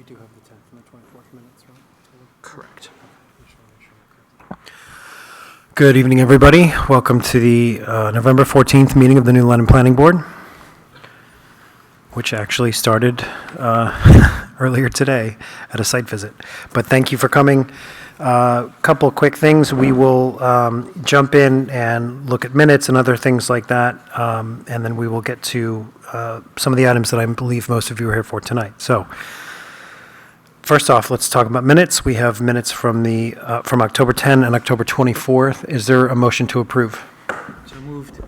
do have the 10th and the 24th minutes, right? Correct. Good evening, everybody. Welcome to the November 14th meeting of the New London Planning Board, which actually started earlier today at a site visit. But thank you for coming. Couple quick things. We will jump in and look at minutes and other things like that, and then we will get to some of the items that I believe most of you are here for tonight. So, first off, let's talk about minutes. We have minutes from the from October 10 and October 24th. Is there a motion to approve? So moved.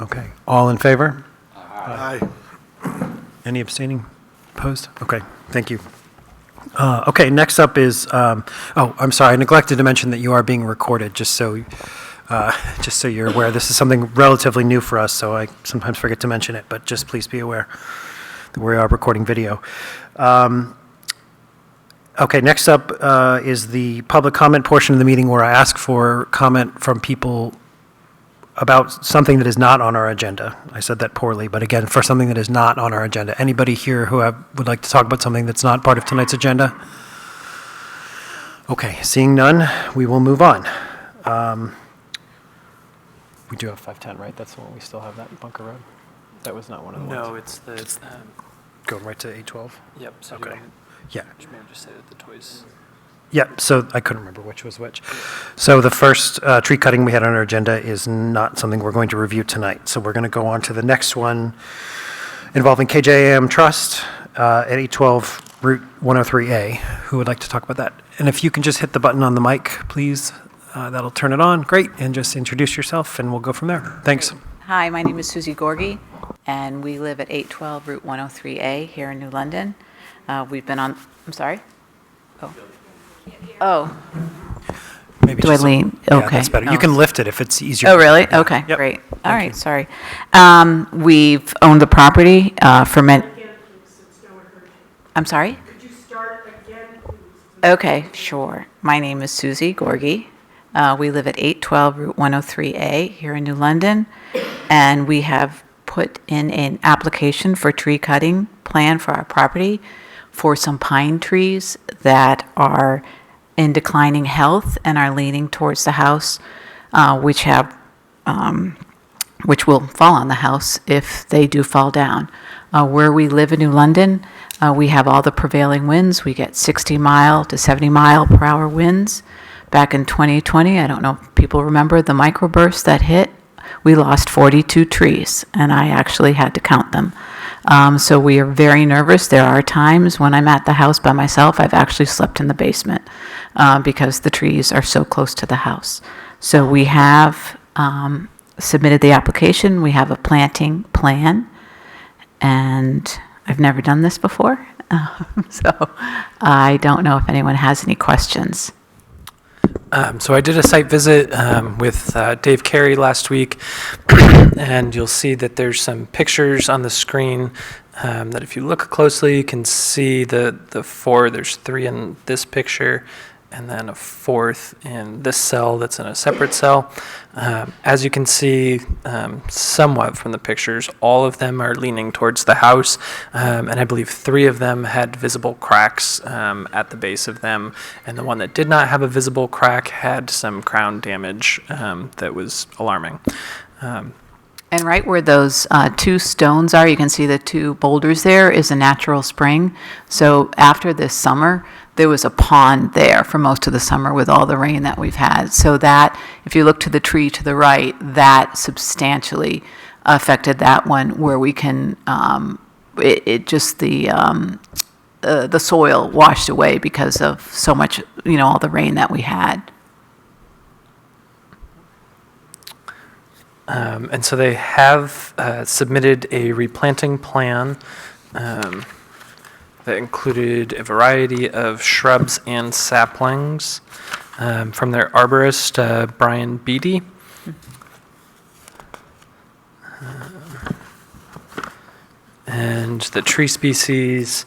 Okay. All in favor? Aye. Any abstaining? Opposed? Okay. Thank you. Okay. Next up is. I'm sorry. I neglected to mention that you are being recorded. Just so you're aware, this is something relatively new for us. So I sometimes forget to mention it, but just please be aware that we are recording video. Okay, next up is the public comment portion of the meeting where I ask for comment from people about something that is not on our agenda. I said that poorly, but again, for something that is not on our agenda. Anybody here who would like to talk about something that's not part of tonight's agenda? Okay, seeing none, we will move on. We do have 510, right? That's the one we still have that in Bunker Road? That was not one of the ones. No, it's the. Going right to 812? Yep. So Okay. Yeah. Which may have just said it, the toys. Yeah, so I couldn't remember which was which. So the first tree cutting we had on our agenda is not something we're going to review tonight. So we're going to go on to the next one involving KJAM Trust at 812 Route 103A. Who would like to talk about that? And if you can just hit the button on the mic, please, that'll turn it on. Great. And just introduce yourself and we'll go from there. Thanks. Hi, my name is Susie Gorgie, and we live at 812 Route 103A here in New London. We've been on, I'm sorry? Oh, Maybe do I just lean? Yeah, Okay. that's better. Oh. You can lift it if it's easier. Oh, really? Okay, Yep. great. All Thank right, you. sorry. We've owned the property for many. I'm sorry? Could you start again, please? Okay, sure. My name is Susie Gorgie. We live at 812 Route 103A here in New London, and we have put in an application for tree cutting plan for our property for some pine trees that are in declining health and are leaning towards the house, which will fall on the house if they do fall down. Where we live in New London, we have all the prevailing winds. We get 60-mile to 70-mile per hour winds. Back in 2020, I don't know if people remember the microburst that hit. We lost 42 trees, and I actually had to count them. So we are very nervous. There are times when I'm at the house by myself, I've actually slept in the basement because the trees are so close to the house. So we have submitted the application. We have a planting plan, and I've never done this before. So I don't know if anyone has any questions. So I did a site visit with Dave Carey last week, and you'll see that there's some pictures on the screen that if you look closely, you can see the four. There's three in this picture, and then a fourth in this cell that's in a separate cell. As you can see somewhat from the pictures, all of them are leaning towards the house, and I believe three of them had visible cracks at the base of them, and the one that did not have a visible crack had some crown damage that was alarming. And right where those two stones are, you can see the two boulders there is a natural spring. So after this summer, there was a pond there for most of the summer with all the rain that we've had. So that, if you look to the tree to the right, that substantially affected that one where we can, the soil washed away because of so much, all the rain that we had. And so they have submitted a replanting plan that included a variety of shrubs and saplings from their arborist, Brian Beatty. And the tree species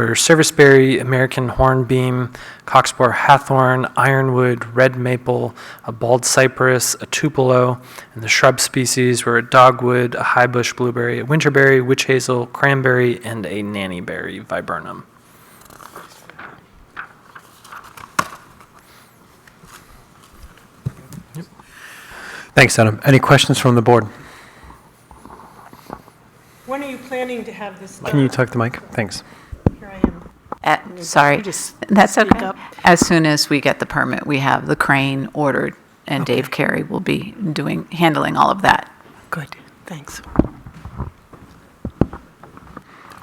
were serviceberry, American hornbeam, cockspur hawthorn, ironwood, red maple, a bald cypress, a tupelo, and the shrub species were a dogwood, a highbush blueberry, a winterberry, witch hazel, cranberry, and a nannyberry viburnum. Thanks, Adam. Any questions from the board? When are you planning to have this done? Can you talk the mic? Thanks. Here I am. Sorry, You just that's speak okay. up. As soon as we get the permit, we have the crane ordered, and Dave Carey will be handling all of that. Good, thanks.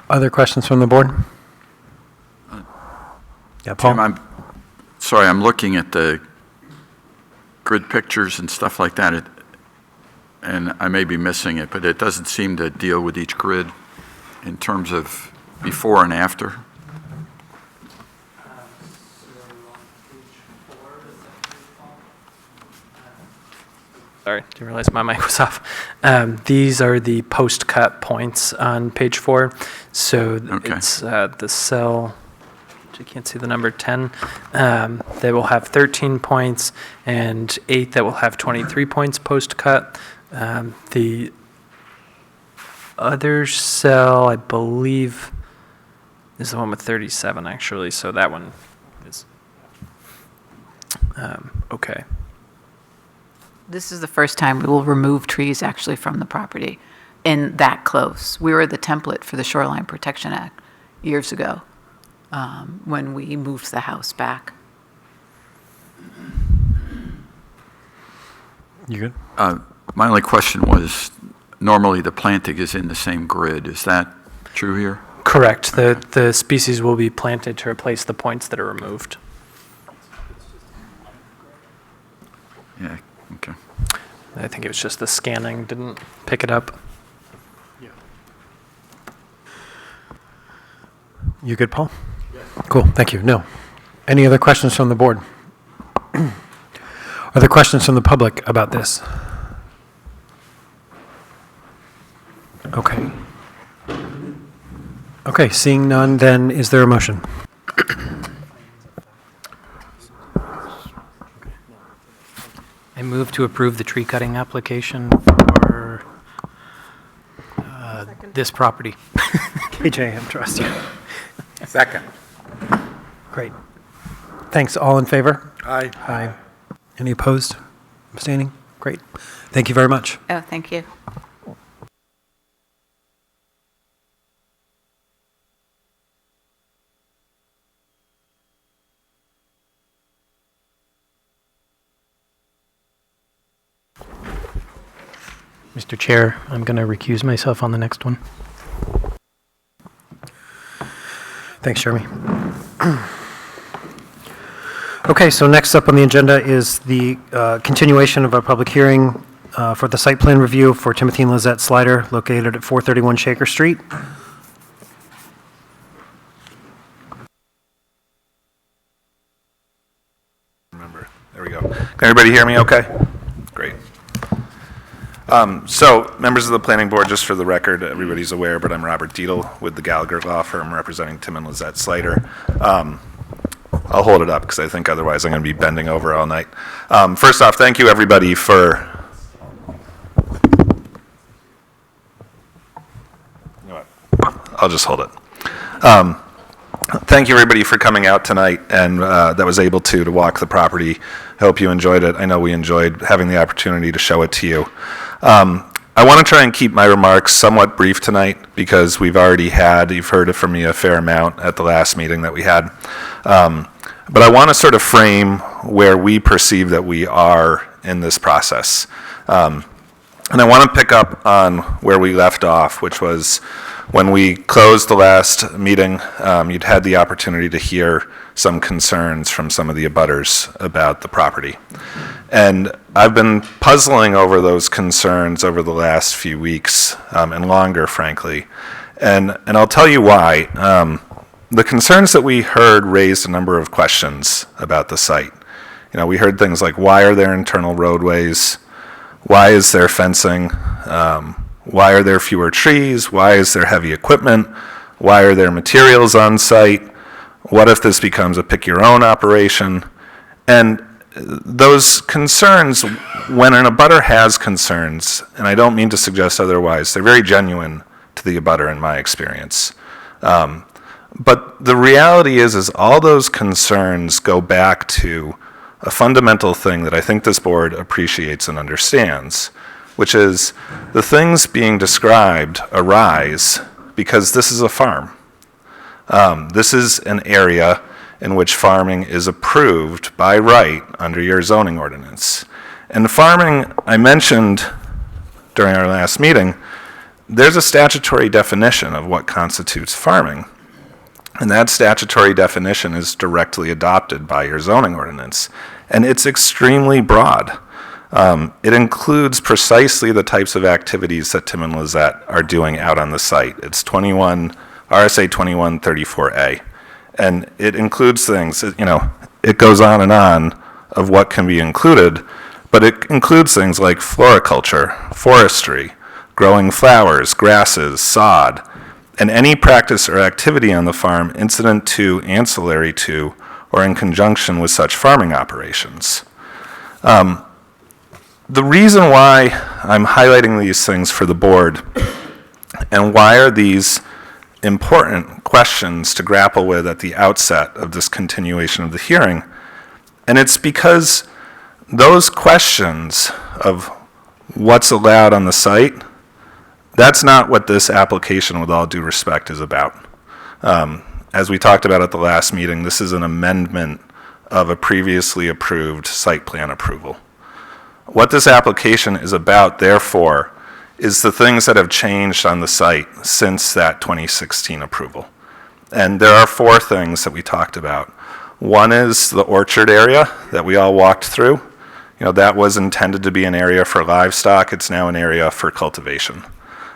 Other questions from the board? Yeah, Paul? Tim, I'm looking at the grid pictures and stuff like that, and I may be missing it, but it doesn't seem to deal with each grid in terms of before and after. Sorry, didn't realize my mic was off. These are the post-cut points on page 4. So Okay. it's the cell, you can't see the number 10, they will have 13 points, and 8 that will have 23 points post-cut. The other cell, I believe, is the one with 37, actually, so that one is okay. This is the first time we will remove trees actually from the property in that close. We were the template for the Shoreline Protection Act years ago when we moved the house back. You good? My only question was, normally the planting is in the same grid. Is that true here? Correct. The species will be planted to replace the points that are removed. Yeah, okay. I think it was just the scanning didn't pick it up. You good, Paul? Yes. Cool, thank you. No. Any other questions from the board? Are there questions from the public about this? Okay. Okay, seeing none, then is there a motion? I move to approve the tree cutting application for this property. KJM, trust you. Second. Great. Thanks. All in favor? Aye. Aye. Any opposed? Abstaining? Great. Thank you very much. Oh, thank you. Mr. Chair, I'm going to recuse myself on the next one. Thanks, Jeremy. Okay, so next up on the agenda is the continuation of our public hearing for the site plan review for Timothy and Lizette Slider located at 431 Shaker Street. Remember, there we go. Can everybody hear me okay? Great. So, members of the planning board, just for the record, everybody's aware, but I'm Robert Dietl with the Gallagher Law Firm representing Tim and Lizette Slider. I'll hold it up because I think otherwise I'm going to be bending over all night. First off, thank you everybody for... You know what? I'll just hold it. Thank you everybody for coming out tonight and that was able to walk the property. I hope you enjoyed it. I know we enjoyed having the opportunity to show it to you. I want to try and keep my remarks somewhat brief tonight because you've heard it from me a fair amount at the last meeting that we had. But I want to sort of frame where we perceive that we are in this process. And I want to pick up on where we left off, which was when we closed the last meeting, you'd had the opportunity to hear some concerns from some of the abutters about the property. And I've been puzzling over those concerns over the last few weeks, and longer, frankly. And I'll tell you why. The concerns that we heard raised a number of questions about the site. You know, we heard things like, why are there internal roadways? Why is there fencing? Why are there fewer trees? Why is there heavy equipment? Why are there materials on site? What if this becomes a pick-your-own operation? And those concerns, when an abutter has concerns, and I don't mean to suggest otherwise, they're very genuine to the abutter in my experience. But the reality is all those concerns go back to a fundamental thing that I think this board appreciates and understands, which is the things being described arise because this is a farm. This is an area in which farming is approved by right under your zoning ordinance. And farming, I mentioned during our last meeting, there's a statutory definition of what constitutes farming. And that statutory definition is directly adopted by your zoning ordinance. And it's extremely broad. It includes precisely the types of activities that Tim and Lizette are doing out on the site. It's RSA 2134A. And it includes things, it goes on and on of what can be included, but it includes things like floriculture, forestry, growing flowers, grasses, sod, and any practice or activity on the farm incident to, ancillary to, or in conjunction with such farming operations. The reason why I'm highlighting these things for the board and why are these important questions to grapple with at the outset of this continuation of the hearing, and it's because those questions of what's allowed on the site, that's not what this application, with all due respect, is about. As we talked about at the last meeting, this is an amendment of a previously approved site plan approval. What this application is about, therefore, is the things that have changed on the site since that 2016 approval. And there are 4 things that we talked about. One is the orchard area that we all walked through. That was intended to be an area for livestock. It's now an area for cultivation.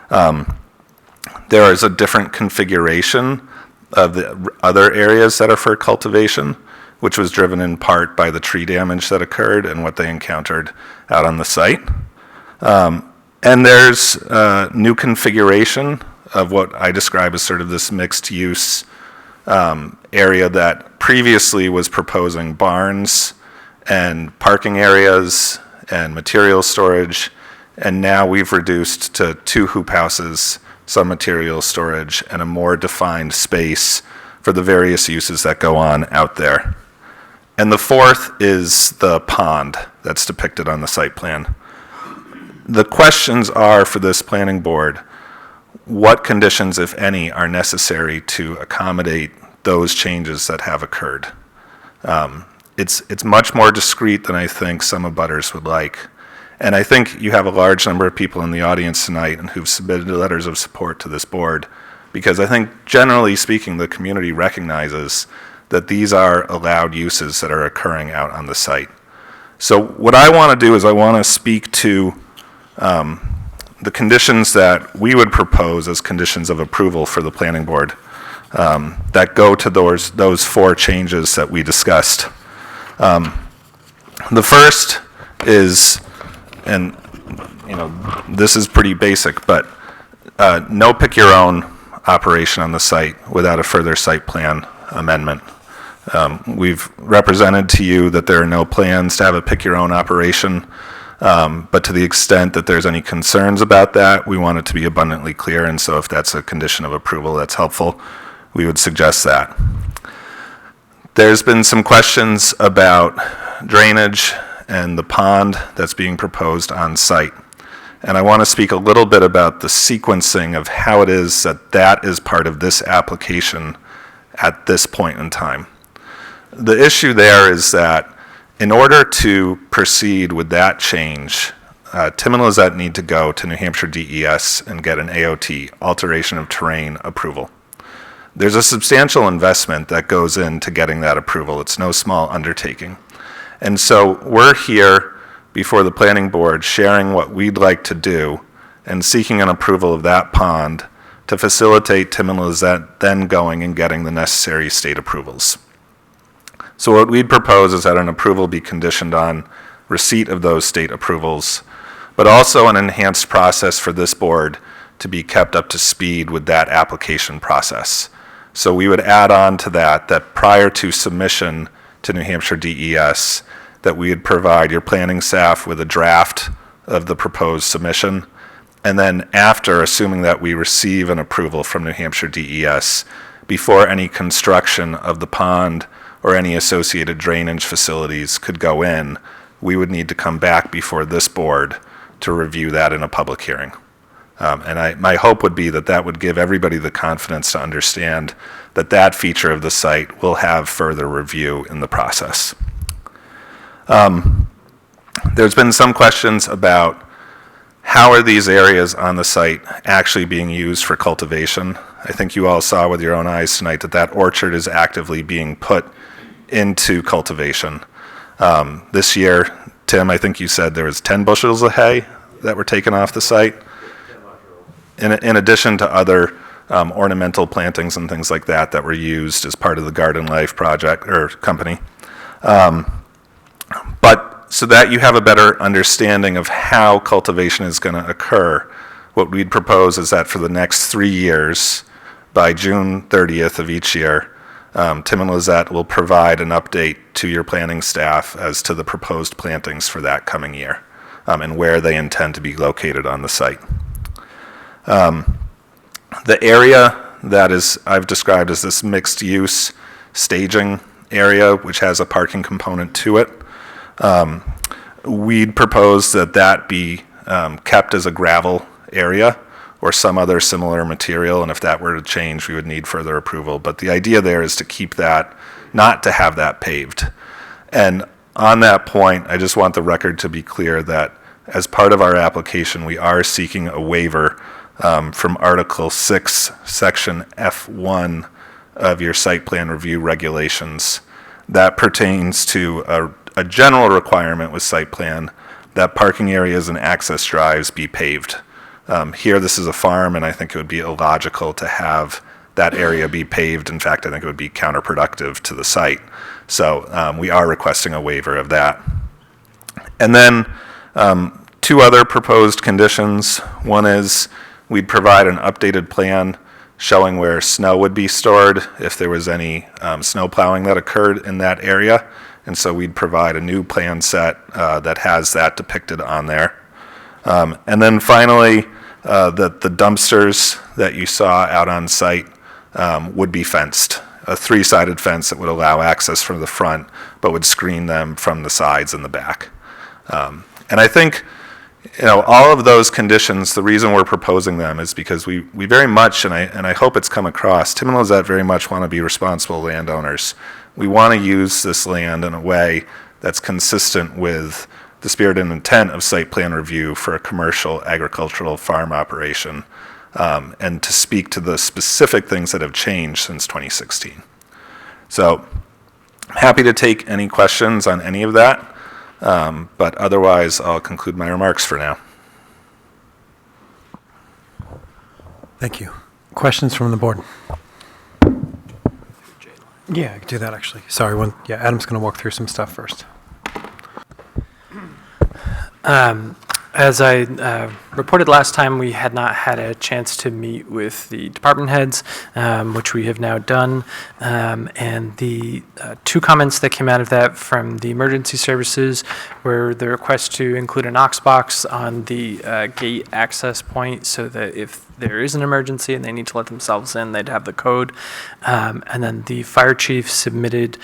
There is a different configuration of the other areas that are for cultivation, which was driven in part by the tree damage that occurred and what they encountered out on the site. And there's new configuration of what I describe as sort of this mixed use area that previously was proposing barns and parking areas and material storage, and now we've reduced to 2 hoop houses, some material storage, and a more defined space for the various uses that go on out there. And the 4th is the pond that's depicted on the site plan. The questions are for this planning board, what conditions, if any, are necessary to accommodate those changes that have occurred? It's much more discreet than I think some abutters would like. And I think you have a large number of people in the audience tonight and who've submitted letters of support to this board, because I think, generally speaking, the community recognizes that these are allowed uses that are occurring out on the site. So what I want to do is I want to speak to the conditions that we would propose as conditions of approval for the planning board that go to those 4 changes that we discussed. The first is, and this is pretty basic, but no pick your own operation on the site without a further site plan amendment. We've represented to you that there are no plans to have a pick your own operation, but to the extent that there's any concerns about that, we want it to be abundantly clear, and so if that's a condition of approval that's helpful, we would suggest that. There's been some questions about drainage and the pond that's being proposed on site. And I want to speak a little bit about the sequencing of how it is that that is part of this application at this point in time. The issue there is that in order to proceed with that change, Tim and Lizette need to go to New Hampshire DES and get an AOT, alteration of terrain, approval. There's a substantial investment that goes into getting that approval. It's no small undertaking. And so we're here before the planning board sharing what we'd like to do and seeking an approval of that pond to facilitate Tim and Lizette then going and getting the necessary state approvals. So what we'd propose is that an approval be conditioned on receipt of those state approvals, but also an enhanced process for this board to be kept up to speed with that application process. So we would add on to that prior to submission to New Hampshire DES, that we would provide your planning staff with a draft of the proposed submission. And then after, assuming that we receive an approval from New Hampshire DES, before any construction of the pond or any associated drainage facilities could go in, we would need to come back before this board to review that in a public hearing. My hope would be that would give everybody the confidence to understand that feature of the site will have further review in the process. There's been some questions about how are these areas on the site actually being used for cultivation. I think you all saw with your own eyes tonight that orchard is actively being put into cultivation. This year, Tim, I think you said there was 10 bushels of hay that were taken off the site, in addition to other ornamental plantings and things like that were used as part of the Garden Life project or company. But so that you have a better understanding of how cultivation is going to occur, what we'd propose is that for the next 3 years, by June 30th of each year, Tim and Lizette will provide an update to your planning staff as to the proposed plantings for that coming year and where they intend to be located on the site. The area that I've described as this mixed-use staging area, which has a parking component to it, we'd propose that be kept as a gravel area or some other similar material, and if that were to change, we would need further approval. But the idea there is to keep that, not to have that paved. And on that point, I just want the record to be clear that as part of our application, we are seeking a waiver from Article 6, Section F1 of your site plan review regulations. That pertains to a general requirement with site plan that parking areas and access drives be paved. Here, this is a farm, and I think it would be illogical to have that area be paved. In fact, I think it would be counterproductive to the site. So we are requesting a waiver of that. And then two other proposed conditions. One is we'd provide an updated plan showing where snow would be stored if there was any snow plowing that occurred in that area. And so we'd provide a new plan set that has that depicted on there. And then finally, the dumpsters that you saw out on site would be fenced, a 3-sided fence that would allow access from the front, but would screen them from the sides and the back. And I think, all of those conditions, the reason we're proposing them is because we very much, and I hope it's come across, Tim and Lizette very much want to be responsible landowners. We want to use this land in a way that's consistent with the spirit and intent of site plan review for a commercial agricultural farm operation, and to speak to the specific things that have changed since 2016. So I'm happy to take any questions on any of that, but otherwise I'll conclude my remarks for now. Thank you. Questions from the board? Yeah, I could do that actually. Sorry, Adam's going to walk through some stuff first. As I reported last time, we had not had a chance to meet with the department heads, which we have now done. And the two comments that came out of that from the emergency services were the request to include a Knox box on the gate access point so that if there is an emergency and they need to let themselves in, they'd have the code. And then the fire chief submitted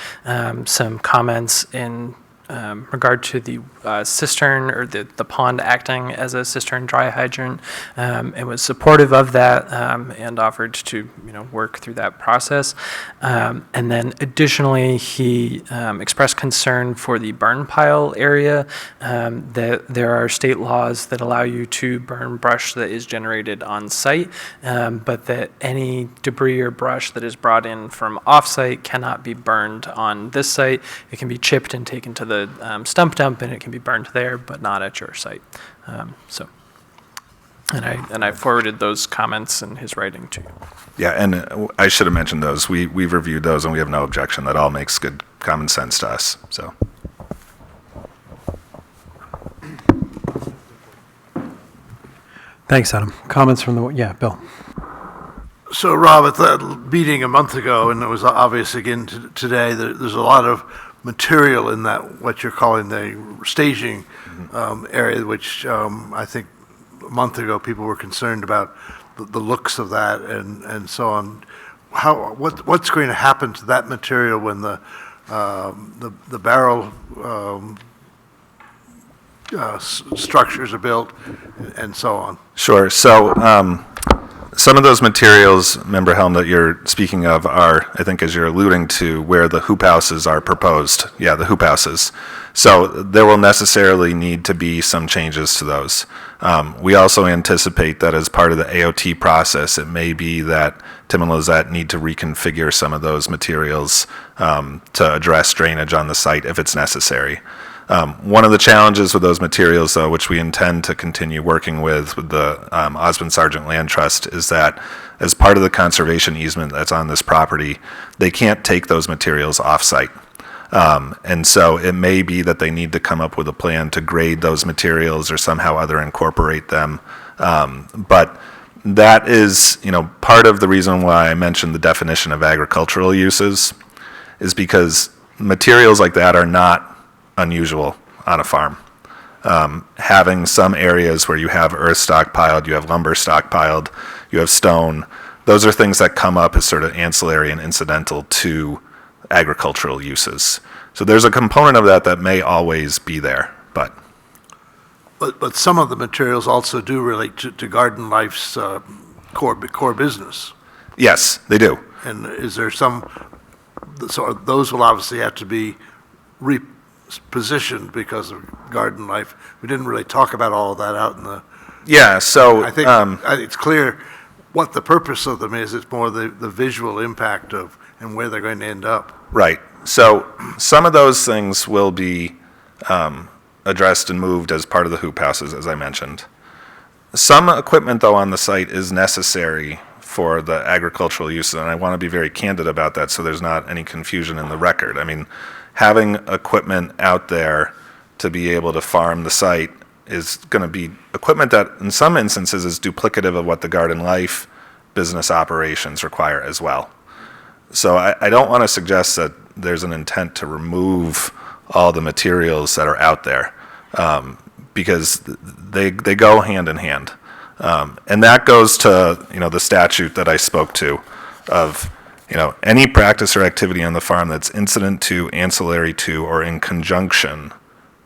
some comments in regard to the cistern or the pond acting as a cistern dry hydrant, and was supportive of that and offered to work through that process. And then additionally, he expressed concern for the burn pile area, that there are state laws that allow you to burn brush that is generated on site, but that any debris or brush that is brought in from off-site cannot be burned on this site. It can be chipped and taken to the stump dump, and it can be burned there, but not at your site. And I forwarded those comments in his writing to you. Yeah, and I should have mentioned those. We've reviewed those, and we have no objection. That all makes good common sense to us. So. Thanks, Adam. Comments from the, yeah, Bill. So, Rob, at the meeting a month ago, and it was obvious again today, there's a lot of material in that, what you're calling the staging area, which I think a month ago people were concerned about the looks of that and so on. What's going to happen to that material when the barrel structures are built and so on? Sure. So some of those materials, Member Helm, that you're speaking of are, I think as you're alluding to, where the hoop houses are proposed. Yeah, the hoop houses. So there will necessarily need to be some changes to those. We also anticipate that as part of the AOT process, it may be that Tim and Lozette need to reconfigure some of those materials to address drainage on the site if it's necessary. One of the challenges with those materials, though, which we intend to continue working with the Osmond Sargent Land Trust, is that as part of the conservation easement that's on this property, they can't take those materials off-site. And so it may be that they need to come up with a plan to grade those materials or somehow other incorporate them. But that is, part of the reason why I mentioned the definition of agricultural uses is because materials like that are not unusual on a farm. Having some areas where you have earth stockpiled, you have lumber stockpiled, you have stone, those are things that come up as sort of ancillary and incidental to agricultural uses. So there's a component of that may always be there, but some of the materials also do relate to Garden Life's core business. yes, they do. And is there so those will obviously have to be repositioned because of Garden Life. We didn't really talk about all of that out in the. Yeah, so I think it's clear what the purpose of them is. It's more the visual impact of and where they're going to end up. right. So some of those things will be addressed and moved as part of the hoop houses, as I mentioned. Some equipment, though, on the site is necessary for the agricultural uses, and I want to be very candid about that so there's not any confusion in the record. I mean, having equipment out there to be able to farm the site is going to be equipment that in some instances is duplicative of what the Garden Life business operations require as well. So I don't want to suggest that there's an intent to remove all the materials that are out there because they go hand in hand. And that goes to, the statute that I spoke to of, any practice or activity on the farm that's incident to, ancillary to, or in conjunction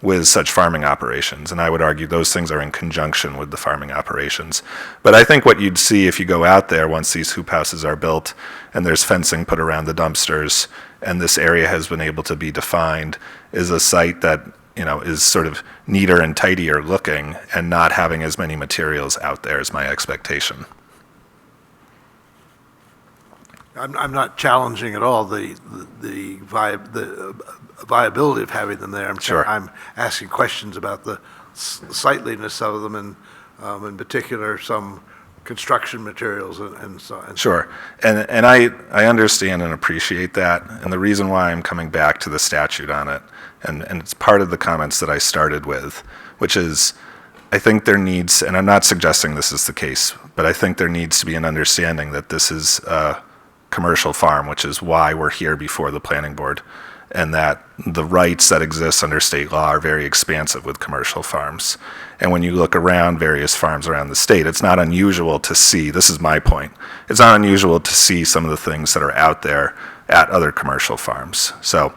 with such farming operations. And I would argue those things are in conjunction with the farming operations. But I think what you'd see if you go out there once these hoop houses are built and there's fencing put around the dumpsters and this area has been able to be defined is a site that, is sort of neater and tidier looking and not having as many materials out there is my expectation. I'm not challenging at all the viability of having them there. Sure. I'm asking questions about the sightliness of them and in particular some construction materials and so on. Sure. And I understand and appreciate that. And the reason why I'm coming back to the statute on it, and it's part of the comments that I started with, which is I think there needs, and I'm not suggesting this is the case, but I think there needs to be an understanding that this is a commercial farm, which is why we're here before the planning board, and that the rights that exist under state law are very expansive with commercial farms. And when you look around various farms around the state, it's not unusual to see, this is my point, it's not unusual to see some of the things that are out there at other commercial farms. So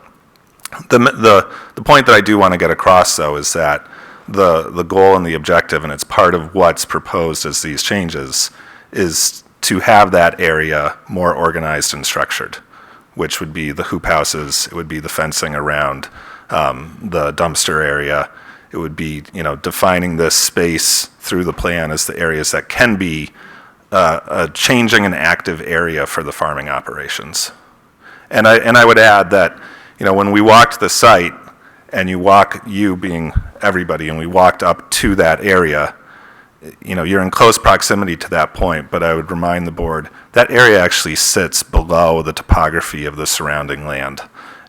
the point that I do want to get across, though, is that the goal and the objective, and it's part of what's proposed as these changes, is to have that area more organized and structured, which would be the hoop houses, it would be the fencing around the dumpster area, it would be defining this space through the plan as the areas that can be a changing and active area for the farming operations. And I would add that when we walked the site, and you being everybody, and we walked up to that area, you're in close proximity to that point, but I would remind the board, that area actually sits below the topography of the surrounding land.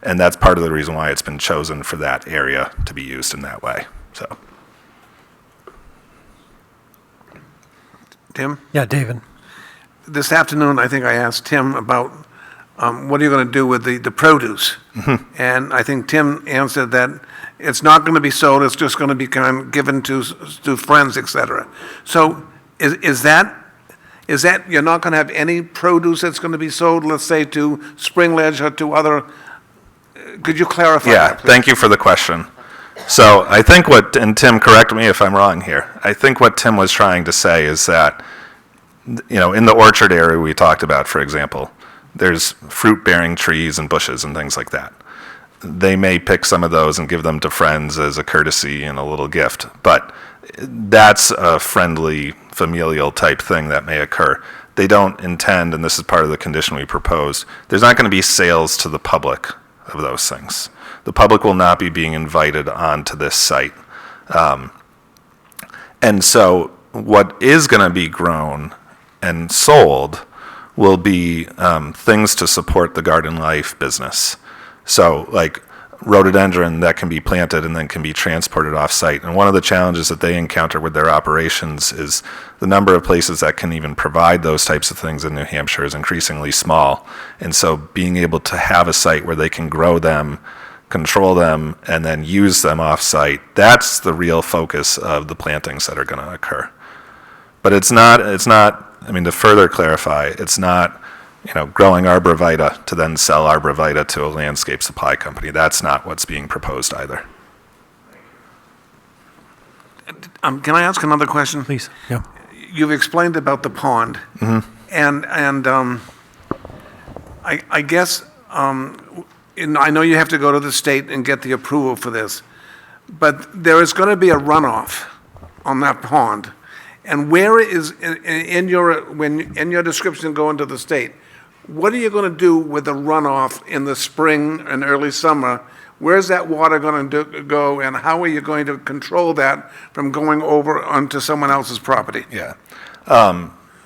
And that's part of the reason why it's been chosen for that area to be used in that way, so. Tim? Yeah, David. This afternoon, I think I asked Tim about what are you going to do with the produce? And I think Tim answered that it's not going to be sold, it's just going to be kind of given to friends, et cetera. So is that, you're not going to have any produce that's going to be sold, let's say, to Spring Ledge or to other, could you clarify Yeah, that, please? thank you for the question. So I think and Tim, correct me if I'm wrong here, I think what Tim was trying to say is that, in the orchard area we talked about, for example, there's fruit-bearing trees and bushes and things like that. They may pick some of those and give them to friends as a courtesy and a little gift, but that's a friendly, familial type thing that may occur. They don't intend, and this is part of the condition we proposed, there's not going to be sales to the public of those things. The public will not be being invited onto this site. And so what is going to be grown and sold will be things to support the garden life business. So like rhododendron that can be planted and then can be transported off-site. And one of the challenges that they encounter with their operations is the number of places that can even provide those types of things in New Hampshire is increasingly small. And so being able to have a site where they can grow them, control them, and then use them off-site, that's the real focus of the plantings that are going to occur. But it's not, I mean, to further clarify, it's not, growing arborvitae to then sell arborvitae to a landscape supply company. That's not what's being proposed either. Can I ask another question? Please. Yeah. You've explained about the pond, and I guess I know you have to go to the state and get the approval for this, but there is going to be a runoff on that pond, and where is in your description going to the state? What are you going to do with the runoff in the spring and early summer? Where's that water going to go, and how are you going to control that from going over onto someone else's property? Yeah.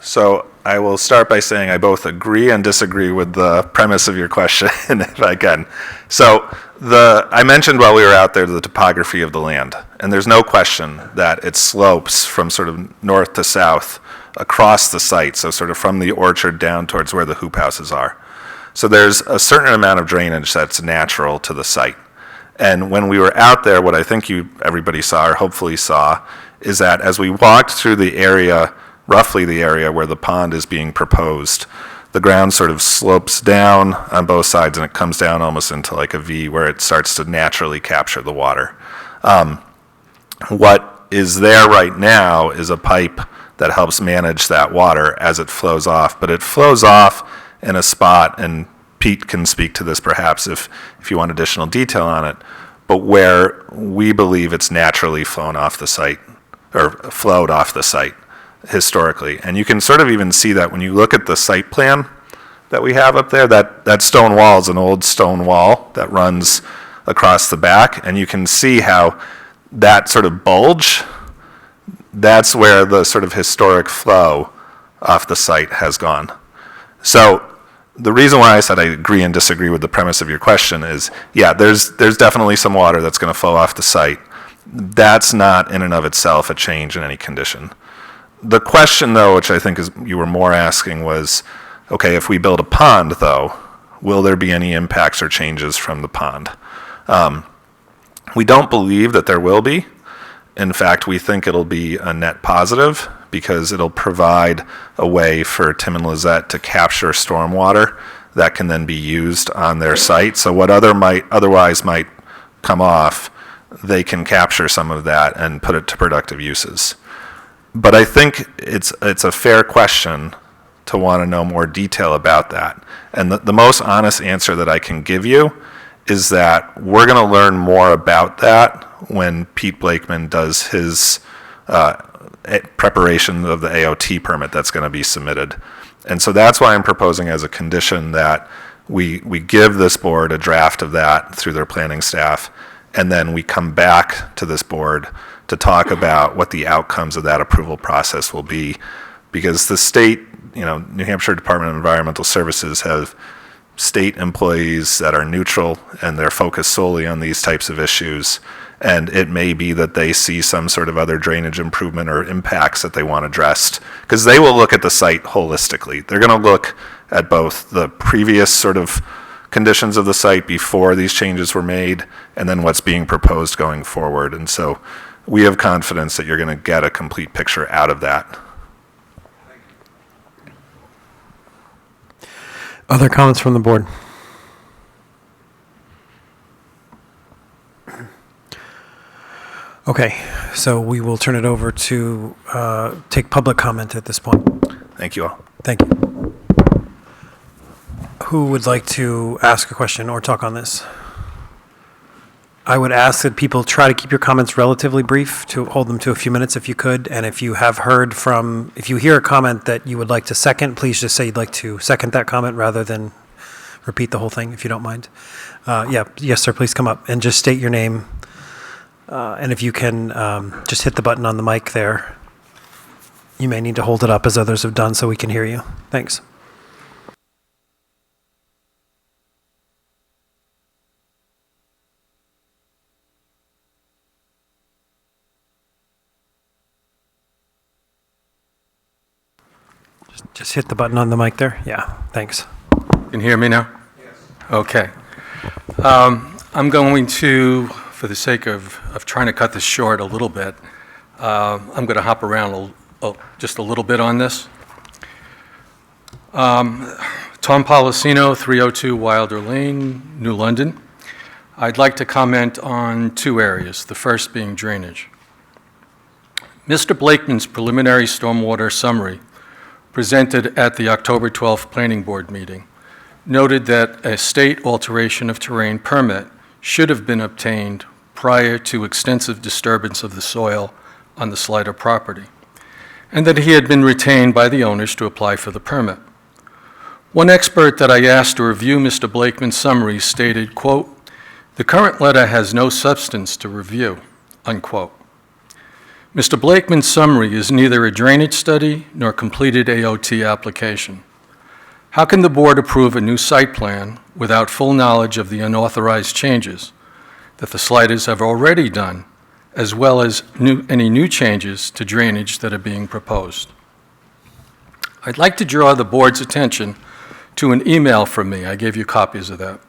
So I will start by saying I both agree and disagree with the premise of your question, if I can. So I mentioned while we were out there the topography of the land, and there's no question that it slopes from sort of north to south across the site, so sort of from the orchard down towards where the hoop houses are. So there's a certain amount of drainage that's natural to the site. And when we were out there, what I think everybody saw, or hopefully saw, is that as we walked through the area, roughly the area where the pond is being proposed, the ground sort of slopes down on both sides, and it comes down almost into like a V where it starts to naturally capture the water. What is there right now is a pipe that helps manage that water as it flows off, but it flows off in a spot, and Pete can speak to this perhaps if you want additional detail on it, but where we believe it's naturally flown off the site, or flowed off the site historically. And you can sort of even see that when you look at the site plan that we have up there, that stone wall is an old stone wall that runs across the back, and you can see how that sort of bulge, that's where the sort of historic flow off the site has gone. So the reason why I said I agree and disagree with the premise of your question is, yeah, there's definitely some water that's going to flow off the site. That's not in and of itself a change in any condition. The question, though, which I think is you were more asking was, okay, if we build a pond, though, will there be any impacts or changes from the pond? We don't believe that there will be. In fact, we think it'll be a net positive because it'll provide a way for Tim and Lizette to capture stormwater that can then be used on their site. So what otherwise might come off, they can capture some of that and put it to productive uses. But I think it's a fair question to want to know more detail about that. And the most honest answer that I can give you is that we're going to learn more about that when Pete Blakeman does his preparation of the AOT permit that's going to be submitted. And so that's why I'm proposing as a condition that we give this board a draft of that through their planning staff, and then we come back to this board to talk about what the outcomes of that approval process will be. Because the state, New Hampshire Department of Environmental Services have state employees that are neutral and they're focused solely on these types of issues. And it may be that they see some sort of other drainage improvement or impacts that they want addressed, because they will look at the site holistically. They're going to look at both the previous sort of conditions of the site before these changes were made, and then what's being proposed going forward. And so we have confidence that you're going to get a complete picture out of that. Other comments from the board? Okay, so we will turn it over to take public comment at this point. Thank you all. Thank you. Who would like to ask a question or talk on this? I would ask that people try to keep your comments relatively brief, to hold them to a few minutes if you could. And if you have heard from, if you hear a comment that you would like to second, please just say you'd like to second that comment rather than repeat the whole thing, if you don't mind. Yes, sir, please come up and just state your name. And if you can just hit the button on the mic there. You may need to hold it up as others have done so we can hear you. Thanks. Just hit the button on the mic there. Yeah, thanks. Can you hear me now? Yes. Okay. I'm going to, for the sake of trying to cut this short a little bit, I'm going to hop around just a little bit on this. Tom Policino, 302 Wilder Lane, New London. I'd like to comment on two areas, the first being drainage. Mr. Blakeman's preliminary stormwater summary presented at the October 12th Planning Board meeting noted that a state alteration of terrain permit should have been obtained prior to extensive disturbance of the soil on the Slider property, and that he had been retained by the owners to apply for the permit. One expert that I asked to review Mr. Blakeman's summary stated, quote, "The current letter has no substance to review," unquote. Mr. Blakeman's summary is neither a drainage study nor completed AOT application. How can the board approve a new site plan without full knowledge of the unauthorized changes that the Sliders have already done, as well as any new changes to drainage that are being proposed? I'd like to draw the board's attention to an email from me, I gave you copies of that,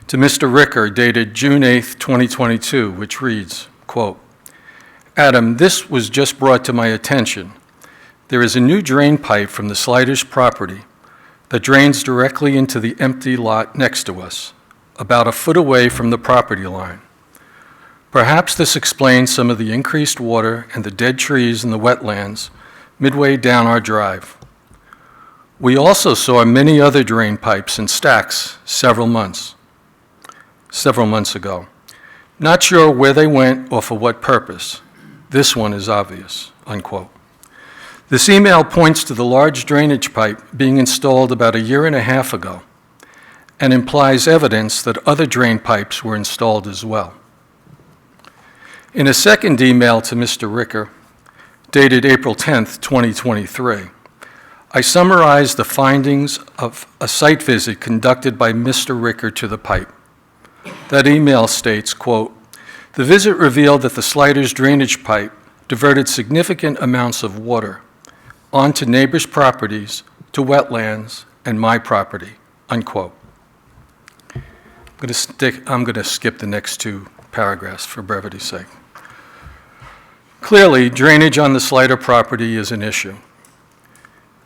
to Mr. Ricker dated June 8th, 2022, which reads, quote, "Adam, this was just brought to my attention. There is a new drain pipe from the Sliders property that drains directly into the empty lot next to us, about a foot away from the property line. Perhaps this explains some of the increased water and the dead trees in the wetlands midway down our drive. We also saw many other drain pipes in stacks several months ago. Not sure where they went or for what purpose. This one is obvious," unquote. This email points to the large drainage pipe being installed about a year and a half ago and implies evidence that other drain pipes were installed as well. In a second email to Mr. Ricker, dated April 10th, 2023, I summarized the findings of a site visit conducted by Mr. Ricker to the pipe. That email states, quote, "The visit revealed that the Sliders drainage pipe diverted significant amounts of water onto neighbors' properties, to wetlands, and my property," unquote. I'm going to skip the next two paragraphs for brevity's sake. Clearly, drainage on the Slider property is an issue.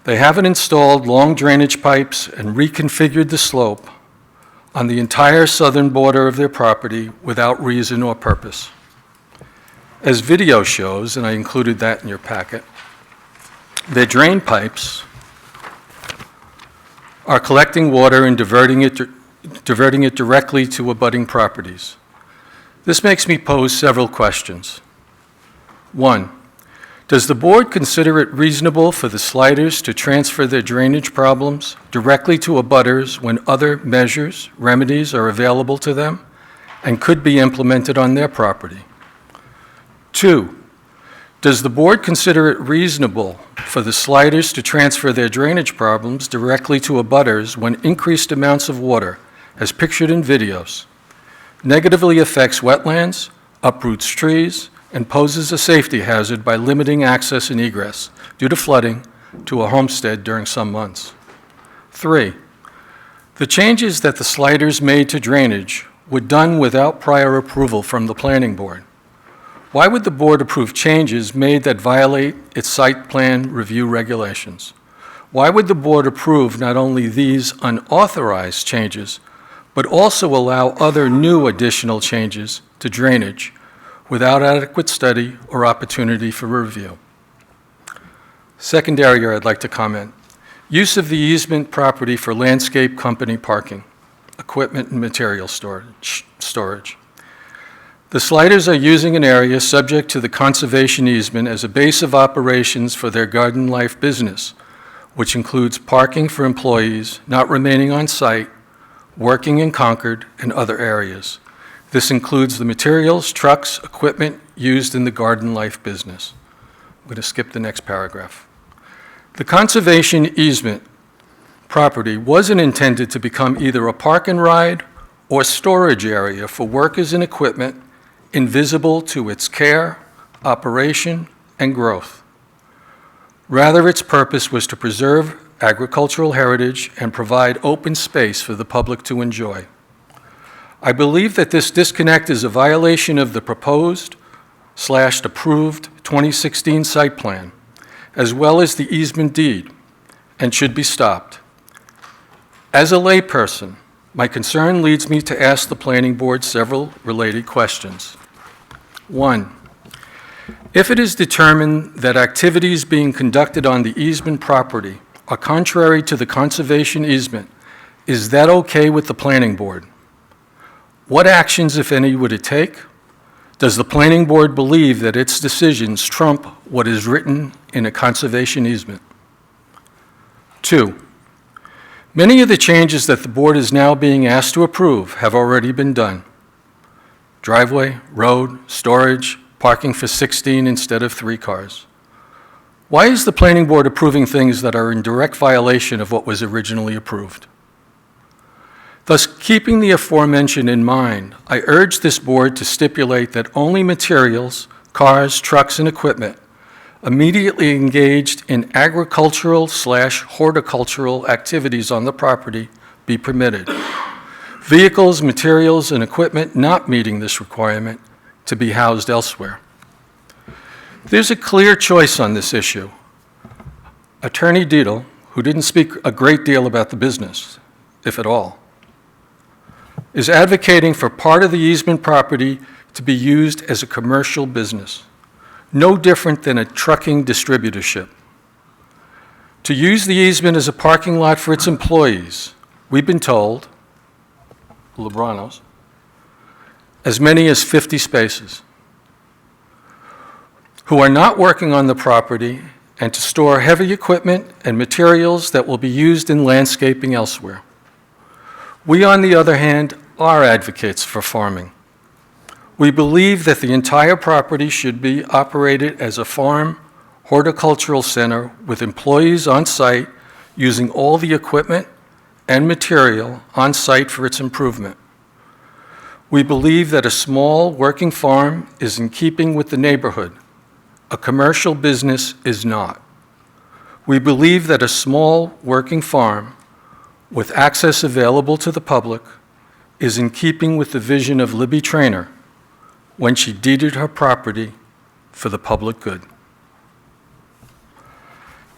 They haven't installed long drainage pipes and reconfigured the slope on the entire southern border of their property without reason or purpose. As video shows, and I included that in your packet, their drain pipes are collecting water and diverting it directly to abutting properties. This makes me pose several questions. One, does the board consider it reasonable for the Sliders to transfer their drainage problems directly to abutters when other measures, remedies are available to them and could be implemented on their property? Two, does the board consider it reasonable for the Sliders to transfer their drainage problems directly to abutters when increased amounts of water, as pictured in videos, negatively affects wetlands, uproots trees, and poses a safety hazard by limiting access and egress due to flooding to a homestead during some months. 3, the changes that the sliders made to drainage were done without prior approval from the planning board. Why would the board approve changes made that violate its site plan review regulations? Why would the board approve not only these unauthorized changes, but also allow other new additional changes to drainage without adequate study or opportunity for review? Second area I'd like to comment: use of the easement property for landscape company parking, equipment and material storage. The sliders are using an area subject to the conservation easement as a base of operations for their garden life business, which includes parking for employees not remaining on site, working in Concord and other areas. This includes the materials, trucks, equipment used in the garden life business. I'm going to skip the next paragraph. The conservation easement property wasn't intended to become either a park and ride or storage area for workers and equipment invisible to its care, operation, and growth. Rather, its purpose was to preserve agricultural heritage and provide open space for the public to enjoy. I believe that this disconnect is a violation of the proposed/approved 2016 site plan, as well as the easement deed, and should be stopped. As a layperson, my concern leads me to ask the planning board several related questions. 1, if it is determined that activities being conducted on the easement property are contrary to the conservation easement, is that okay with the planning board? What actions, if any, would it take? Does the planning board believe that its decisions trump what is written in a conservation easement? 2, many of the changes that the board is now being asked to approve have already been done. Driveway, road, storage, parking for 16 instead of 3 cars. Why is the planning board approving things that are in direct violation of what was originally approved? Thus, keeping the aforementioned in mind, I urge this board to stipulate that only materials, cars, trucks, and equipment immediately engaged in agricultural/horticultural activities on the property be permitted. Vehicles, materials, and equipment not meeting this requirement to be housed elsewhere. There's a clear choice on this issue. Attorney Dietl, who didn't speak a great deal about the business, if at all, is advocating for part of the easement property to be used as a commercial business, no different than a trucking distributorship. To use the easement as a parking lot for its employees, we've been told, Lebranos, as many as 50 spaces, who are not working on the property, and to store heavy equipment and materials that will be used in landscaping elsewhere. We, on the other hand, are advocates for farming. We believe that the entire property should be operated as a farm horticultural center with employees on site using all the equipment and material on site for its improvement. We believe that a small working farm is in keeping with the neighborhood. A commercial business is not. We believe that a small working farm with access available to the public is in keeping with the vision of Libby Traynor when she deeded her property for the public good.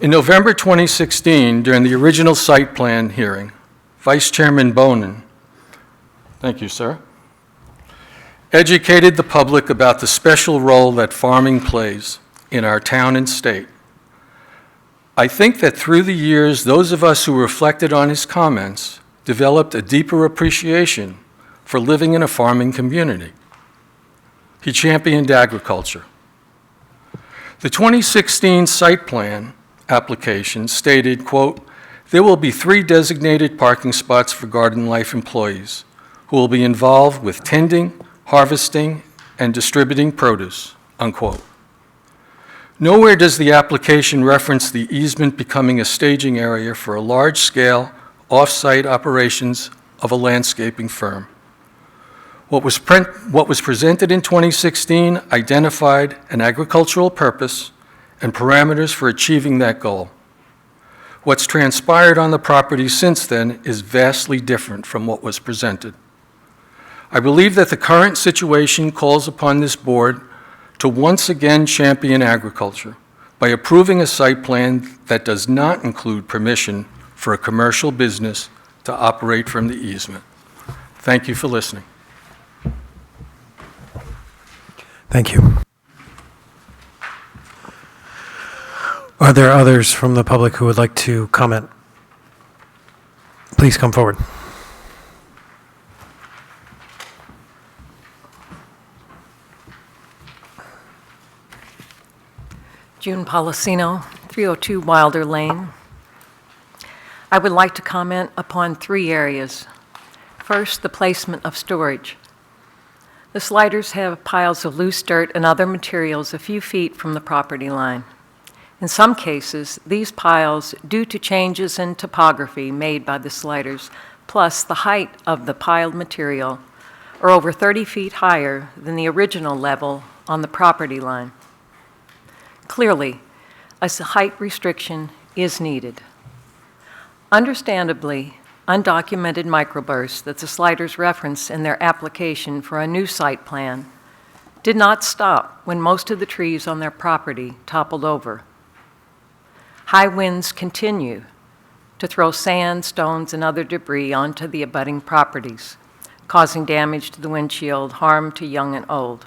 In November 2016, during the original site plan hearing, Vice Chairman Bonin, thank you, sir, educated the public about the special role that farming plays in our town and state. I think that through the years, those of us who reflected on his comments developed a deeper appreciation for living in a farming community. He championed agriculture. The 2016 site plan application stated, quote, "There will be 3 designated parking spots for Garden Life employees who will be involved with tending, harvesting, and distributing produce," unquote. Nowhere does the application reference the easement becoming a staging area for a large-scale, off-site operations of a landscaping firm. What was presented in 2016 identified an agricultural purpose and parameters for achieving that goal. What's transpired on the property since then is vastly different from what was presented. I believe that the current situation calls upon this board to once again champion agriculture by approving a site plan that does not include permission for a commercial business to operate from the easement. Thank you for listening. Thank you. Are there others from the public who would like to comment? Please come forward. June Policino, 302 Wilder Lane. I would like to comment upon 3 areas. First, the placement of storage. The sliders have piles of loose dirt and other materials a few feet from the property line. In some cases, these piles, due to changes in topography made by the sliders, plus the height of the piled material, are over 30 feet higher than the original level on the property line. Clearly, a height restriction is needed. Understandably, undocumented microbursts that the sliders reference in their application for a new site plan did not stop when most of the trees on their property toppled over. High winds continue to throw sand, stones, and other debris onto the abutting properties, causing damage to the windshield, harm to young and old.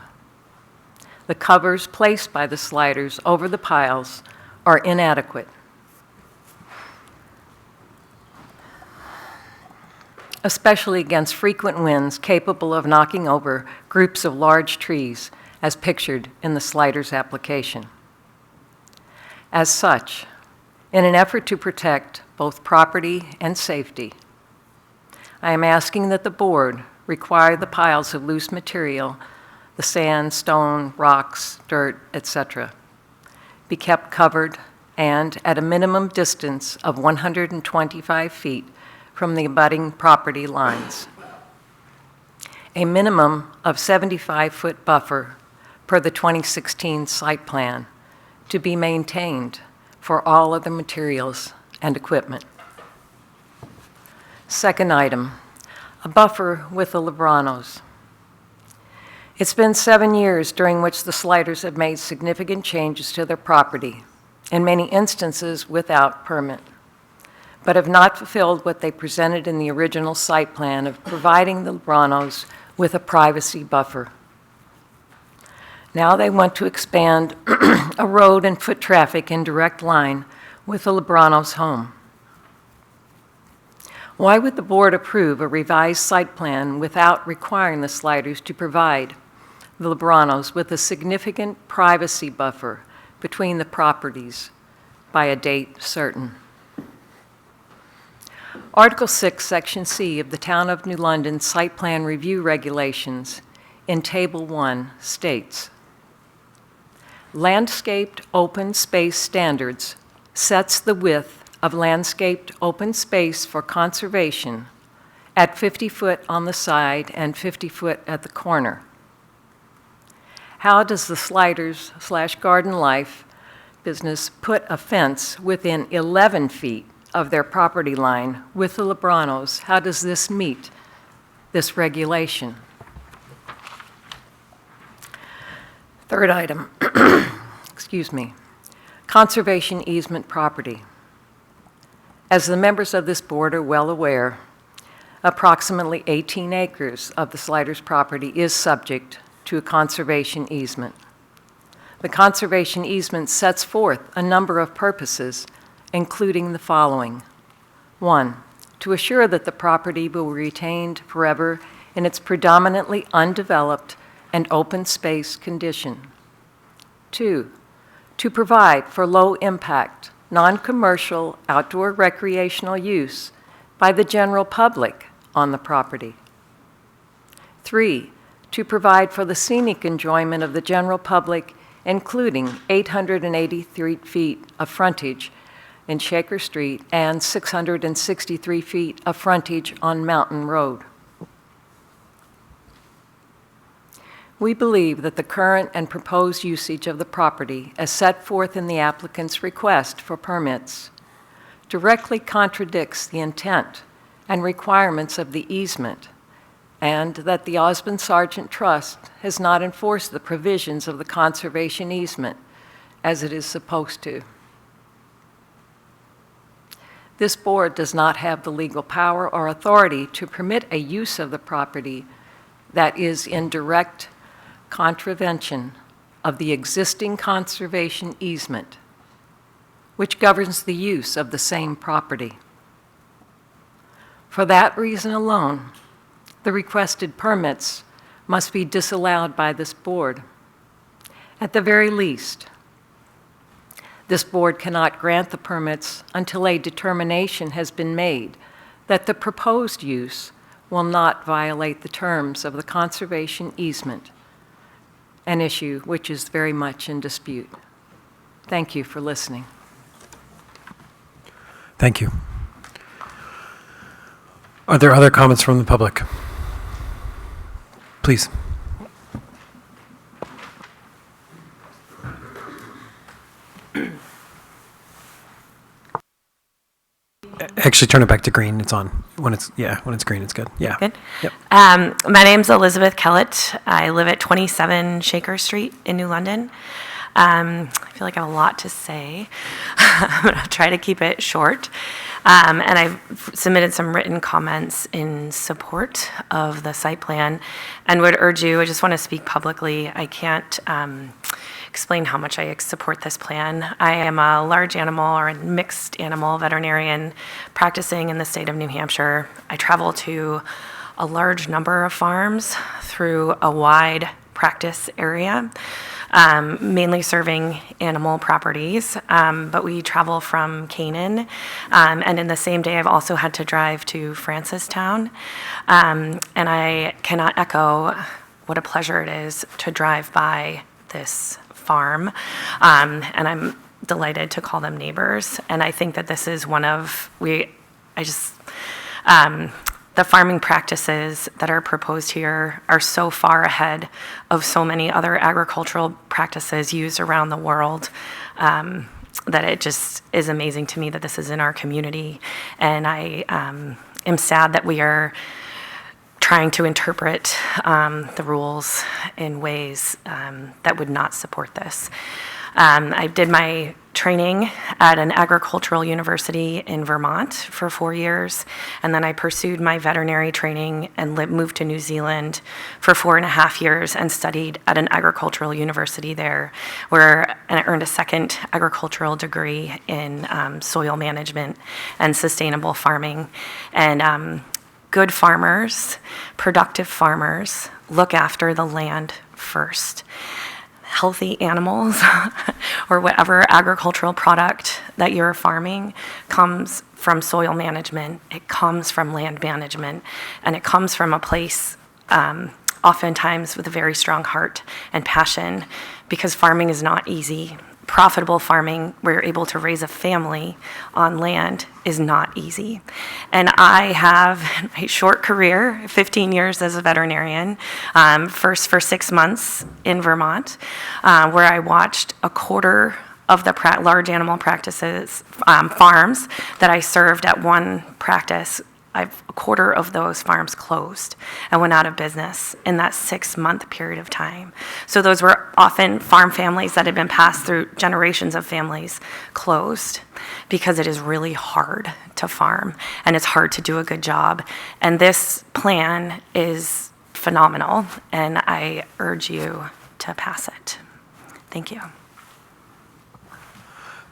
The covers placed by the sliders over the piles are inadequate. Especially against frequent winds capable of knocking over groups of large trees, as pictured in the sliders application. As such, in an effort to protect both property and safety, I am asking that the board require the piles of loose material, the sand, stone, rocks, dirt, etc., be kept covered and at a minimum distance of 125 feet from the abutting property lines. A minimum of 75-foot buffer per the 2016 site plan to be maintained for all other materials and equipment. Second item, a buffer with the Lebranos. It's been 7 years during which the sliders have made significant changes to their property, in many instances without permit, but have not fulfilled what they presented in the original site plan of providing the Lebranos with a privacy buffer. Now they want to expand a road and foot traffic in direct line with the Lebranos' home. Why would the board approve a revised site plan without requiring the sliders to provide the Lebranos with a significant privacy buffer between the properties by a date certain? Article 6, Section C of the Town of New London Site Plan Review Regulations in Table 1 states, landscaped open space standards sets the width of landscaped open space for conservation at 50 foot on the side and 50 foot at the corner. How does the Sliders/Garden Life business put a fence within 11 feet of their property line with the Lebranos? How does this meet this regulation? Third item, excuse me, conservation easement property. As the members of this board are well aware, approximately 18 acres of the Sliders property is subject to a conservation easement. The conservation easement sets forth a number of purposes, including the following. 1, to assure that the property will be retained forever in its predominantly undeveloped and open space condition. 2, to provide for low-impact, non-commercial outdoor recreational use by the general public on the property. 3, to provide for the scenic enjoyment of the general public, including 883 feet of frontage in Shaker Street and 663 feet of frontage on Mountain Road. We believe that the current and proposed usage of the property as set forth in the applicant's request for permits directly contradicts the intent and requirements of the easement, and that the Osmond Sargent Trust has not enforced the provisions of the conservation easement as it is supposed to. This board does not have the legal power or authority to permit a use of the property that is in direct contravention of the existing conservation easement, which governs the use of the same property. For that reason alone, the requested permits must be disallowed by this board. At the very least, this board cannot grant the permits until a determination has been made that the proposed use will not violate the terms of the conservation easement, an issue which is very much in dispute. Thank you for listening. Thank you. Are there other comments from the public? Please. Actually, turn it back to green. It's on. When it's green, it's good. Yeah. Good. Yep. My name's Elizabeth Kellett. I live at 27 Shaker Street in New London. I feel like I have a lot to say. I'm going to try to keep it short. And I've submitted some written comments in support of the site plan and would urge you, I just want to speak publicly. I can't explain how much I support this plan. I am a large animal or a mixed animal veterinarian practicing in the state of New Hampshire. I travel to a large number of farms through a wide practice area, mainly serving animal properties, but we travel from Canaan, and in the same day I've also had to drive to Francistown, and I cannot echo what a pleasure it is to drive by this farm, and I'm delighted to call them neighbors, and I think that this is one of, the farming practices that are proposed here are so far ahead of so many other agricultural practices used around the world that it just is amazing to me that this is in our community. And I am sad that we are trying to interpret the rules in ways that would not support this. I did my training at an agricultural university in Vermont for 4 years, and then I pursued my veterinary training and moved to New Zealand for 4.5 years and studied at an agricultural university there, and I earned a second agricultural degree in soil management and sustainable farming. And good farmers, productive farmers, look after the land first. Healthy animals or whatever agricultural product that you're farming comes from soil management, it comes from land management, and it comes from a place oftentimes with a very strong heart and passion, because farming is not easy. Profitable farming, where you're able to raise a family on land, is not easy. And I have a short career, 15 years as a veterinarian, first for 6 months in Vermont, where I watched a quarter of the large animal practices, farms that I served at one practice. A quarter of those farms closed and went out of business in that 6-month period of time. So those were often farm families that had been passed through generations of families closed, because it is really hard to farm and it's hard to do a good job. And this plan is phenomenal, and I urge you to pass it. Thank you.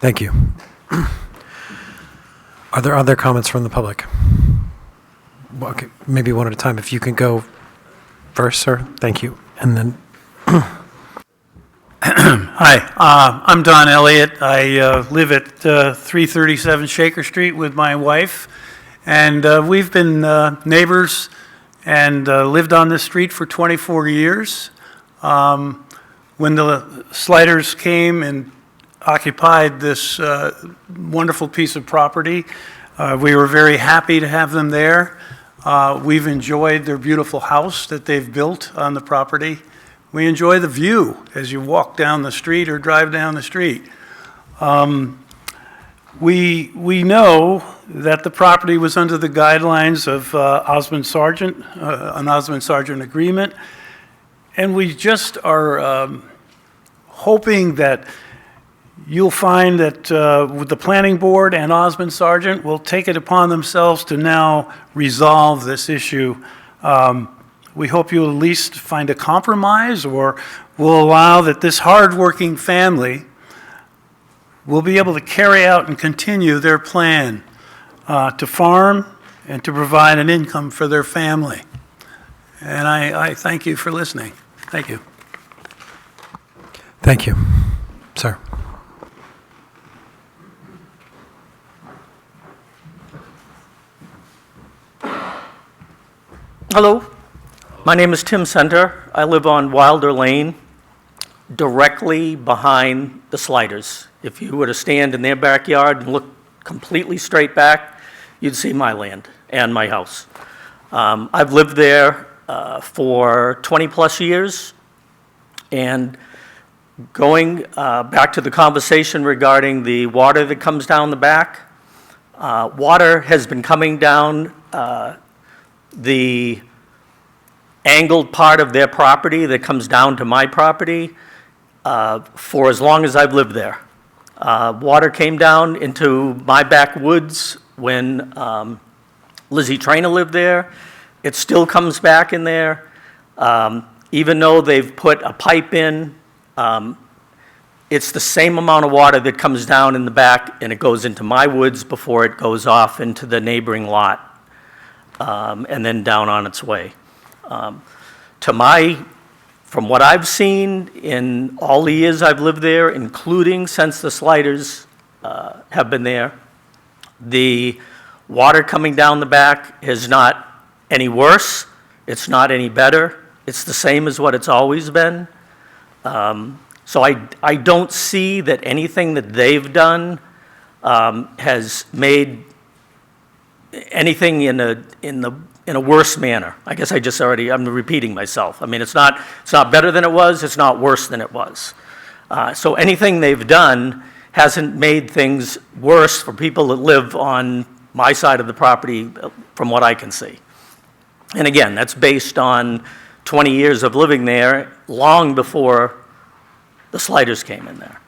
Thank you. Are there other comments from the public? Well, okay, maybe one at a time. If you can go first, sir. Thank you. And then. Hi, I'm Don Elliott. I live at 337 Shaker Street with my wife, and we've been neighbors and lived on this street for 24 years. When the Sliders came and occupied this wonderful piece of property, we were very happy to have them there. We've enjoyed their beautiful house that they've built on the property. We enjoy the view as you walk down the street or drive down the street. We know that the property was under the guidelines of Osmond Sargent, an Osmond Sargent agreement, and we just are hoping that you'll find that with the planning board and Osmond Sargent will take it upon themselves to now resolve this issue. We hope you'll at least find a compromise, or will allow that this hardworking family will be able to carry out and continue their plan to farm and to provide an income for their family. And I thank you for listening. Thank you. Thank you. Sir. Hello, my name is Tim Center. I live on Wilder Lane, directly behind the Sliders. If you were to stand in their backyard and look completely straight back, you'd see my land and my house. I've lived there for 20-plus years, and going back to the conversation regarding the water that comes down the back, water has been coming down the angled part of their property that comes down to my property for as long as I've lived there. Water came down into my backwoods when Lizzie Trainer lived there. It still comes back in there. Even though they've put a pipe in, it's the same amount of water that comes down in the back, and it goes into my woods before it goes off into the neighboring lot. And then down on its way. From what I've seen in all the years I've lived there, including since the Sliders have been there, the water coming down the back is not any worse, it's not any better, it's the same as what it's always been. So I don't see that anything that they've done has made anything in a worse manner. I guess I'm repeating myself. I mean, it's not better than it was, it's not worse than it was. So anything they've done hasn't made things worse for people that live on my side of the property, from what I can see. And again, that's based on 20 years of living there, long before the Sliders came in there.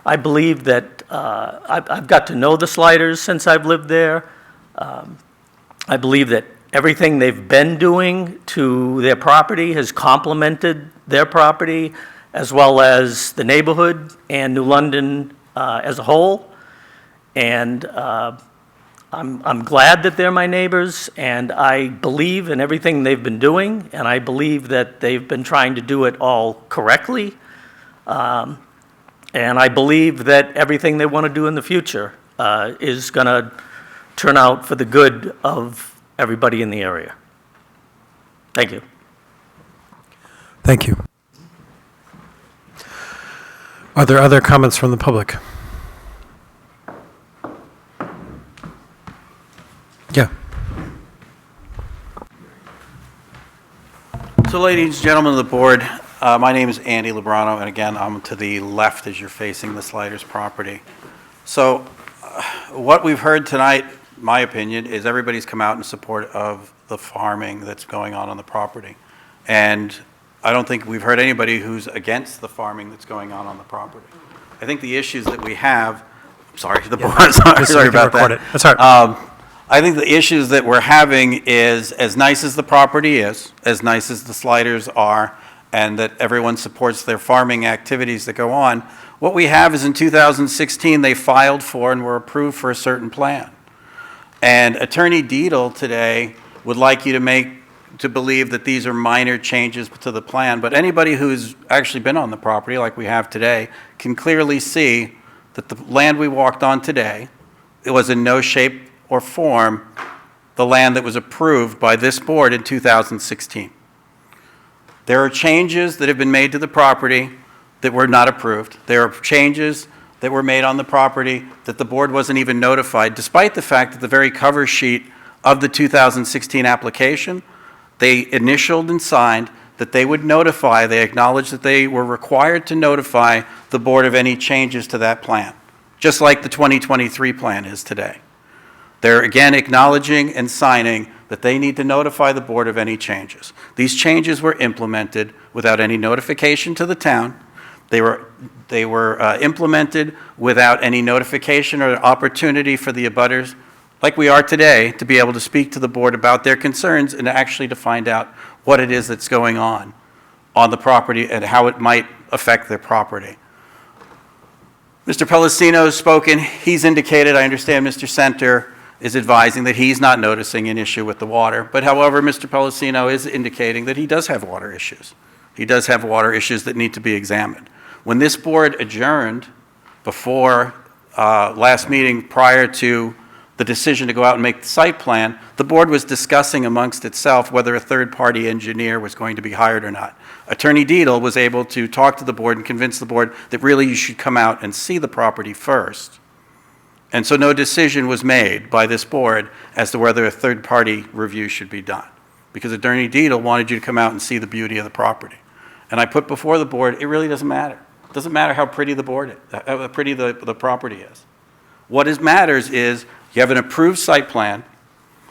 I believe that I've got to know the Sliders since I've lived there. I believe that everything they've been doing to their property has complemented their property, as well as the neighborhood and New London as a whole. And I'm glad that they're my neighbors, and I believe in everything they've been doing, and I believe that they've been trying to do it all correctly. And I believe that everything they want to do in the future is going to turn out for the good of everybody in the area. Thank you. Thank you. Are there other comments from the public? Yeah. So ladies and gentlemen of the board, my name is Andy Lebrano, and again, I'm to the left as you're facing the Sliders property. So what we've heard tonight, my opinion, is everybody's come out in support of the farming that's going on the property. And I don't think we've heard anybody who's against the farming that's going on the property. I think the issues that we have, sorry, the board, sorry about that. That's all right. I think the issues that we're having is, as nice as the property is, as nice as the Sliders are, and that everyone supports their farming activities that go on, what we have is in 2016, they filed for and were approved for a certain plan. And Attorney Deedle today would like you to believe that these are minor changes to the plan, but anybody who's actually been on the property like we have today can clearly see that the land we walked on today, it was in no shape or form the land that was approved by this board in 2016. There are changes that have been made to the property that were not approved. There are changes that were made on the property that the board wasn't even notified, despite the fact that the very cover sheet of the 2016 application, they initialed and signed that they would notify, they acknowledged that they were required to notify the board of any changes to that plan, just like the 2023 plan is today. They're again acknowledging and signing that they need to notify the board of any changes. These changes were implemented without any notification to the town. They were implemented without any notification or opportunity for the abutters, like we are today, to be able to speak to the board about their concerns and actually to find out what it is that's going on the property and how it might affect their property. Mr. Pellicino has spoken. He's indicated, I understand Mr. Center is advising that he's not noticing an issue with the water. But however, Mr. Pellicino is indicating that he does have water issues. He does have water issues that need to be examined. When this board adjourned before last meeting prior to the decision to go out and make the site plan, the board was discussing amongst itself whether a third-party engineer was going to be hired or not. Attorney Deedle was able to talk to the board and convince the board that really you should come out and see the property first. And so no decision was made by this board as to whether a third-party review should be done, because Attorney Deedle wanted you to come out and see the beauty of the property. And I put before the board, it really doesn't matter. It doesn't matter how pretty the board is, how pretty the property is. What matters is you have an approved site plan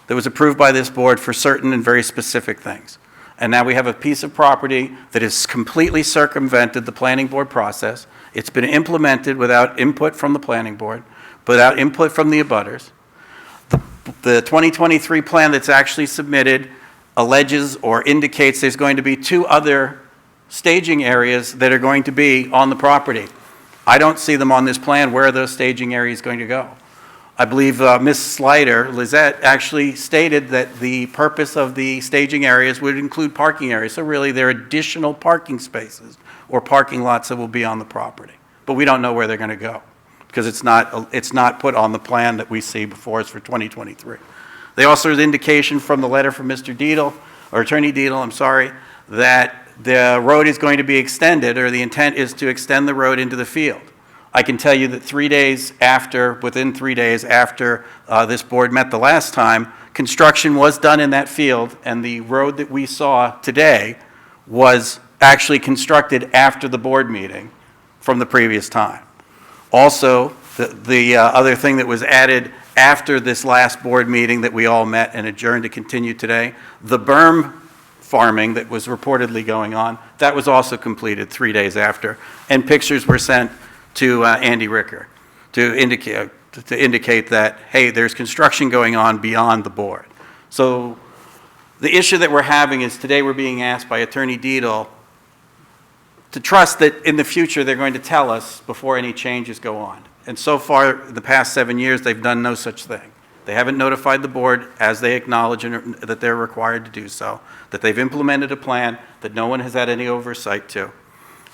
that was approved by this board for certain and very specific things. And now we have a piece of property that has completely circumvented the planning board process. It's been implemented without input from the planning board, without input from the abutters. The 2023 plan that's actually submitted alleges or indicates there's going to be 2 other staging areas that are going to be on the property. I don't see them on this plan. Where are those staging areas going to go? I believe Ms. Slider, Lizette, actually stated that the purpose of the staging areas would include parking areas. So really, they're additional parking spaces or parking lots that will be on the property. But we don't know where they're going to go, because it's not put on the plan that we see before us for 2023. They also had indication from the letter from Mr. Deedle, or Attorney Deedle, I'm sorry, that the road is going to be extended, or the intent is to extend the road into the field. I can tell you that within 3 days after this board met the last time, construction was done in that field, and the road that we saw today was actually constructed after the board meeting from the previous time. Also, the other thing that was added after this last board meeting that we all met and adjourned to continue today, the berm farming that was reportedly going on, that was also completed 3 days after, and pictures were sent to Andy Ricker to indicate that, hey, there's construction going on beyond the board. So the issue that we're having is today we're being asked by Attorney Deedle to trust that in the future they're going to tell us before any changes go on. And so far, in the past 7 years, they've done no such thing. They haven't notified the board, as they acknowledge that they're required to do so, that they've implemented a plan that no one has had any oversight to.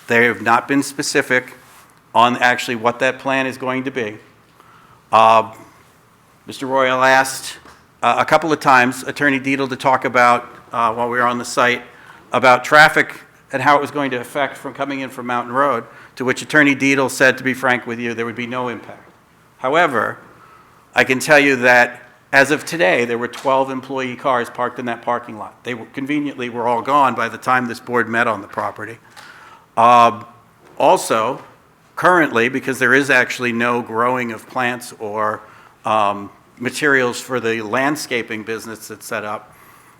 They have not been specific on actually what that plan is going to be. Mr. Royal asked a couple of times Attorney Deedle to talk about, while we were on the site, about traffic and how it was going to affect from coming in from Mountain Road, to which Attorney Deedle said, to be frank with you, there would be no impact. However, I can tell you that as of today, there were 12 employee cars parked in that parking lot. They conveniently were all gone by the time this board met on the property. Also, currently, because there is actually no growing of plants or materials for the landscaping business that's set up,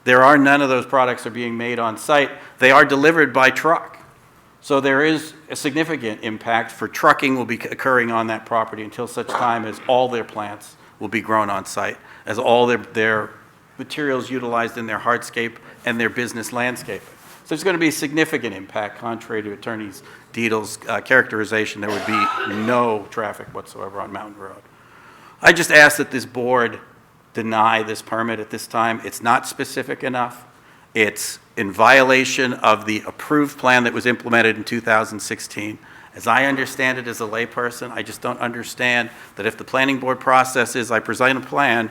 none of those products are being made on site. They are delivered by truck. So there is a significant impact for trucking will be occurring on that property until such time as all their plants will be grown on site, as all their materials utilized in their hardscape and their business landscaping. So there's going to be a significant impact, contrary to Attorney Deedle's characterization. There would be no traffic whatsoever on Mountain Road. I just ask that this board deny this permit at this time. It's not specific enough. It's in violation of the approved plan that was implemented in 2016. As I understand it as a layperson, I just don't understand that if the planning board process is I present a plan,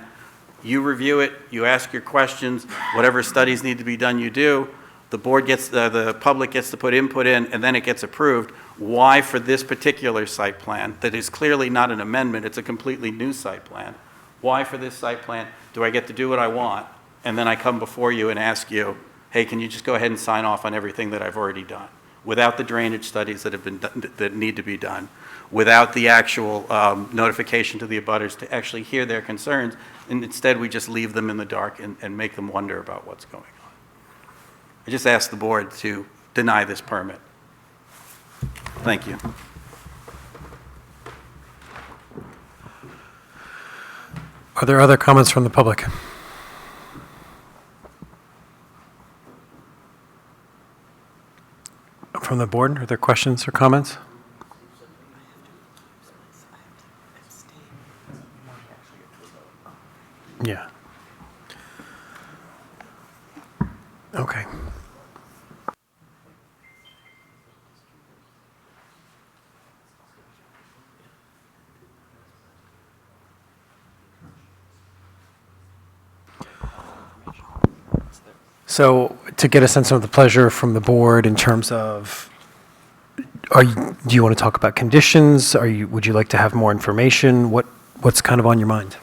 you review it, you ask your questions, whatever studies need to be done, you do. The board gets, the public gets to put input in, and then it gets approved. Why for this particular site plan, that is clearly not an amendment, it's a completely new site plan, why for this site plan do I get to do what I want, and then I come before you and ask you, hey, can you just go ahead and sign off on everything that I've already done? Without the drainage studies that have been done, that need to be done, without the actual notification to the abutters to actually hear their concerns, and instead we just leave them in the dark and make them wonder about what's going on. I just ask the board to deny this permit. Thank you. Are there other comments from the public? From the board, are there questions or comments? Yeah. Okay. So to get a sense of the pleasure from the board in terms of, do you want to talk about conditions? Would you like to have more information? What's kind of on your mind?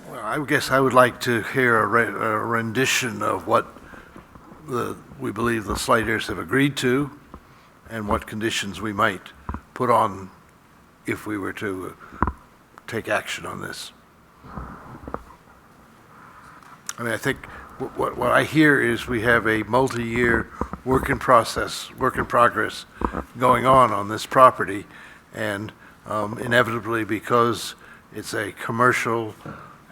Well, I guess I would like to hear a rendition of what we believe the Sliders have agreed to and what conditions we might put on if we were to take action on this. I mean, I think what I hear is we have a multi-year work in progress going on this property, and inevitably, because it's a commercial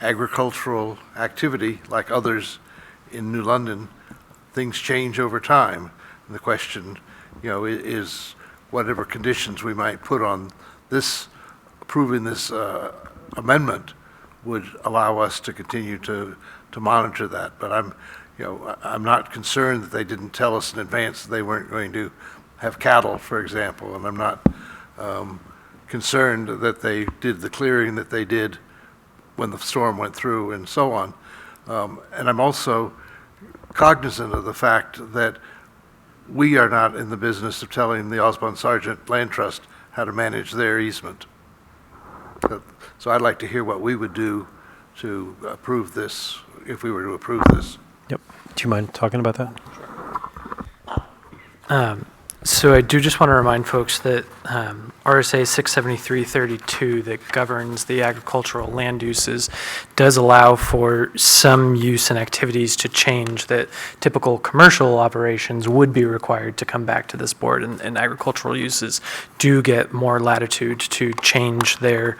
agricultural activity like others in New London, things change over time. And the question, is whatever conditions we might put on this, approving this amendment would allow us to continue to monitor that. But I'm not concerned that they didn't tell us in advance that they weren't going to have cattle, for example, and I'm not concerned that they did the clearing that they did when the storm went through and so on. And I'm also cognizant of the fact that we are not in the business of telling the Osborne Sargent Land Trust how to manage their easement. So I'd like to hear what we would do to approve this, if we were to approve this. Yep. Do you mind talking about that? So I do just want to remind folks that RSA 673-32 that governs the agricultural land uses does allow for some use and activities to change that typical commercial operations would be required to come back to this board, and agricultural uses do get more latitude to change their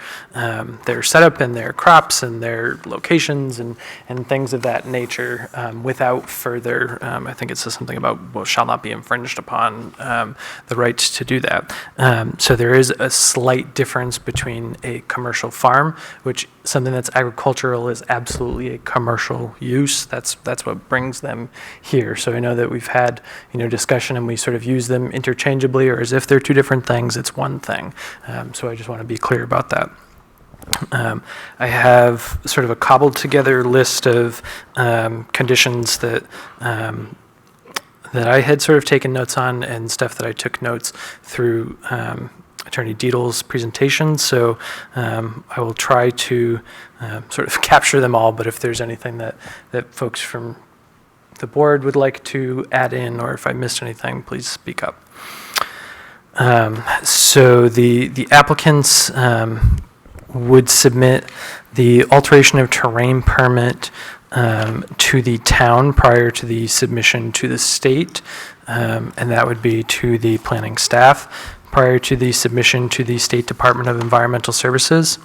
setup and their crops and their locations and things of that nature without further, I think it says something about shall not be infringed upon the rights to do that. So there is a slight difference between a commercial farm, which something that's agricultural is absolutely a commercial use. That's what brings them here. So I know that we've had discussion and we sort of use them interchangeably, or as if they're two different things. It's one thing. So I just want to be clear about that. I have sort of a cobbled together list of conditions that I had sort of taken notes on and stuff that I took notes through Attorney Diedel's presentation. So I will try to sort of capture them all, but if there's anything that folks from the board would like to add in, or if I missed anything, please speak up. So the applicants would submit the alteration of terrain permit to the town prior to the submission to the state, and that would be to the planning staff prior to the submission to the State Department of Environmental Services.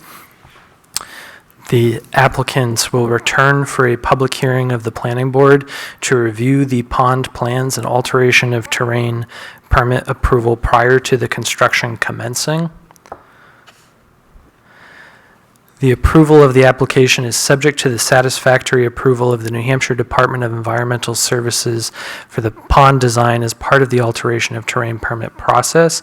The applicants will return for a public hearing of the planning board to review the pond plans and alteration of terrain permit approval prior to the construction commencing. The approval of the application is subject to the satisfactory approval of the New Hampshire Department of Environmental Services for the pond design as part of the alteration of terrain permit process.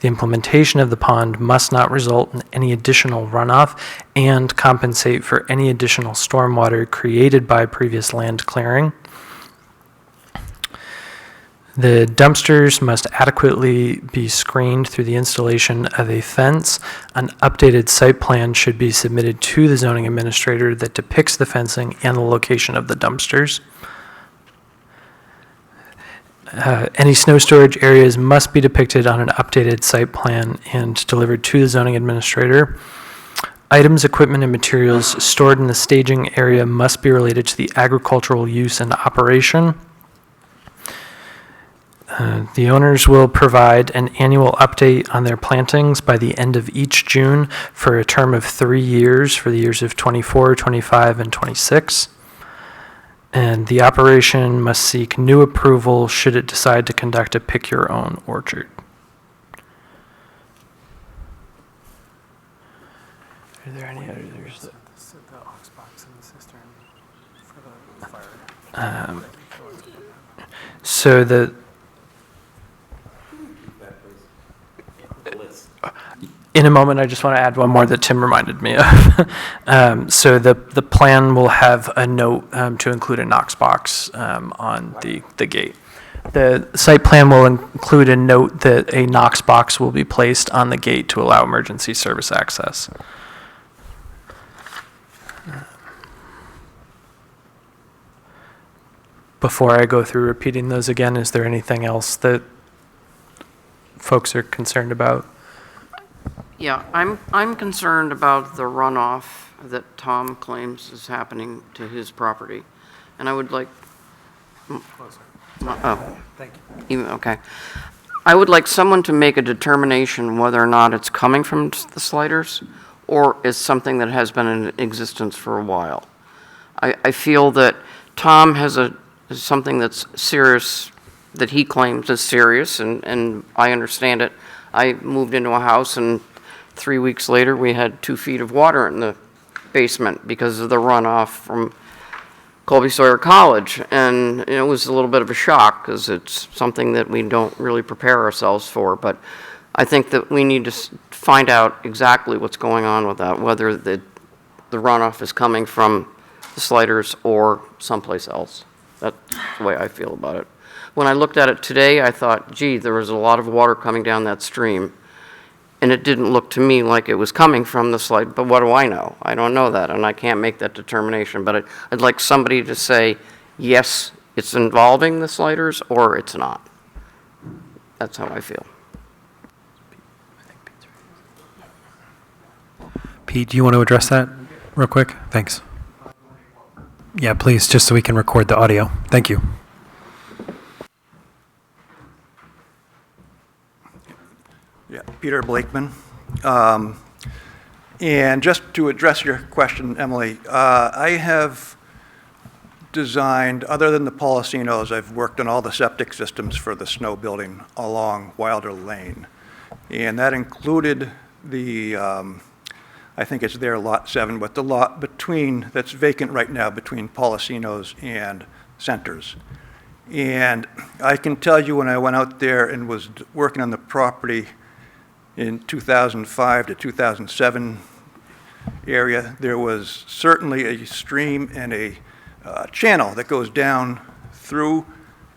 The implementation of the pond must not result in any additional runoff and compensate for any additional stormwater created by previous land clearing. The dumpsters must adequately be screened through the installation of a fence. An updated site plan should be submitted to the zoning administrator that depicts the fencing and the location of the dumpsters. Any snow storage areas must be depicted on an updated site plan and delivered to the zoning administrator. Items, equipment, and materials stored in the staging area must be related to the agricultural use and operation. The owners will provide an annual update on their plantings by the end of each June for a term of 3 years for the years of 24, 25, and 26. And the operation must seek new approval should it decide to conduct a pick-your-own orchard. Are there any others? So in a moment, I just want to add one more that Tim reminded me of. So the plan will have a note to include a Knox box on the gate. The site plan will include a note that a Knox box will be placed on the gate to allow emergency service access. Before I go through repeating those again, is there anything else that folks are concerned about? Yeah, I'm concerned about the runoff that Tom claims is happening to his property. And I would like, Thank you. okay. I would like someone to make a determination whether or not it's coming from the sliders or is something that has been in existence for a while. I feel that Tom has something that's serious, that he claims is serious, and I understand it. I moved into a house, and 3 weeks later, we had 2 feet of water in the basement because of the runoff from Colby Sawyer College. And it was a little bit of a shock because it's something that we don't really prepare ourselves for. But I think that we need to find out exactly what's going on with that, whether the runoff is coming from the sliders or someplace else. That's the way I feel about it. When I looked at it today, I thought, gee, there was a lot of water coming down that stream. And it didn't look to me like it was coming from the slide, but what do I know? I don't know that, and I can't make that determination. But I'd like somebody to say, yes, it's involving the sliders, or it's not. That's how I feel. Pete, do you want to address that real quick? Thanks. Yeah, please, just so we can record the audio. Thank you. Yeah, Peter Blakeman. And just to address your question, Emily, I have designed, other than the Policinos, I've worked on all the septic systems for the snow building along Wilder Lane. And that included the, I think it's there, Lot 7, but the lot between, that's vacant right now, between Policinos and Centers. And I can tell you when I went out there and was working on the property in 2005 to 2007 area, there was certainly a stream and a channel that goes down through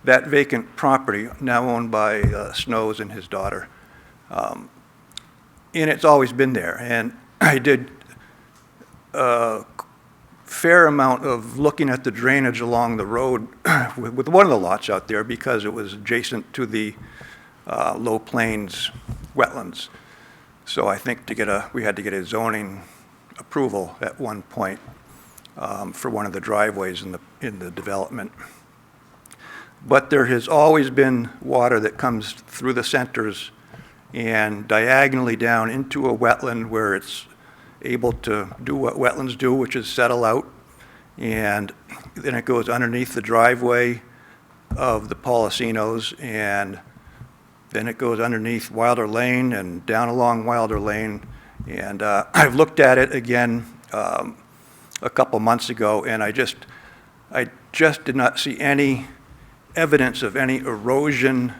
that vacant property, now owned by Snows and his daughter. And it's always been there. And I did a fair amount of looking at the drainage along the road with one of the lots out there because it was adjacent to the Low Plains wetlands. So I think we had to get a zoning approval at one point for one of the driveways in the development. But there has always been water that comes through the centers and diagonally down into a wetland where it's able to do what wetlands do, which is settle out. And then it goes underneath the driveway of the Policinos, and then it goes underneath Wilder Lane and down along Wilder Lane. And I've looked at it again a couple months ago, and I just did not see any evidence of any erosion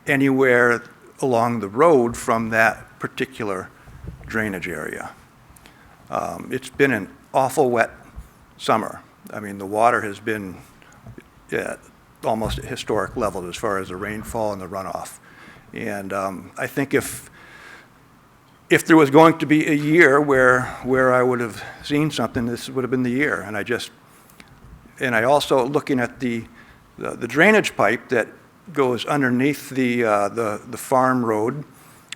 anywhere along the road from that particular drainage area. It's been an awful wet summer. I mean, the water has been almost at historic levels as far as the rainfall and the runoff. And I think if there was going to be a year where I would have seen something, this would have been the year. And I also, looking at the drainage pipe that goes underneath the farm road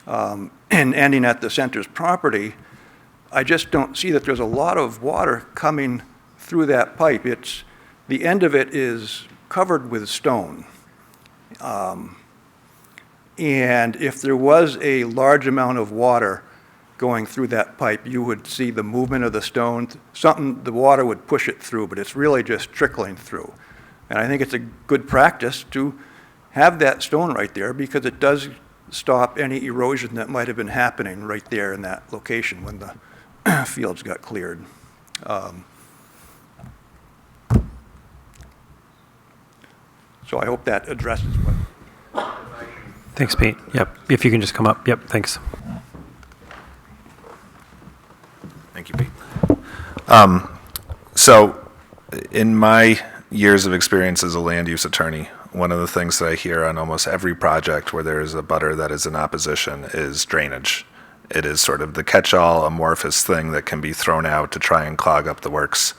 and ending at the center's property, I just don't see that there's a lot of water coming through that pipe. The end of it is covered with stone. And if there was a large amount of water going through that pipe, you would see the movement of the stone. The water would push it through, but it's really just trickling through. And I think it's a good practice to have that stone right there because it does stop any erosion that might have been happening right there in that location when the fields got cleared. So I hope that addresses what. Thanks, Pete. Yep, if you can just come up. Yep, thanks. Thank you, Pete. So, in my years of experience as a land use attorney, one of the things that I hear on almost every project where there is a butter that is in opposition is drainage. It is sort of the catch-all amorphous thing that can be thrown out to try and clog up the works.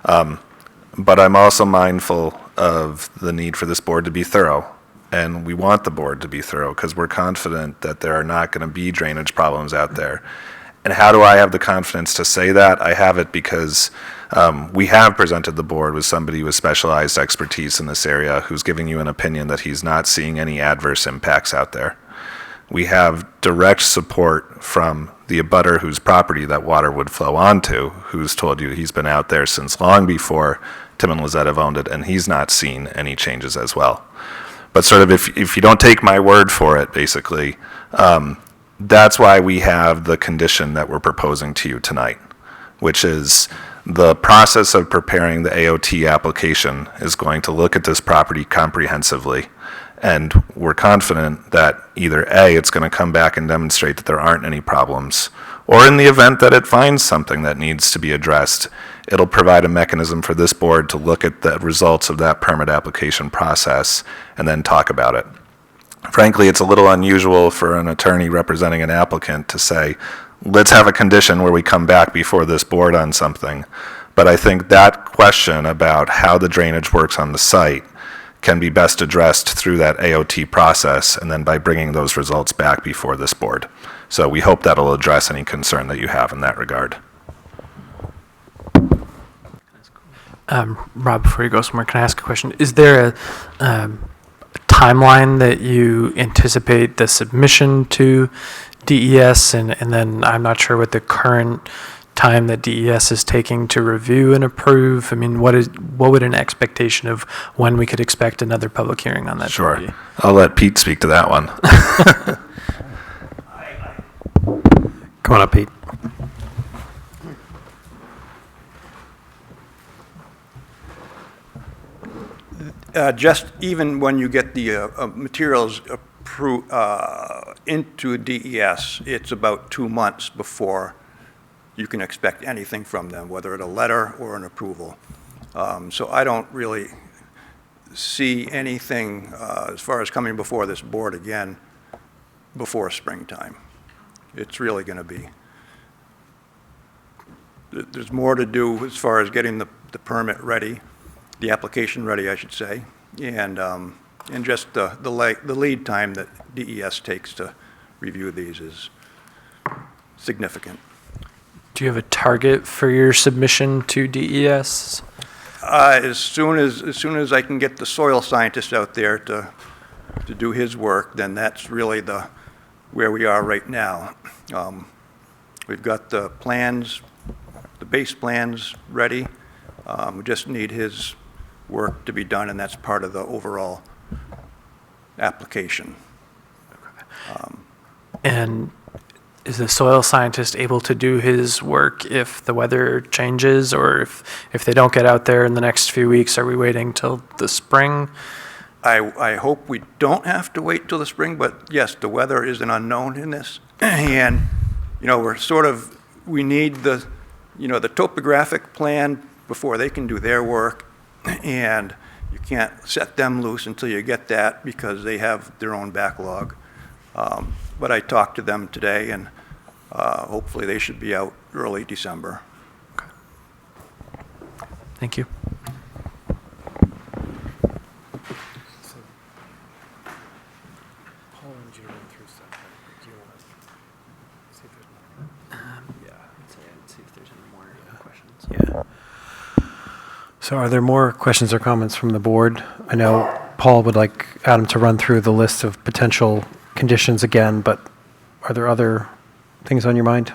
But I'm also mindful of the need for this board to be thorough. And we want the board to be thorough because we're confident that there are not going to be drainage problems out there. And how do I have the confidence to say that? I have it because we have presented the board with somebody with specialized expertise in this area who's giving you an opinion that he's not seeing any adverse impacts out there. We have direct support from the abutter whose property that water would flow onto, who's told you he's been out there since long before Tim and Lizette have owned it, and he's not seen any changes as well. But sort of if you don't take my word for it, basically, that's why we have the condition that we're proposing to you tonight, which is the process of preparing the AOT application is going to look at this property comprehensively. And we're confident that either A, it's going to come back and demonstrate that there aren't any problems, or in the event that it finds something that needs to be addressed, it'll provide a mechanism for this board to look at the results of that permit application process and then talk about it. Frankly, it's a little unusual for an attorney representing an applicant to say, let's have a condition where we come back before this board on something. But I think that question about how the drainage works on the site can be best addressed through that AOT process and then by bringing those results back before this board. So we hope that'll address any concern that you have in that regard. Rob, before you go somewhere, can I ask a question? Is there a timeline that you anticipate the submission to DES, and then I'm not sure what the current time that DES is taking to review and approve? I mean, what would an expectation of when we could expect another public hearing on that Sure. be? I'll let Pete speak to that one. Come on up, Pete. Just even when you get the materials into DES, it's about 2 months before you can expect anything from them, whether it's a letter or an approval. So I don't really see anything as far as coming before this board again before springtime. It's really going to be, there's more to do as far as getting the permit ready, the application ready, I should say, and just the lead time that DES takes to review these is significant. Do you have a target for your submission to DES? As soon as I can get the soil scientist out there to do his work, then that's really where we are right now. We've got the plans, the base plans ready. We just need his work to be done, and that's part of the overall application. And is the soil scientist able to do his work if the weather changes, or if they don't get out there in the next few weeks? Are we waiting till the spring? I hope we don't have to wait till the spring, but yes, the weather is an unknown in this. And, we need the topographic plan before they can do their work. And You can't set them loose until you get that because they have their own backlog. But I talked to them today, and hopefully they should be out early December. Thank you. So are there more questions or comments from the board? I know Paul would like Adam to run through the list of potential conditions again, but are there other things on your mind?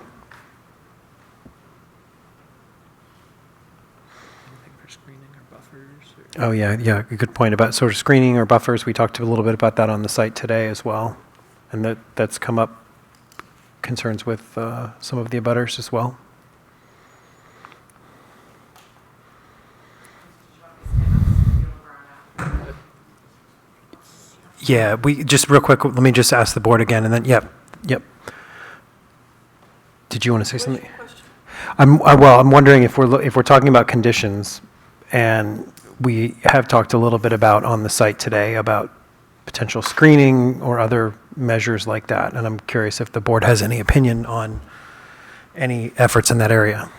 Oh, yeah, a good point about sort of screening or buffers. We talked a little bit about that on the site today as well. And that's come up, concerns with some of the abutters as well. Yeah, we, just real quick, let me just ask the board again, and then, yep. Did you want to say something? I'm wondering if we're talking about conditions, and we have talked a little bit about on the site today about potential screening or other measures like that, and I'm curious if the board has any opinion on any efforts in that area.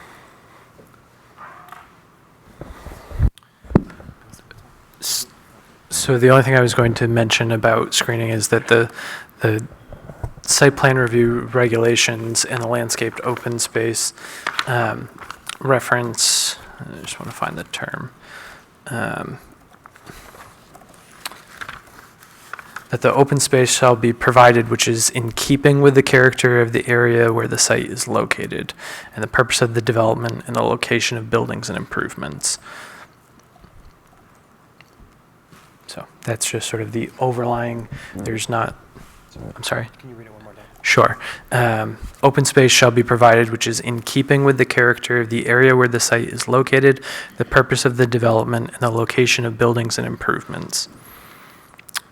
So the only thing I was going to mention about screening is that the site plan review regulations and the landscaped open space reference, I just want to find the term, that the open space shall be provided which is in keeping with the character of the area where the site is located and the purpose of the development and the location of buildings and improvements. So that's just sort of the overlying, there's not, I'm sorry? Can you read it one more time? Sure. Open space shall be provided which is in keeping with the character of the area where the site is located, the purpose of the development, and the location of buildings and improvements.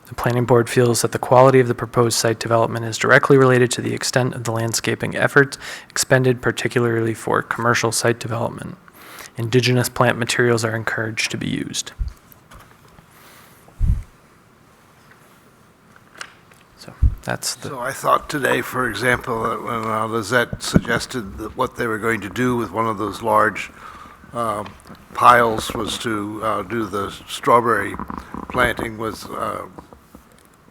The planning board feels that the quality of the proposed site development is directly related to the extent of the landscaping efforts expended particularly for commercial site development. Indigenous plant materials are encouraged to be used. So I thought today, for example, that when Lizette suggested that what they were going to do with one of those large piles was to do the strawberry planting, was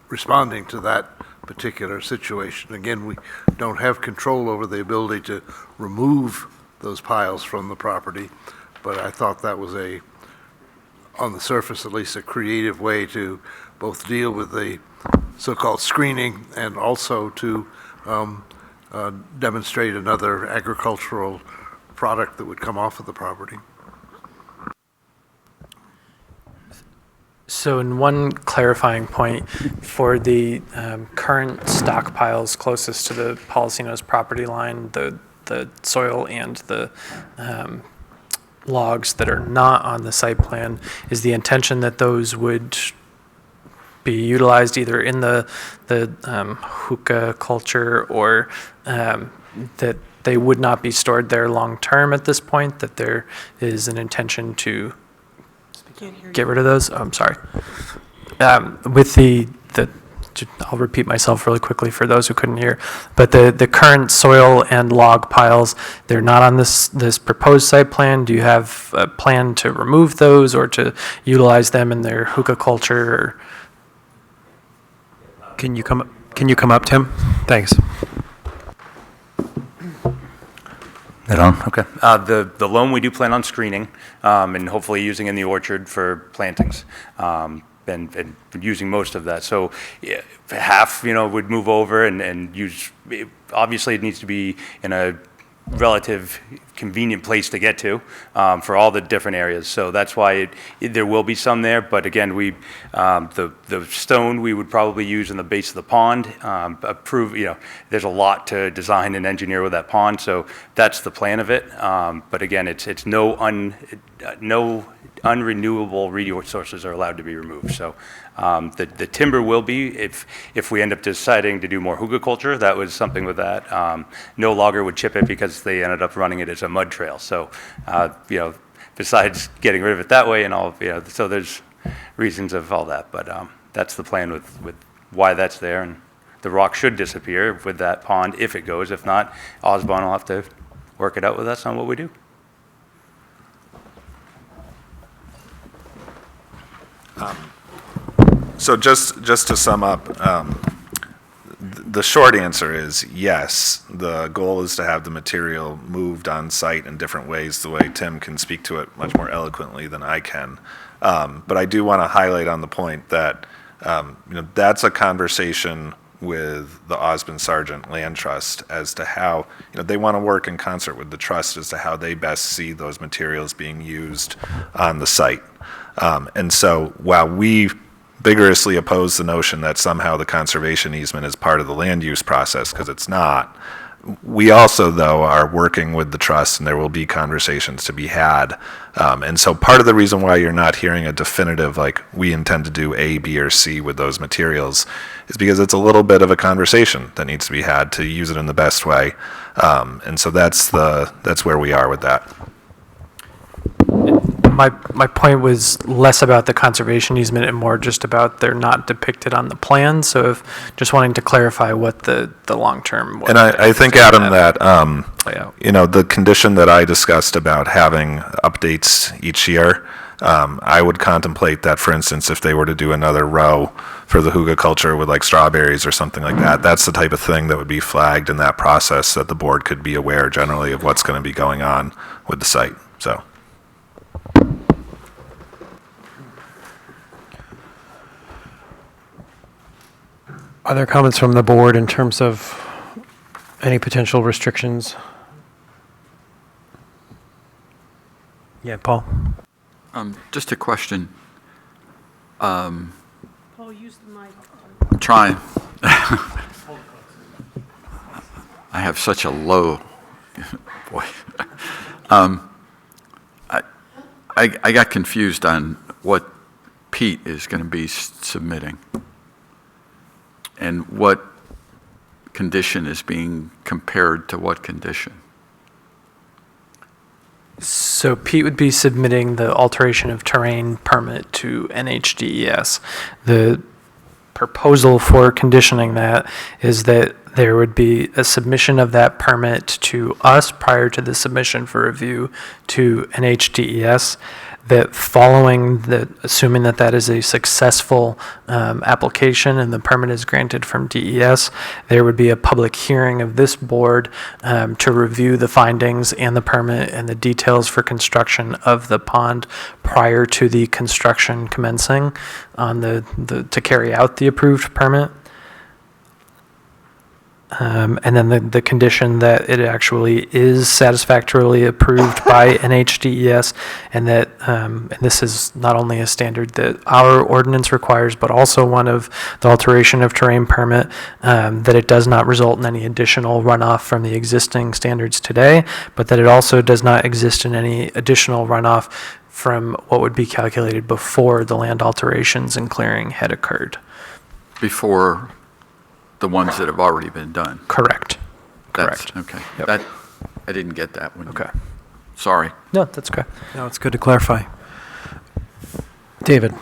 responding to that particular situation. Again, we don't have control over the ability to remove those piles from the property, but I thought that was on the surface at least, a creative way to both deal with the so-called screening and also to demonstrate another agricultural product that would come off of the property. So in one clarifying point, for the current stockpiles closest to the Policino's property line, the soil and the logs that are not on the site plan, is the intention that those would be utilized either in the hookah culture or that they would not be stored there long term at this point, that there is an intention to get rid of those? Oh, I'm sorry. With I'll repeat myself really quickly for those who couldn't hear, but the current soil and log piles, they're not on this proposed site plan. Do you have a plan to remove those or to utilize them in their hookah culture? Or? Can you come up, Tim? Thanks. That on? Okay. The loam we do plan on screening and hopefully using in the orchard for plantings and using most of that. So yeah, half, would move over and use, obviously it needs to be in a relative convenient place to get to for all the different areas. So that's why there will be some there. But again, the stone we would probably use in the base of the pond. There's a lot to design and engineer with that pond. So that's the plan of it. But again, it's no unrenewable resources are allowed to be removed. So the timber will be, if we end up deciding to do more hookah culture, that was something with that. No logger would chip it because they ended up running it as a mud trail. So, besides getting rid of it that way and all, so there's reasons of all that, but that's the plan with why that's there, and the rock should disappear with that pond if it goes. If not, Osborne will have to work it out with us on what we do. So just to sum up, the short answer is yes. The goal is to have the material moved on site in different ways, the way Tim can speak to it much more eloquently than I can. But I do want to highlight on the point that that's a conversation with the Osmond Sargent Land Trust as to how they want to work in concert with the trust as to how they best see those materials being used on the site. And so while we vigorously oppose the notion that somehow the conservation easement is part of the land use process, because it's not, we also, though, are working with the trust, and there will be conversations to be had. And so part of the reason why you're not hearing a definitive, like, we intend to do A, B, or C with those materials is because it's a little bit of a conversation that needs to be had to use it in the best way. And so that's where we are with that. My point was less about the conservation easement and more just about they're not depicted on the plan. So if just wanting to clarify what the long-term. And I think, Adam, that, the condition that I discussed about having updates each year, I would contemplate that, for instance, if they were to do another row for the hygge culture with like strawberries or something like that, that's the type of thing that would be flagged in that process that the board could be aware generally of what's going to be going on with the site. So. Are there comments from the board in terms of any potential restrictions? Yeah, Paul? Just a question. Paul, use the mic. I'm trying. I have such a low voice. I got confused on what Pete is going to be submitting and what condition is being compared to what condition. So Pete would be submitting the alteration of terrain permit to NHDES. The proposal for conditioning that is that there would be a submission of that permit to us prior to the submission for review to NHDES, that following the, assuming that that is a successful application and the permit is granted from DES, there would be a public hearing of this board to review the findings and the permit and the details for construction of the pond prior to the construction commencing on to carry out the approved permit. And then the condition that it actually is satisfactorily approved by NHDES, and that and this is not only a standard that our ordinance requires, but also one of the alteration of terrain permit, that it does not result in any additional runoff from the existing standards today, but that it also does not exist in any additional runoff from what would be calculated before the land alterations and clearing had occurred. Before the ones that have already been done. Correct. That's, Correct. okay. Yep. That I didn't get that one. Okay. Sorry. No, that's okay. No, it's good to clarify. David?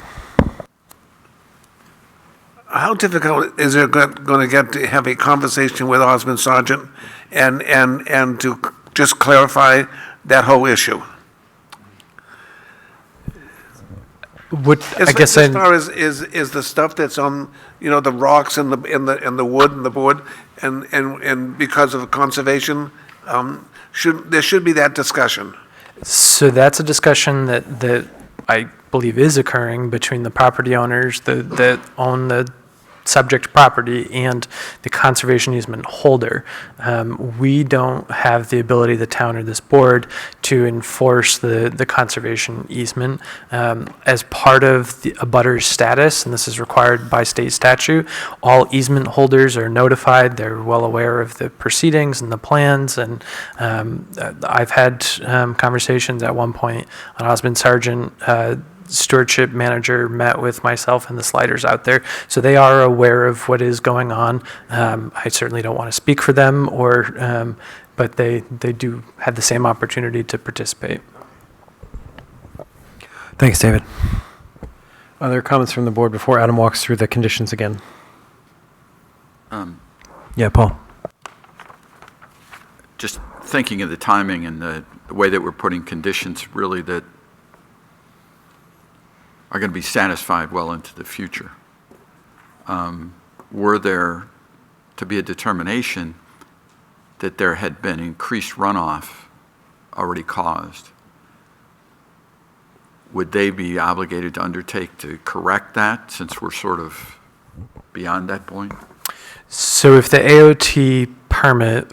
How difficult is it going to get to have a conversation with Osmond Sargent and to just clarify that whole issue? I guess as far as is the stuff that's on, the rocks and the wood and the board, and because of conservation, there should be that discussion. So that's a discussion that I believe is occurring between the property owners that own the subject property and the conservation easement holder. We don't have the ability, the town or this board, to enforce the conservation easement. As part of the abutter's status, and this is required by state statute, all easement holders are notified. They're well aware of the proceedings and the plans, and I've had conversations at one point on Osmond Sargent. Stewardship manager met with myself and the sliders out there, so they are aware of what is going on. I certainly don't want to speak for them, but they do have the same opportunity to participate. Thanks, David. Other comments from the board before Adam walks through the conditions again? Yeah, Paul. Just thinking of the timing and the way that we're putting conditions really that are going to be satisfied well into the future. Were there to be a determination that there had been increased runoff already caused, would they be obligated to undertake to correct that since we're sort of beyond that point? So if the AOT permit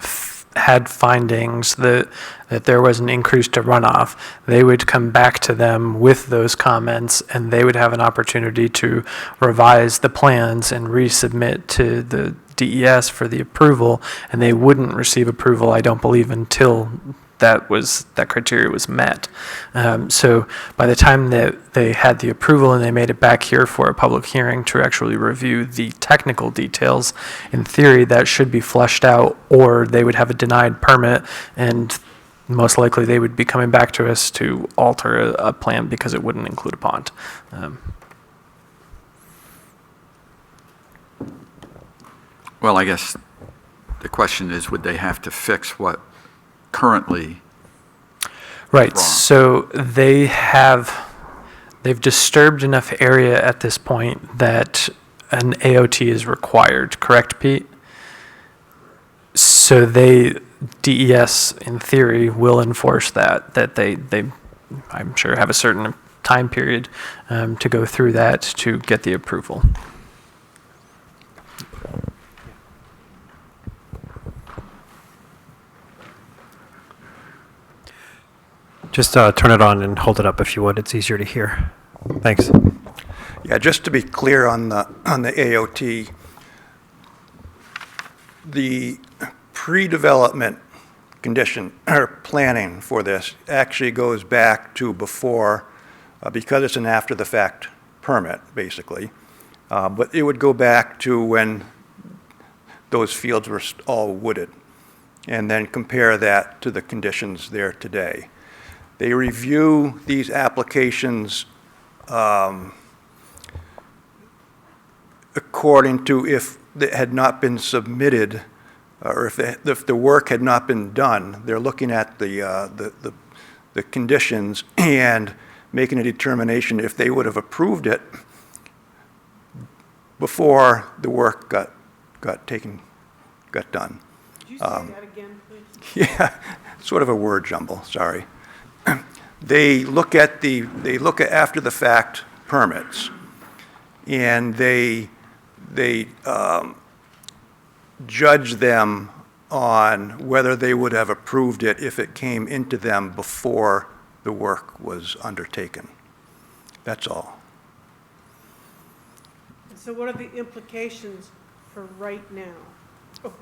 had findings that there was an increase to runoff, they would come back to them with those comments, and they would have an opportunity to revise the plans and resubmit to the DES for the approval, and they wouldn't receive approval, I don't believe, until that criteria was met. So by the time that they had the approval and they made it back here for a public hearing to actually review the technical details, in theory that should be fleshed out, or they would have a denied permit, and most likely they would be coming back to us to alter a plan because it wouldn't include a pond. Well, I guess the question is, would they have to fix what currently Right, wrong? so they've disturbed enough area at this point that an AOT is required, correct, Pete? So DES, in theory, will enforce that they, I'm sure, have a certain time period to go through that to get the approval. Just turn it on and hold it up if you would. It's easier to hear. Thanks. Yeah, just to be clear on the AOT, the pre-development condition or planning for this actually goes back to before, because it's an after-the-fact permit, basically. But it would go back to when those fields were all wooded, and then compare that to the conditions there today. They review these applications according to if it had not been submitted, or if the work had not been done. They're looking at the conditions and making a determination if they would have approved it before the work got done. Could you say that again, please? Yeah, sort of a word jumble, sorry. They look at after the fact permits, and they judge them on whether they would have approved it if it came into them before the work was undertaken. That's all. So what are the implications for right now? Oh,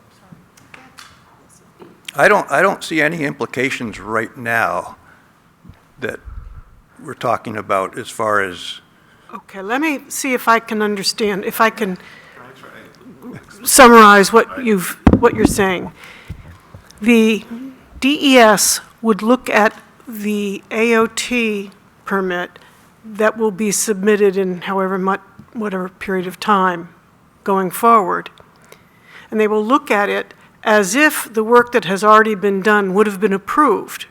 sorry. I don't see any implications right now that we're talking about as far as. Okay, let me see if I can understand, if I can summarize what you're saying. The DES would look at the AOT permit that will be submitted in whatever period of time going forward, and they will look at it as if the work that has already been done would have been approved.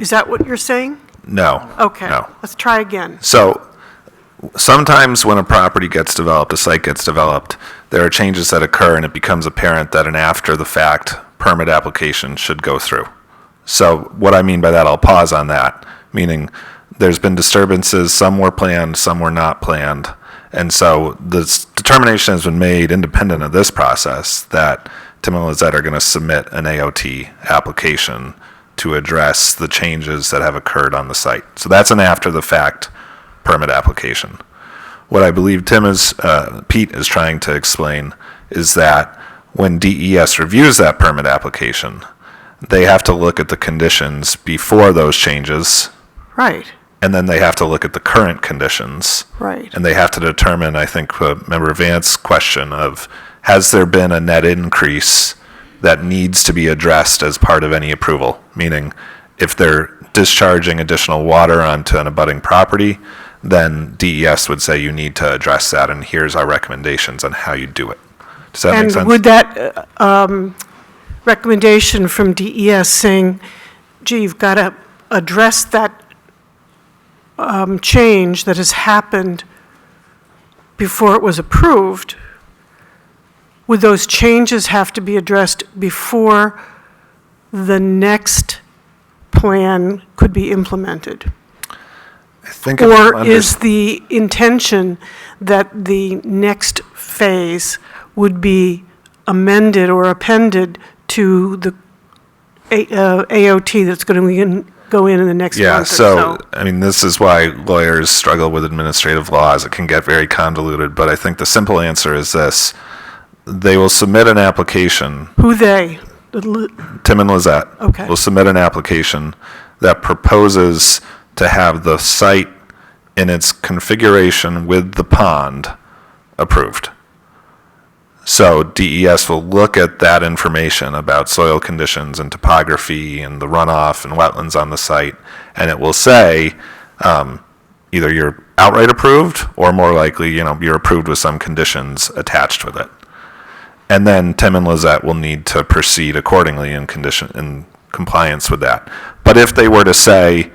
Is that what you're saying? No. Okay, No. let's try again. So sometimes when a property gets developed, a site gets developed, there are changes that occur and it becomes apparent that an after-the-fact permit application should go through. So what I mean by that, I'll pause on that, meaning there's been disturbances, some were planned, some were not planned, and so this determination has been made independent of this process that Tim and Lizette are going to submit an AOT application to address the changes that have occurred on the site. So that's an after-the-fact permit application. What I believe Pete is trying to explain is that when DES reviews that permit application, they have to look at the conditions before those changes. Right. And then they have to look at the current conditions. Right. And they have to determine, I think, Member Vance's question of, has there been a net increase that needs to be addressed as part of any approval? Meaning, if they're discharging additional water onto an abutting property, then DES would say you need to address that, and here's our recommendations on how you do it. Does that make sense? And would that recommendation from DES saying, gee, you've got to address that change that has happened before it was approved, would those changes have to be addressed before the next plan could be implemented? I think Or is the intention that the next phase would be amended or appended to the AOT that's going to go in the next month or so? I mean, this is why lawyers struggle with administrative laws. It can get very convoluted, but I think the simple answer is this. They will submit an application. Who they? Tim and Lizette Okay. will submit an application that proposes to have the site in its configuration with the pond approved. So DES will look at that information about soil conditions and topography and the runoff and wetlands on the site, and it will say either you're outright approved or more likely, you're approved with some conditions attached with it. And then Tim and Lizette will need to proceed accordingly in compliance with that. But if they were to say,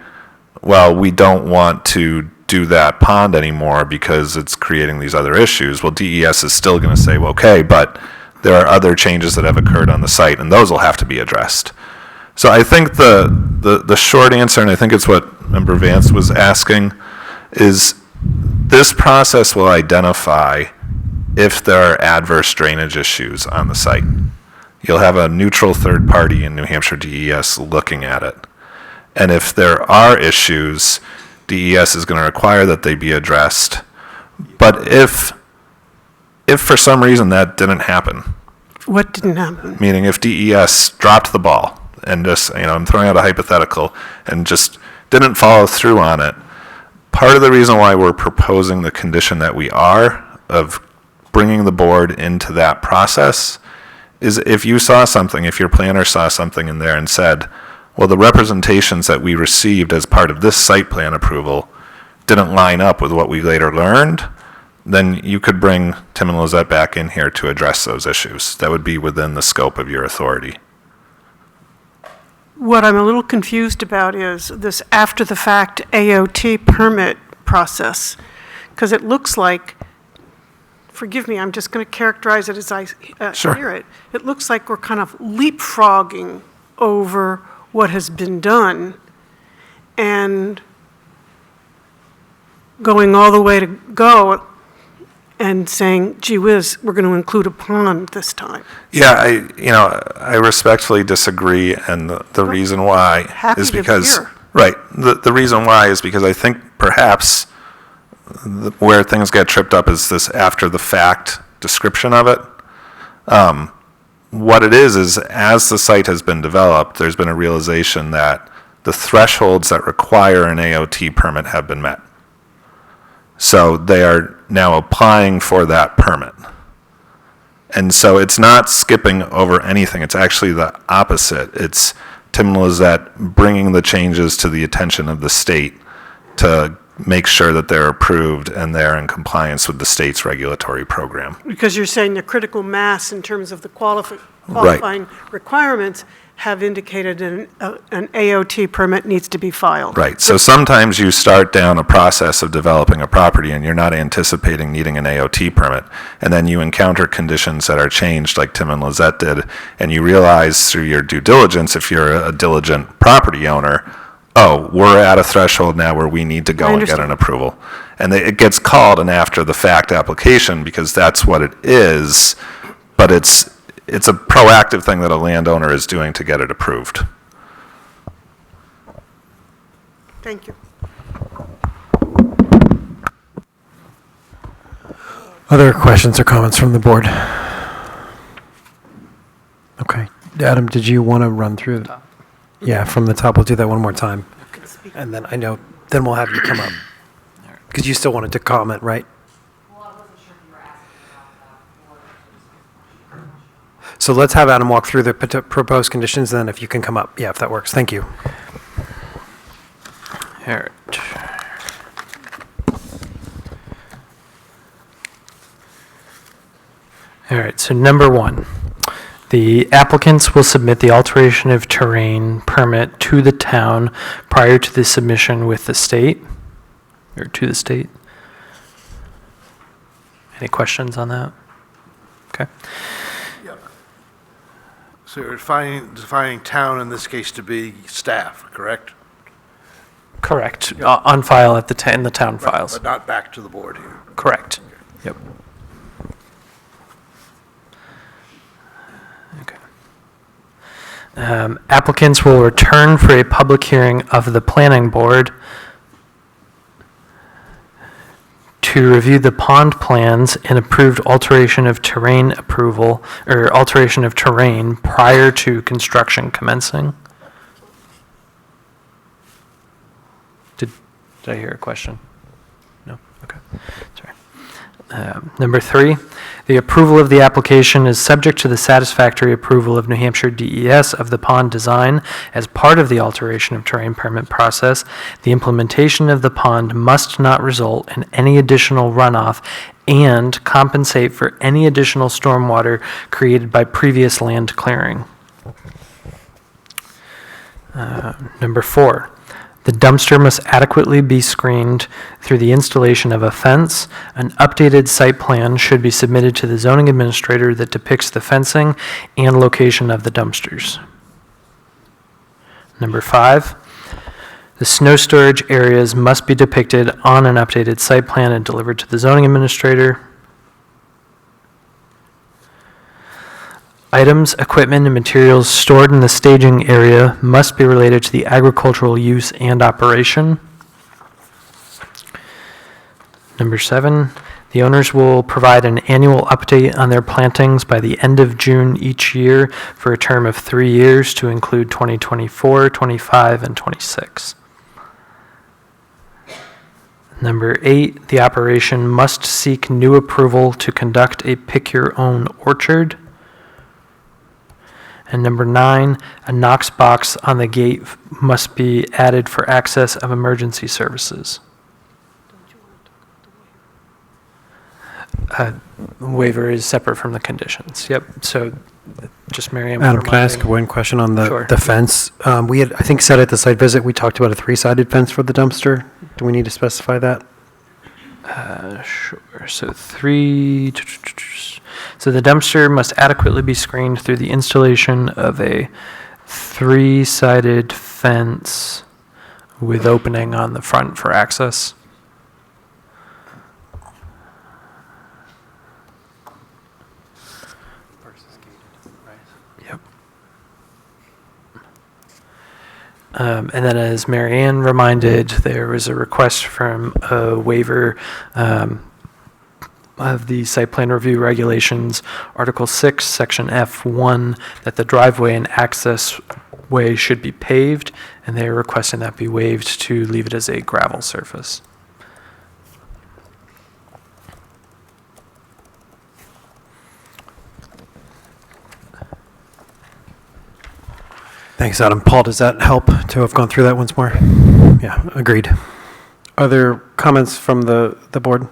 well, we don't want to do that pond anymore because it's creating these other issues, well, DES is still going to say, well, okay, but there are other changes that have occurred on the site, and those will have to be addressed. So I think the short answer, and I think it's what Member Vance was asking, is this process will identify if there are adverse drainage issues on the site. You'll have a neutral third party in New Hampshire DES looking at it. And if there are issues, DES is going to require that they be addressed. But if for some reason that didn't happen, What didn't happen? meaning if DES dropped the ball and just, I'm throwing out a hypothetical, and just didn't follow through on it, part of the reason why we're proposing the condition that we are of bringing the board into that process is if you saw something, if your planner saw something in there and said, well, the representations that we received as part of this site plan approval didn't line up with what we later learned, then you could bring Tim and Lizette back in here to address those issues. That would be within the scope of your authority. What I'm a little confused about is this after-the-fact AOT permit process, because it looks like, forgive me, I'm just going to characterize it as I Sure. hear it. It looks like we're kind of leapfrogging over what has been done and going all the way to go and saying, gee whiz, we're going to include a pond this time. Yeah, I respectfully disagree, and the reason why Happy is to because, hear. right, the reason why is because I think perhaps where things get tripped up is this after-the-fact description of it. What it is as the site has been developed, there's been a realization that the thresholds that require an AOT permit have been met. So they are now applying for that permit. And so it's not skipping over anything. It's actually the opposite. It's Tim Lizette bringing the changes to the attention of the state to make sure that they're approved and they're in compliance with the state's regulatory program. Because you're saying the critical mass in terms of the qualifying requirements have indicated an AOT permit needs to be filed. Right. So sometimes you start down a process of developing a property and you're not anticipating needing an AOT permit. And then you encounter conditions that are changed like Tim and Lizette did. And you realize through your due diligence, if you're a diligent property owner, oh, we're at a threshold now where we need to go and get an approval. And it gets called an after-the-fact application because that's what it is, but it's a proactive thing that a landowner is doing to get it approved. Thank you. Other questions or comments from the board? Okay. Adam, did you want to run through? Yeah, from the top. We'll do that one more time. And then then we'll have you come up. Because you still wanted to comment, right? So let's have Adam walk through the proposed conditions, then if you can come up. Yeah, if that works. Thank you. All right. All right, so number 1, the applicants will submit the alteration of terrain permit to the town prior to the submission with the state, or to the state. Any questions on that? Okay. So you're defining town in this case to be staff, correct? Correct. On file at in the town files. But not back to the board here. Correct. Yep. Okay. Applicants will return for a public hearing of the planning board to review the pond plans and approved alteration of terrain approval, or alteration of terrain prior to construction commencing. Did I hear a question? No? Okay. Sorry. Number 3, the approval of the application is subject to the satisfactory approval of New Hampshire DES of the pond design as part of the alteration of terrain permit process. The implementation of the pond must not result in any additional runoff and compensate for any additional stormwater created by previous land clearing. Number 4, the dumpster must adequately be screened through the installation of a fence. An updated site plan should be submitted to the zoning administrator that depicts the fencing and location of the dumpsters. Number 5, the snow storage areas must be depicted on an updated site plan and delivered to the zoning administrator. Items, equipment, and materials stored in the staging area must be related to the agricultural use and operation. Number 7, the owners will provide an annual update on their plantings by the end of June each year for a term of 3 years to include 2024, 25, and 26. Number 8, the operation must seek new approval to conduct a pick-your-own orchard. And number 9, a Knox box on the gate must be added for access of emergency services. Waiver is separate from the conditions. Yep. So just Mary Ann. Adam, can I ask one question on Sure. the fence? We had, I think, said at the site visit, we talked about a 3-sided fence for the dumpster. Do we need to specify that? Sure. So So the dumpster must adequately be screened through the installation of a 3-sided fence with opening on the front for access. Yep. And then, as Mary Ann reminded, there was a request from a waiver of the site plan review regulations, Article 6, Section F1, that the driveway and access way should be paved, and they are requesting that be waived to leave it as a gravel surface. Thanks, Adam. Paul, does that help to have gone through that once more? Yeah, agreed. Other comments from the board?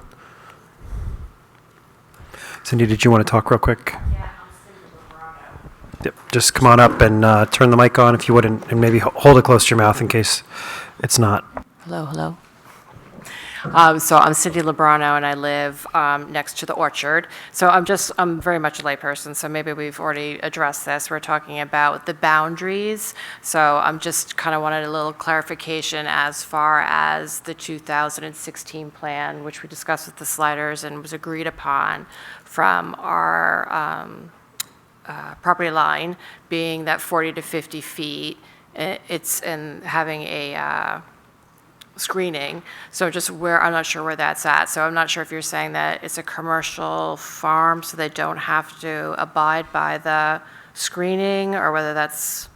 Cindy, did you want to talk real quick? Yeah, I'm Cindy Lebrano. Yep, just come on up and turn the mic on if you would, and maybe hold it close to your mouth in case it's not. Hello. So I'm Cindy Lebrano, and I live next to the orchard. So I'm very much a layperson, so maybe we've already addressed this. We're talking about the boundaries. So I'm just kind of wanted a little clarification as far as the 2016 plan, which we discussed with the sliders and was agreed upon from our property line, being that 40 to 50 feet. It's in having a screening. So just where, I'm not sure where that's at. So I'm not sure if you're saying that it's a commercial farm, so they don't have to abide by the screening, or whether that's,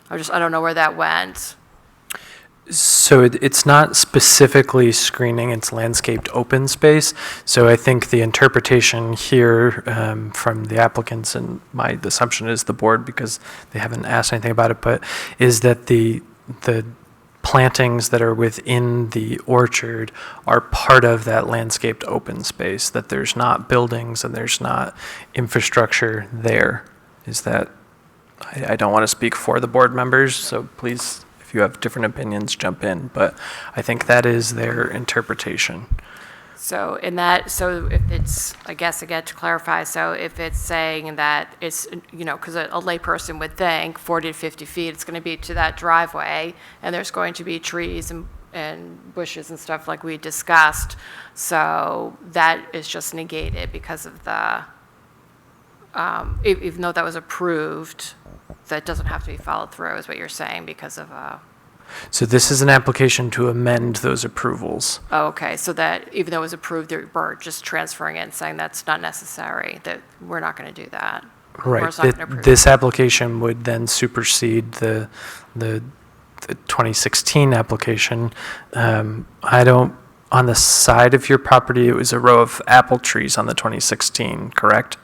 I don't know where that went. So it's not specifically screening, it's landscaped open space. So I think the interpretation here from the applicants, and my assumption is the board, because they haven't asked anything about it, but is that the plantings that are within the orchard are part of that landscaped open space, that there's not buildings and there's not infrastructure there. Is that, I don't want to speak for the board members, so please, if you have different opinions, jump in, but I think that is their interpretation. So in that, so if it's, I guess again to clarify, so if it's saying that it's, because a layperson would think 40 to 50 feet, it's going to be to that driveway, and there's going to be trees and bushes and stuff like we discussed, so that is just negated because of the, even though that was approved, that doesn't have to be followed through, is what you're saying, because of So this is an application to amend those approvals. Oh, okay, so that even though it was approved, we're just transferring it and saying that's not necessary, that we're not going to do that. Or Right. it's not gonna approve This it. application would then supersede the 2016 application. On the side of your property, it was a row of apple trees on the 2016, correct?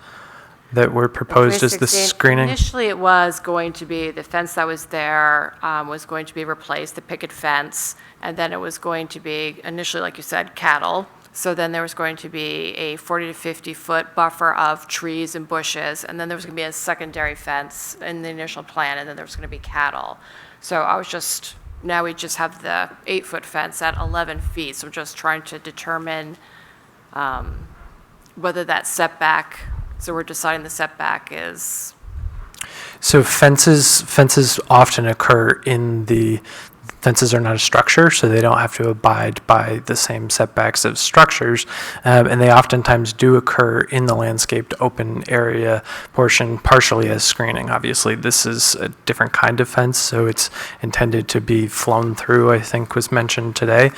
That were proposed as the 2016, screening? Initially, it was going to be, the fence that was there was going to be replaced, the picket fence, and then it was going to be, initially, like you said, cattle. So then there was going to be a 40 to 50-foot buffer of trees and bushes, and then there was going to be a secondary fence in the initial plan, and then there was going to be cattle. So I was just, now we just have the 8-foot fence at 11 feet, so I'm just trying to determine whether that setback, so we're deciding the setback is, So fences often occur in the, fences are not a structure, so they don't have to abide by the same setbacks of structures, and they oftentimes do occur in the landscaped open area portion, partially as screening. Obviously, this is a different kind of fence, so it's intended to be flown through, I think was mentioned today,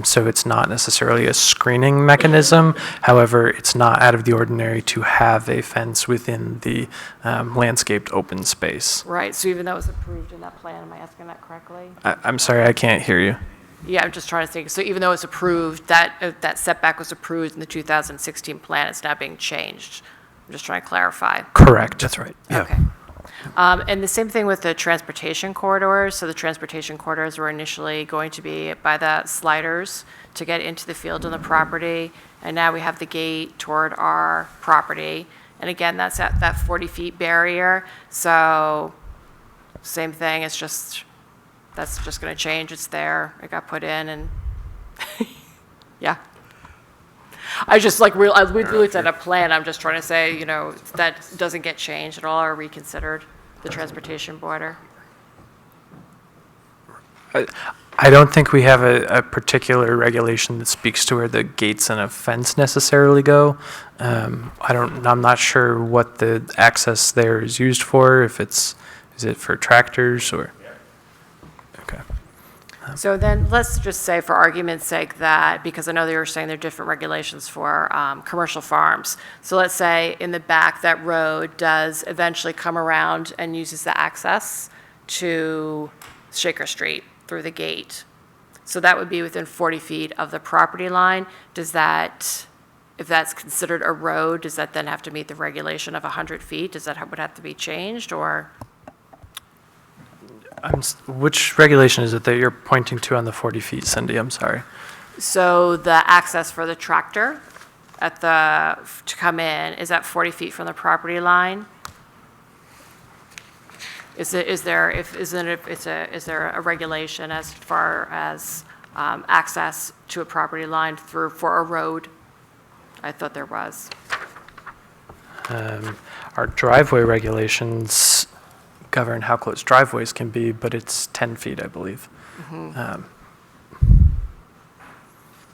so it's not necessarily a screening mechanism. However, it's not out of the ordinary to have a fence within the landscaped open space. right, so even though it was approved in that plan, am I asking that correctly? I'm sorry, I can't hear you. Yeah, I'm just trying to think, so even though it's approved, that setback was approved in the 2016 plan, it's now being changed. I'm just trying to clarify. Correct. That's right. Yeah. Okay. And the same thing with the transportation corridors. So the transportation corridors were initially going to be by the sliders to get into the field on the property, and now we have the gate toward our property. And again, that's at that 40-feet barrier, so same thing, it's just, that's just going to change. It's there. It got put in, and yeah. I just like we looked at a plan. I'm just trying to say, that doesn't get changed at all or reconsidered, the transportation border. I don't think we have a particular regulation that speaks to where the gates and a fence necessarily go. I'm not sure what the access there is used for. Is it for tractors or? Okay. So then, let's just say, for argument's sake, that, because I know they were saying there are different regulations for commercial farms. So let's say in the back, that road does eventually come around and uses the access to Shaker Street through the gate. So that would be within 40 feet of the property line. Does that, if that's considered a road, does that then have to meet the regulation of 100 feet? Does that would have to be changed, or? Which regulation is it that you're pointing to on the 40 feet, Cindy? I'm sorry. So the access for the tractor to come in is at 40 feet from the property line? Is there a regulation as far as access to a property line for a road? I thought there was. Our driveway regulations govern how close driveways can be, but it's 10 feet, I believe.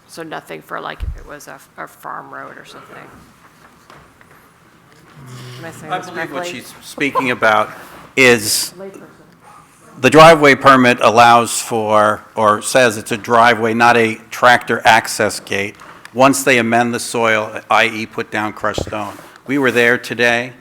So nothing for like if it was a farm road or something? Am I saying I this believe what correctly? she's speaking about is the driveway permit allows for, or says it's a driveway, not a tractor access gate, once they amend the soil, i.e. put down crushed stone. We were there today.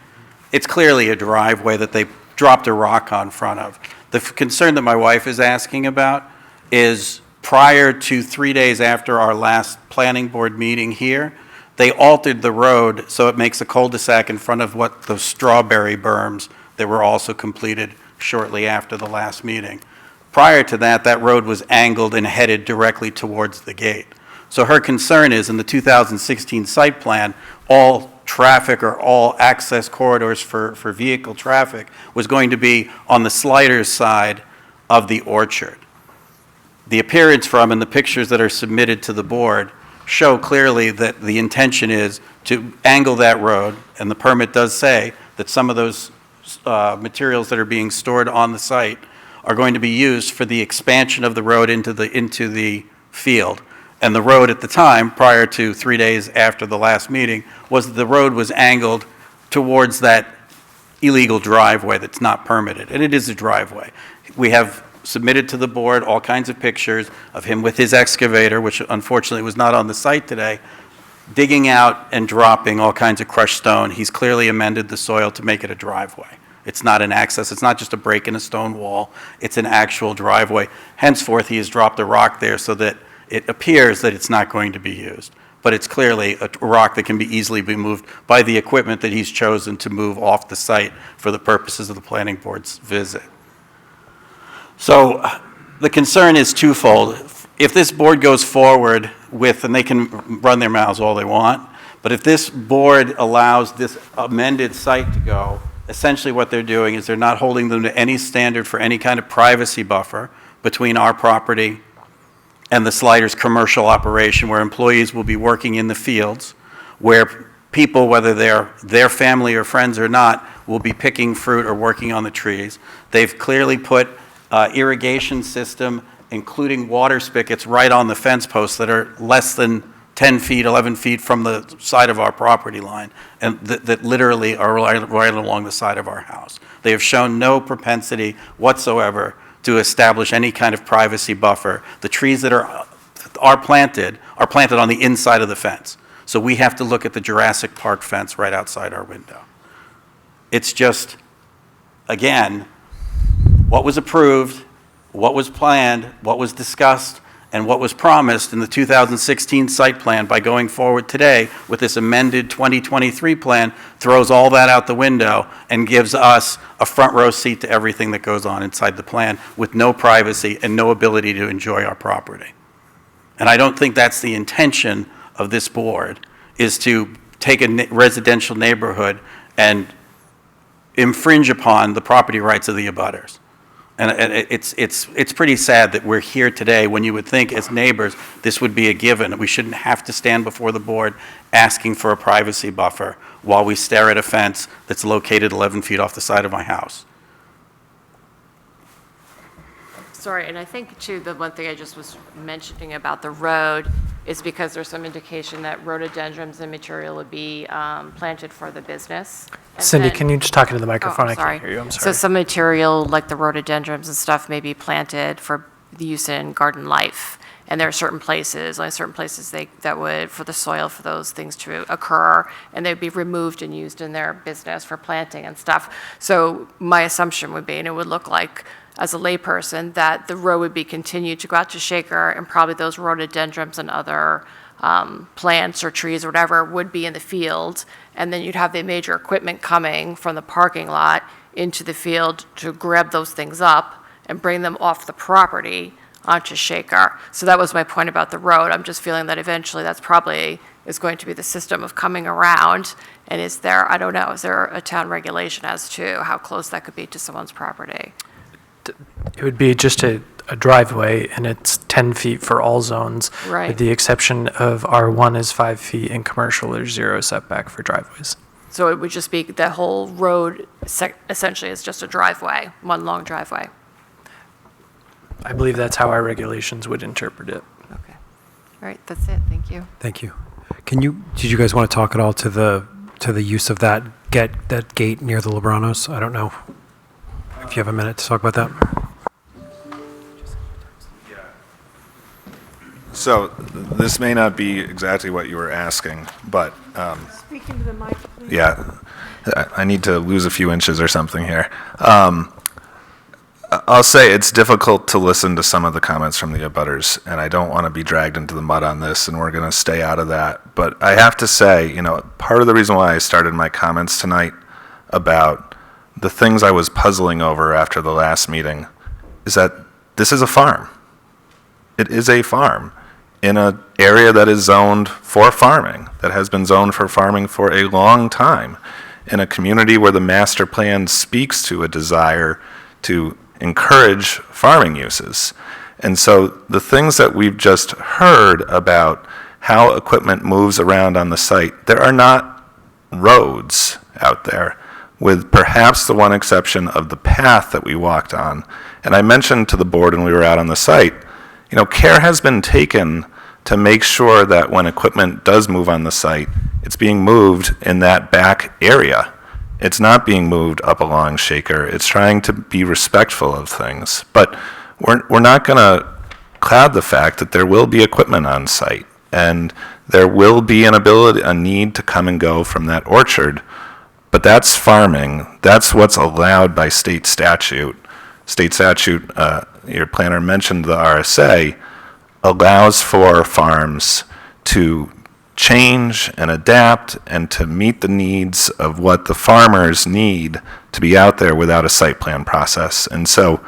It's clearly a driveway that they dropped a rock on front of. The concern that my wife is asking about is prior to 3 days after our last planning board meeting here, they altered the road so it makes a cul-de-sac in front of what the strawberry berms that were also completed shortly after the last meeting. Prior to that, that road was angled and headed directly towards the gate. So her concern is, in the 2016 site plan, all traffic or all access corridors for vehicle traffic was going to be on the sliders side of the orchard. The appearance from and the pictures that are submitted to the board show clearly that the intention is to angle that road, and the permit does say that some of those materials that are being stored on the site are going to be used for the expansion of the road into the field. And the road at the time, prior to 3 days after the last meeting, was that the road was angled towards that illegal driveway that's not permitted, and it is a driveway. We have submitted to the board all kinds of pictures of him with his excavator, which unfortunately was not on the site today, digging out and dropping all kinds of crushed stone. He's clearly amended the soil to make it a driveway. It's not an access, it's not just a break in a stone wall, it's an actual driveway. Henceforth, he has dropped a rock there so that it appears that it's not going to be used. But it's clearly a rock that can be easily be moved by the equipment that he's chosen to move off the site for the purposes of the planning board's visit. So the concern is twofold. If this board goes forward with, and they can run their mouths all they want, but if this board allows this amended site to go, essentially what they're doing is they're not holding them to any standard for any kind of privacy buffer between our property and the Sliders commercial operation, where employees will be working in the fields, where people, whether they're their family or friends or not, will be picking fruit or working on the trees. They've clearly put irrigation system, including water spigots, right on the fence posts that are less than 10 feet, 11 feet from the side of our property line, and that literally are right along the side of our house. They have shown no propensity whatsoever to establish any kind of privacy buffer. The trees that are planted on the inside of the fence. So we have to look at the Jurassic Park fence right outside our window. It's just, again, what was approved, what was planned, what was discussed, and what was promised in the 2016 site plan by going forward today with this amended 2023 plan throws all that out the window and gives us a front row seat to everything that goes on inside the plan with no privacy and no ability to enjoy our property. And I don't think that's the intention of this board, is to take a residential neighborhood and infringe upon the property rights of the abutters. And it's pretty sad that we're here today when you would think as neighbors this would be a given. We shouldn't have to stand before the board asking for a privacy buffer while we stare at a fence that's located 11 feet off the side of my house. Sorry, and I think too, the one thing I just was mentioning about the road is because there's some indication that rhododendrons and material would be planted for the business. And Cindy, then- can you just talk into the microphone? Oh, I sorry. can't hear you, I'm So sorry. some material, like the rhododendrons and stuff, may be planted for the use in garden life. And there are certain places, that would, for the soil, for those things to occur, and they'd be removed and used in their business for planting and stuff. So my assumption would be, and it would look like, as a layperson, that the road would be continued to go out to Shaker, and probably those rhododendrons and other plants or trees or whatever would be in the field, and then you'd have the major equipment coming from the parking lot into the field to grab those things up and bring them off the property onto Shaker. So that was my point about the road. I'm just feeling that eventually that's probably is going to be the system of coming around. And is there, I don't know, is there a town regulation as to how close that could be to someone's property? It would be just a driveway, and it's 10 feet for all zones. Right. With the exception of R1 is 5 feet, and commercial there's 0 setback for driveways. So it would just be, the whole road essentially is just a driveway, one long driveway. I believe that's how our regulations would interpret it. Okay. All right, that's it. Thank you. Thank you. Did you guys want to talk at all to the use of that gate near the Libranos? I don't know if you have a minute to talk about that. So this may not be exactly what you were asking, but Speak into the mic, please. yeah, I need to lose a few inches or something here. I'll say it's difficult to listen to some of the comments from the abutters, and I don't want to be dragged into the mud on this, and we're going to stay out of that. But I have to say, part of the reason why I started my comments tonight about the things I was puzzling over after the last meeting is that this is a farm. It is a farm in an area that is zoned for farming, that has been zoned for farming for a long time, in a community where the master plan speaks to a desire to encourage farming uses. And so the things that we've just heard about how equipment moves around on the site, there are not roads out there, with perhaps the one exception of the path that we walked on. And I mentioned to the board when we were out on the site, care has been taken to make sure that when equipment does move on the site, it's being moved in that back area. It's not being moved up along Shaker. It's trying to be respectful of things. But we're not going to cloud the fact that there will be equipment on site, and there will be a need to come and go from that orchard. But that's farming. That's what's allowed by state statute. State statute, your planner mentioned the RSA, allows for farms to change and adapt and to meet the needs of what the farmers need to be out there without a site plan process. And so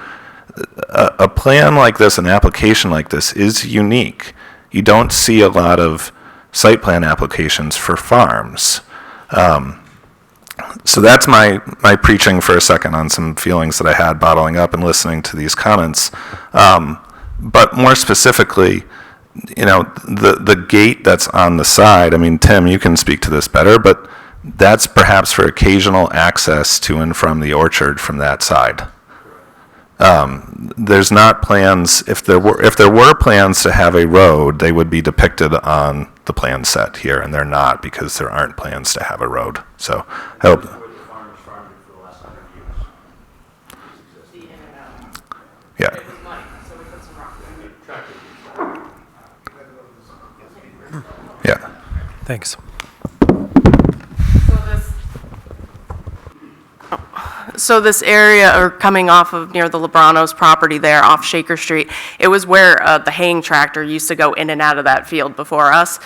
a plan like this, an application like this, is unique. You don't see a lot of site plan applications for farms. So that's my preaching for a second on some feelings that I had bottling up and listening to these comments. But more specifically, the gate that's on the side, I mean, Tim, you can speak to this better, but that's perhaps for occasional access to and from the orchard from that side. There's not plans, if there were plans to have a road, they would be depicted on the plan set here, and they're not because there aren't plans to have a road. So I hope. Yeah. Yeah. Thanks. So this area, or coming off of near the Lebranos property there off Shaker Street, it was where the haying tractor used to go in and out of that field before us.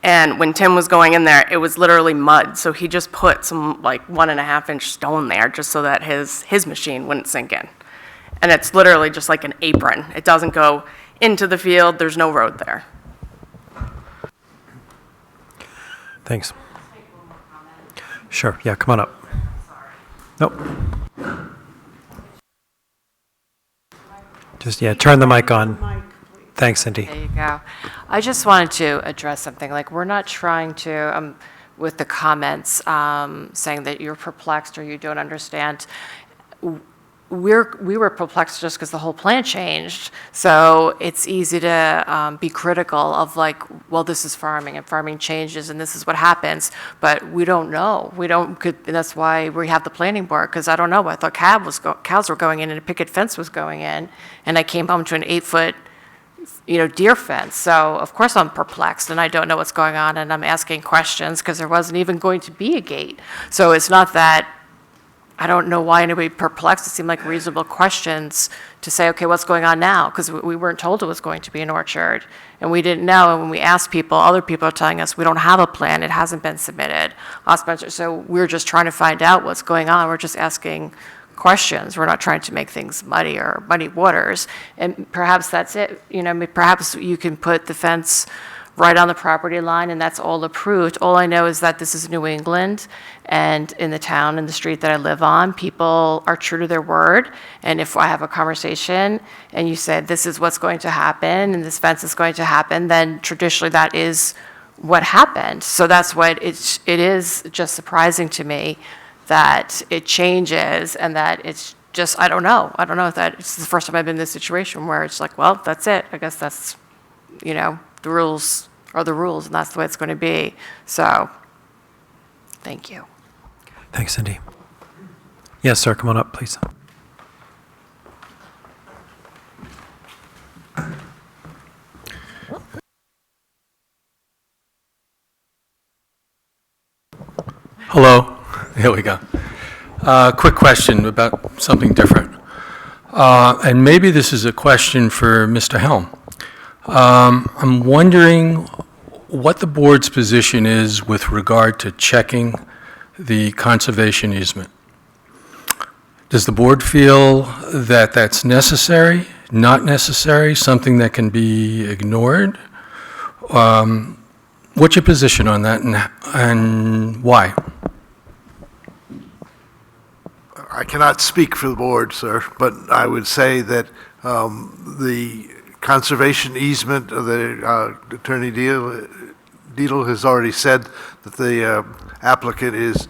And when Tim was going in there, it was literally mud. So he just put some 1.5-inch stone there just so that his machine wouldn't sink in. And it's literally just like an apron. It doesn't go into the field. There's no road there. Thanks. Sure, yeah, come on up. Nope. Just, turn the mic on. Thanks, Cindy. There you go. I just wanted to address something. We're not trying to, with the comments saying that you're perplexed or you don't understand. We were perplexed just because the whole plan changed. So it's easy to be critical of well, this is farming and farming changes and this is what happens. But we don't know. That's why we have the planning board, because I don't know. I thought cows were going in and a picket fence was going in, and I came home to an 8-foot deer fence. So of course I'm perplexed and I don't know what's going on, and I'm asking questions because there wasn't even going to be a gate. So it's not that I don't know why anybody perplexed. It seemed like reasonable questions to say, okay, what's going on now? Because we weren't told it was going to be an orchard, and we didn't know. And when we asked people, other people are telling us we don't have a plan. It hasn't been submitted. So we're just trying to find out what's going on. We're just asking questions. We're not trying to make things muddy or muddy waters. And perhaps that's it. Perhaps you can put the fence right on the property line, and that's all approved. All I know is that this is New England, and in the town, in the street that I live on, people are true to their word. And if I have a conversation and you said this is what's going to happen and this fence is going to happen, then traditionally that is what happened. So that's what it is just surprising to me that it changes and that it's just, I don't know if that it's the first time I've been in this situation where it's well, that's it. I guess that's, the rules are the rules, and that's the way it's going to be. So, thank you. Thanks, Cindy. Yes, sir, come on up, please. Hello. Here we go. Quick question about something different. And maybe this is a question for Mr. Helm. I'm wondering what the board's position is with regard to checking the conservation easement. Does the board feel that that's necessary, not necessary, something that can be ignored? What's your position on that, and why? I cannot speak for the board, sir, but I would say that the conservation easement, Attorney Deedle has already said that the applicant is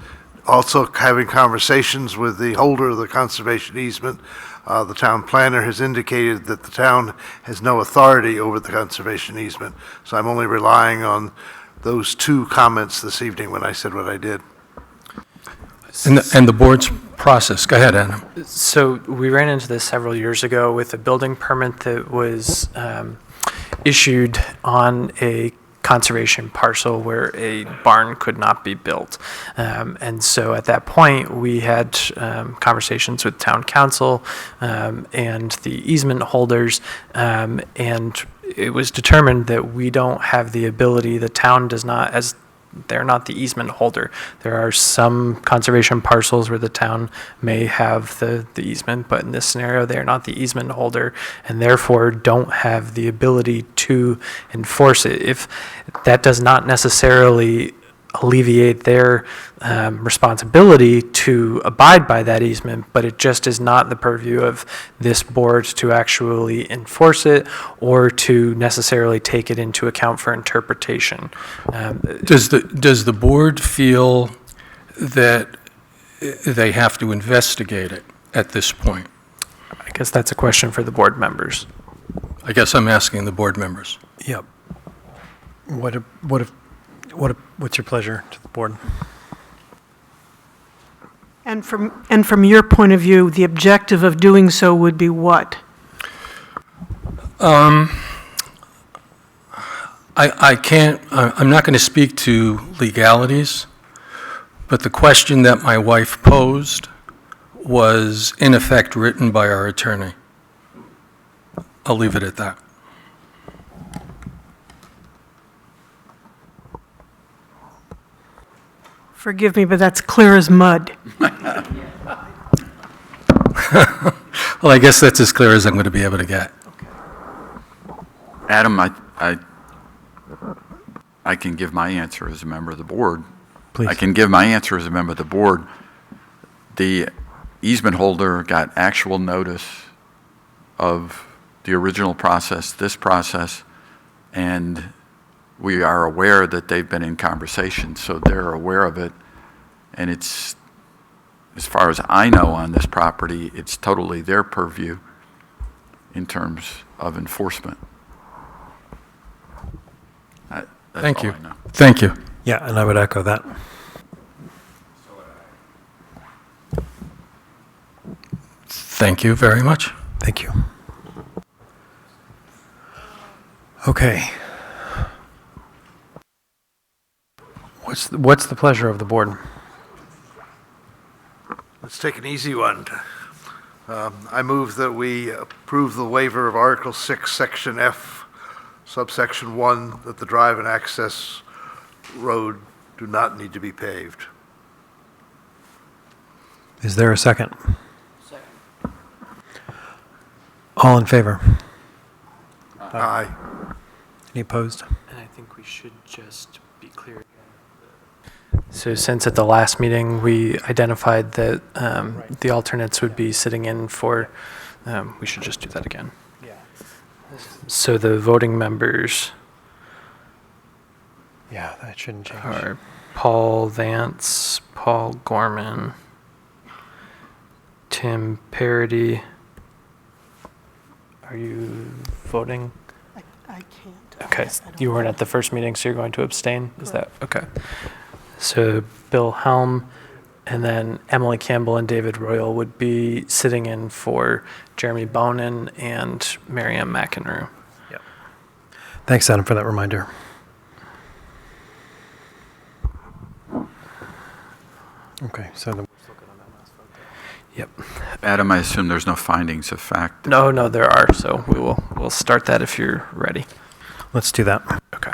also having conversations with the holder of the conservation easement. The town planner has indicated that the town has no authority over the conservation easement, so I'm only relying on those two comments this evening when I said what I did. And the board's process, go ahead, Adam. So we ran into this several years ago with a building permit that was issued on a conservation parcel where a barn could not be built. And so at that point, we had conversations with town council and the easement holders, and it was determined that we don't have the ability, the town does not, as they're not the easement holder. There are some conservation parcels where the town may have the easement, but in this scenario, they're not the easement holder and therefore don't have the ability to enforce it. If that does not necessarily alleviate their responsibility to abide by that easement, but it just is not the purview of this board to actually enforce it or to necessarily take it into account for interpretation. Does the board feel that they have to investigate it at this point? I guess that's a question for the board members. I guess I'm asking the board members. Yep. What's your pleasure to the board? And from your point of view, the objective of doing so would be what? I can't, I'm not going to speak to legalities, but the question that my wife posed was in effect written by our attorney. I'll leave it at that. Forgive me, but that's clear as mud. Well, I guess that's as clear as I'm going to be able to get. Adam, I can give my answer as a member of the board. Please. I can give my answer as a member of the board. The easement holder got actual notice of the original process, this process, and we are aware that they've been in conversation, so they're aware of it. And it's, as far as I know on this property, it's totally their purview in terms of enforcement. Thank you. Thank you. Yeah, and I would echo that. Thank you very much. Thank you. Okay. What's the pleasure of the board? Let's take an easy one. I move that we approve the waiver of Article 6, Section F, subsection 1, that the drive and access road do not need to be paved. Is there a second? Second. All in favor? Aye. Any opposed? And I think we should just be clear. So since at the last meeting, we identified that the alternates would be sitting in for, we should just do that again. Yeah. So the voting members Yeah, that shouldn't change. are Paul Vance, Paul Gorman, Tim Parody. Are you voting? I can't. Okay, you weren't at the first meeting, so you're going to abstain? Is that, okay. So Bill Helm, and then Emily Campbell and David Royal would be sitting in for Jeremy Bonin and Miriam McEnroe. Yep. Thanks, Adam, for that reminder. Okay, so the... Yep. Adam, I assume there's no findings of fact. No, there are, so we'll start that if you're ready. Let's do that. Okay.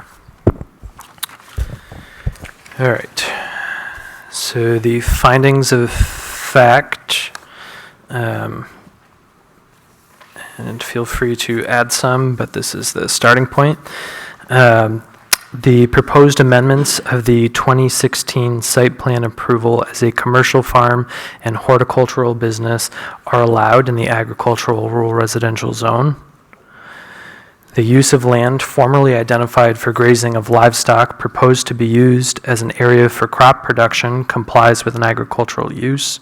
All right. So the findings of fact, and and feel free to add some, but this is the starting point. The proposed amendments of the 2016 site plan approval as a commercial farm and horticultural business are allowed in the agricultural rural residential zone. The use of land formerly identified for grazing of livestock proposed to be used as an area for crop production complies with an agricultural use.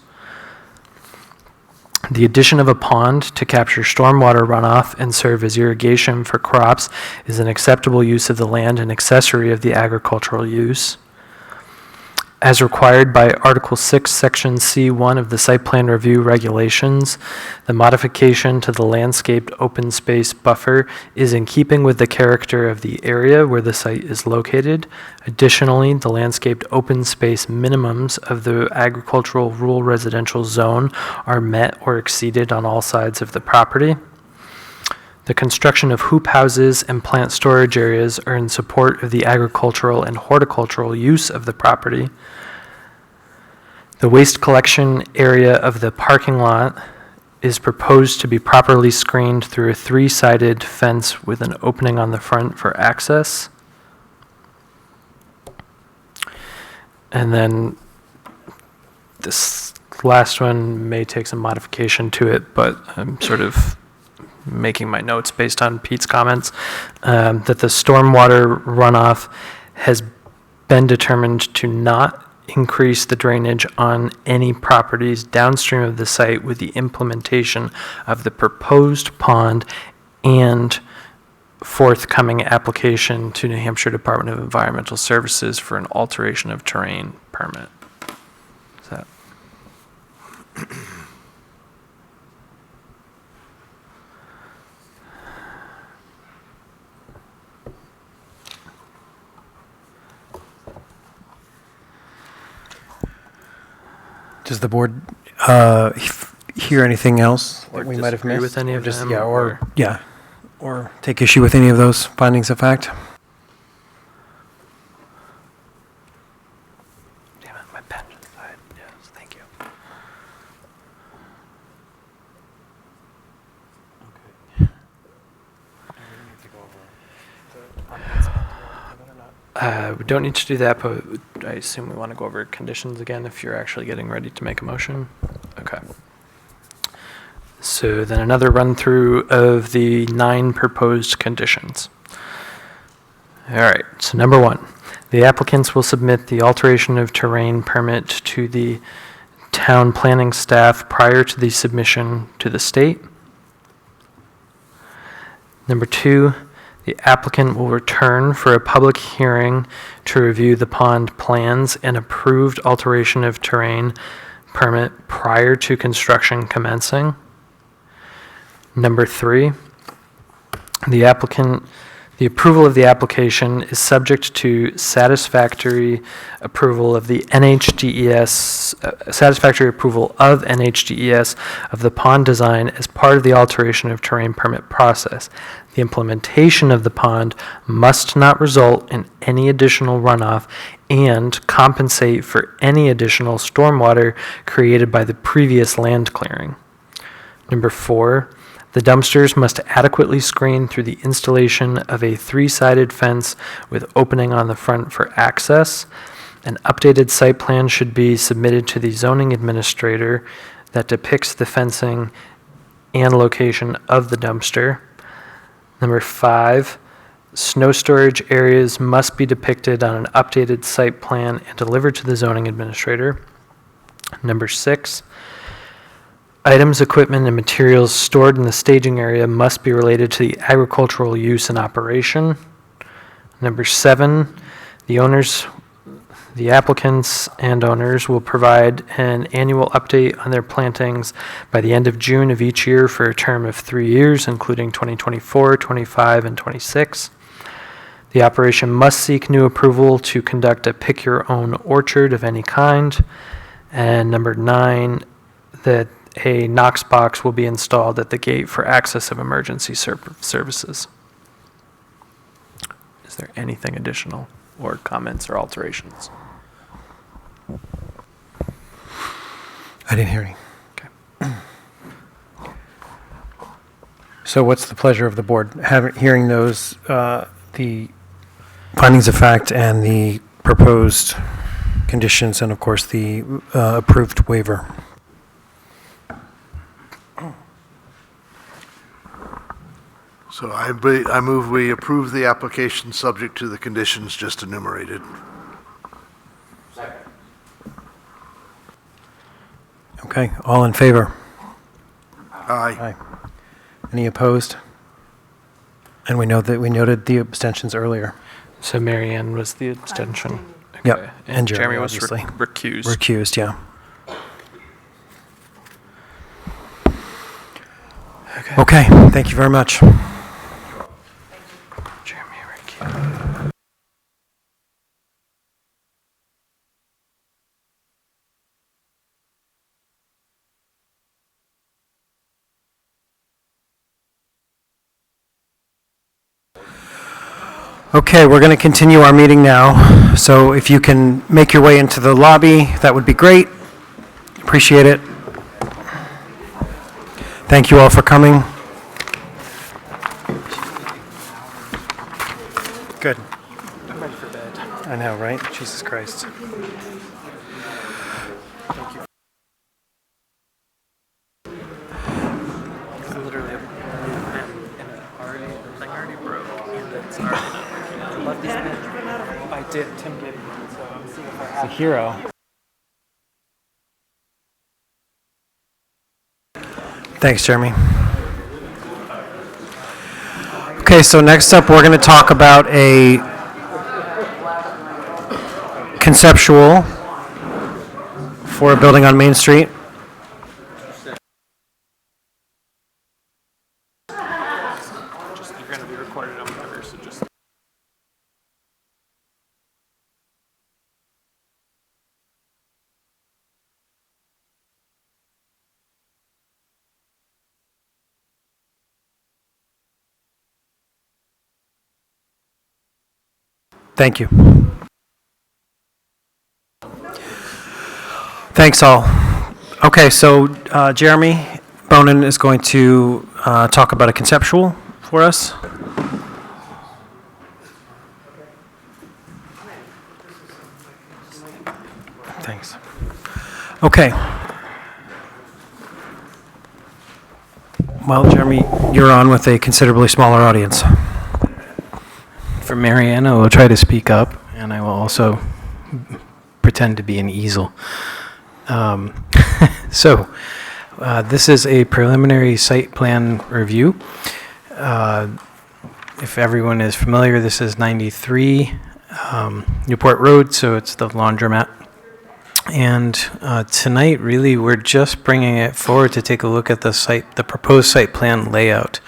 The addition of a pond to capture stormwater runoff and serve as irrigation for crops is an acceptable use of the land and accessory of the agricultural use. As required by Article 6, Section C1 of the Site Plan Review Regulations, the modification to the landscaped open space buffer is in keeping with the character of the area where the site is located. Additionally, the landscaped open space minimums of the agricultural rural residential zone are met or exceeded on all sides of the property. The construction of hoop houses and plant storage areas are in support of the agricultural and horticultural use of the property. The waste collection area of the parking lot is proposed to be properly screened through a 3-sided fence with an opening on the front for access. And then this last one may take some modification to it, but I'm sort of making my notes based on Pete's comments, that the stormwater runoff has been determined to not increase the drainage on any properties downstream of the site with the implementation of the proposed pond and forthcoming application to New Hampshire Department of Environmental Services for an alteration of terrain permit. Is that? Does the board hear anything else that we might have disagree missed? with any of them, or take issue with any of those findings of fact? Damn it, my pen just died. Yes, thank you. We don't need to do that, but I assume we want to go over conditions again if you're actually getting ready to make a motion. Okay. So then another run through of the 9 proposed conditions. All right, so number 1, the applicants will submit the alteration of terrain permit to the town planning staff prior to the submission to the state. Number 2, the applicant will return for a public hearing to review the pond plans and approved alteration of terrain permit prior to construction commencing. Number 3, the approval of the application is subject to satisfactory approval of the satisfactory approval of NHDES of the pond design as part of the alteration of terrain permit process. The implementation of the pond must not result in any additional runoff and compensate for any additional stormwater created by the previous land clearing. Number 4, the dumpsters must adequately screen through the installation of a 3-sided fence with opening on the front for access. An updated site plan should be submitted to the zoning administrator that depicts the fencing and location of the dumpster. Number 5, snow storage areas must be depicted on an updated site plan and delivered to the zoning administrator. Number 6, items, equipment, and materials stored in the staging area must be related to the agricultural use and operation. Number 7, the applicants and owners will provide an annual update on their plantings by the end of June of each year for a term of 3 years, including 2024, 25, and 26. The operation must seek new approval to conduct a pick-your-own orchard of any kind. And number 9, that a Knox box will be installed at the gate for access of emergency services. Is there anything additional or comments or alterations? I didn't hear any. Okay. So what's the pleasure of the board? Hearing those, the findings of fact and the proposed conditions, and of course, the approved waiver. So I move we approve the application subject to the conditions just enumerated. Okay, all in favor? Aye. Any opposed? And we know that we noted the abstentions earlier. So Mary Ann was the abstention. Yep, Okay. and Jeremy was obviously. recused. Recused, yeah. Okay, thank you very much. Jeremy recused. Okay, we're going to continue our meeting now. So if you can make your way into the lobby, that would be great. Appreciate it. Thank you all for coming. Good. I'm ready for bed. I know, right? Jesus Christ. Literally, the thing already broke, and it's already not working. I love this bit. I did. Tim gave me one, so I'm seeing if I have It's a hero. Thanks, Jeremy. Okay, so next up, we're going to talk about a conceptual for a building on Main Street. You're going to be recorded on whatever, so just. Thank you. Thanks all. Okay, so Jeremy Bonin is going to talk about a conceptual for us. Thanks. Okay. Well, Jeremy, you're on with a considerably smaller audience. For Mariana, I will try to speak up, and I will also pretend to be an easel. This is a preliminary site plan review. If everyone is familiar, this is 93 Newport Road, so it's the laundromat. And tonight, really, we're just bringing it forward to take a look at the proposed site plan layout.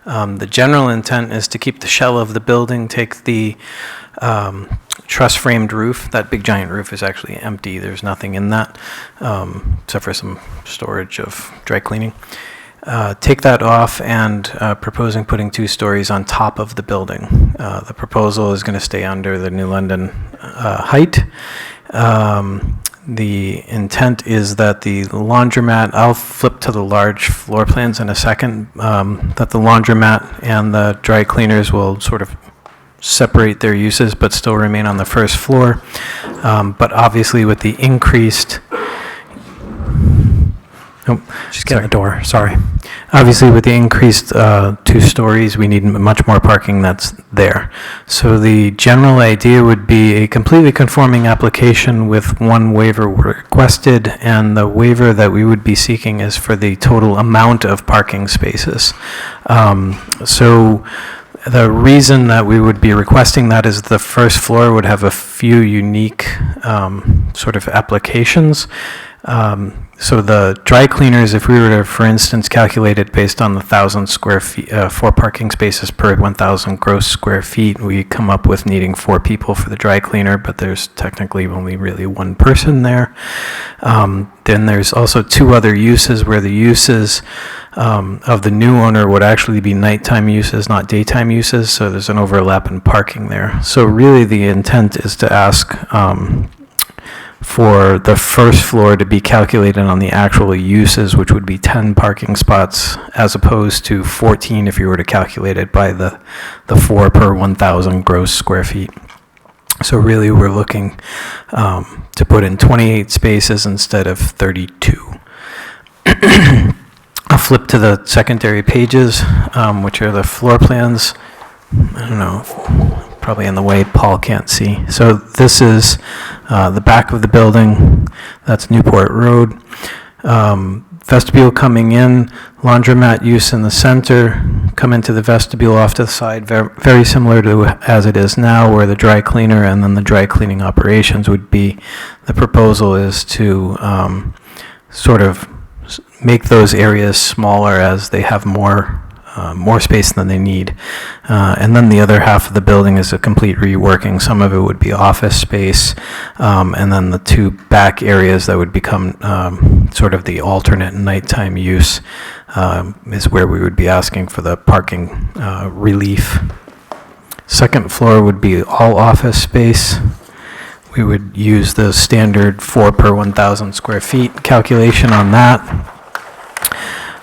The general intent is to keep the shell of the building, take the truss-framed roof. That big giant roof is actually empty. There's nothing in that, except for some storage of dry cleaning. Take that off and proposing putting 2 stories on top of the building. The proposal is going to stay under the New London height. The intent is that the laundromat, I'll flip to the large floor plans in a second, that the laundromat and the dry cleaners will sort of separate their uses but still remain on the first floor. But obviously with the increased... She's getting the door, sorry. Obviously, with the increased 2 stories, we need much more parking that's there. So the general idea would be a completely conforming application with 1 waiver requested, and the waiver that we would be seeking is for the total amount of parking spaces. So the reason that we would be requesting that is the first floor would have a few unique sort of applications. So the dry cleaners, if we were to, for instance, calculate it based on the 1,000 square feet, 4 parking spaces per 1,000 gross square feet, we come up with needing 4 people for the dry cleaner, but there's technically only really 1 person there. Then there's also 2 other uses where the uses of the new owner would actually be nighttime uses, not daytime uses, so there's an overlap in parking there. So really the intent is to ask for the first floor to be calculated on the actual uses, which would be 10 parking spots, as opposed to 14 if you were to calculate it by the 4 per 1,000 gross square feet. So really, we're looking to put in 28 spaces instead of 32. I'll flip to the secondary pages, which are the floor plans. I don't know, probably in the way Paul can't see. So this is the back of the building. That's Newport Road. Vestibule coming in, laundromat use in the center, come into the vestibule off to the side, very similar to as it is now, where the dry cleaner and then the dry cleaning operations would be. The proposal is to sort of make those areas smaller as they have more space than they need. And then the other half of the building is a complete reworking. Some of it would be office space, and then the two back areas that would become sort of the alternate nighttime use is where we would be asking for the parking relief. Second floor would be all office space. We would use the standard 4 per 1,000 square feet calculation on that.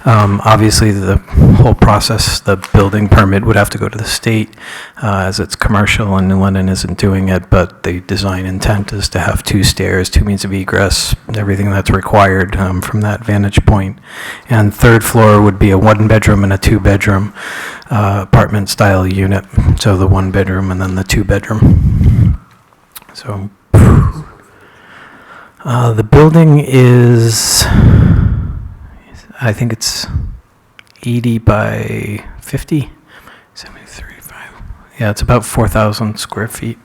Obviously, the whole process, the building permit would have to go to the state as it's commercial and New London isn't doing it, but the design intent is to have 2 stairs, 2 means of egress, everything that's required from that vantage point. And third floor would be a 1-bedroom and a 2-bedroom apartment style unit. So the 1-bedroom and then the 2-bedroom. So the building is, I think it's 80 by 50, 73, 5. Yeah, it's about 4,000 square feet.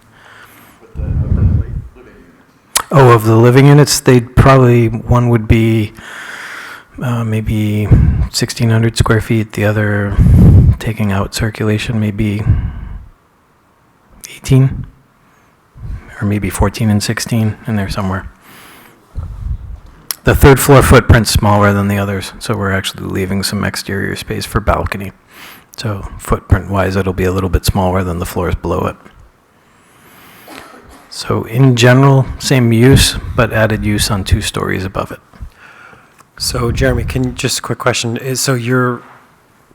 Oh, of the living units, they'd probably, one would be maybe 1,600 square feet. The other, taking out circulation, maybe 18, or maybe 14 and 16 in there somewhere. The third floor footprint's smaller than the others, so we're actually leaving some exterior space for balcony. So footprint-wise, it'll be a little bit smaller than the floors below it. So in general, same use, but added use on 2 stories above it. So Jeremy, just a quick question. So you're,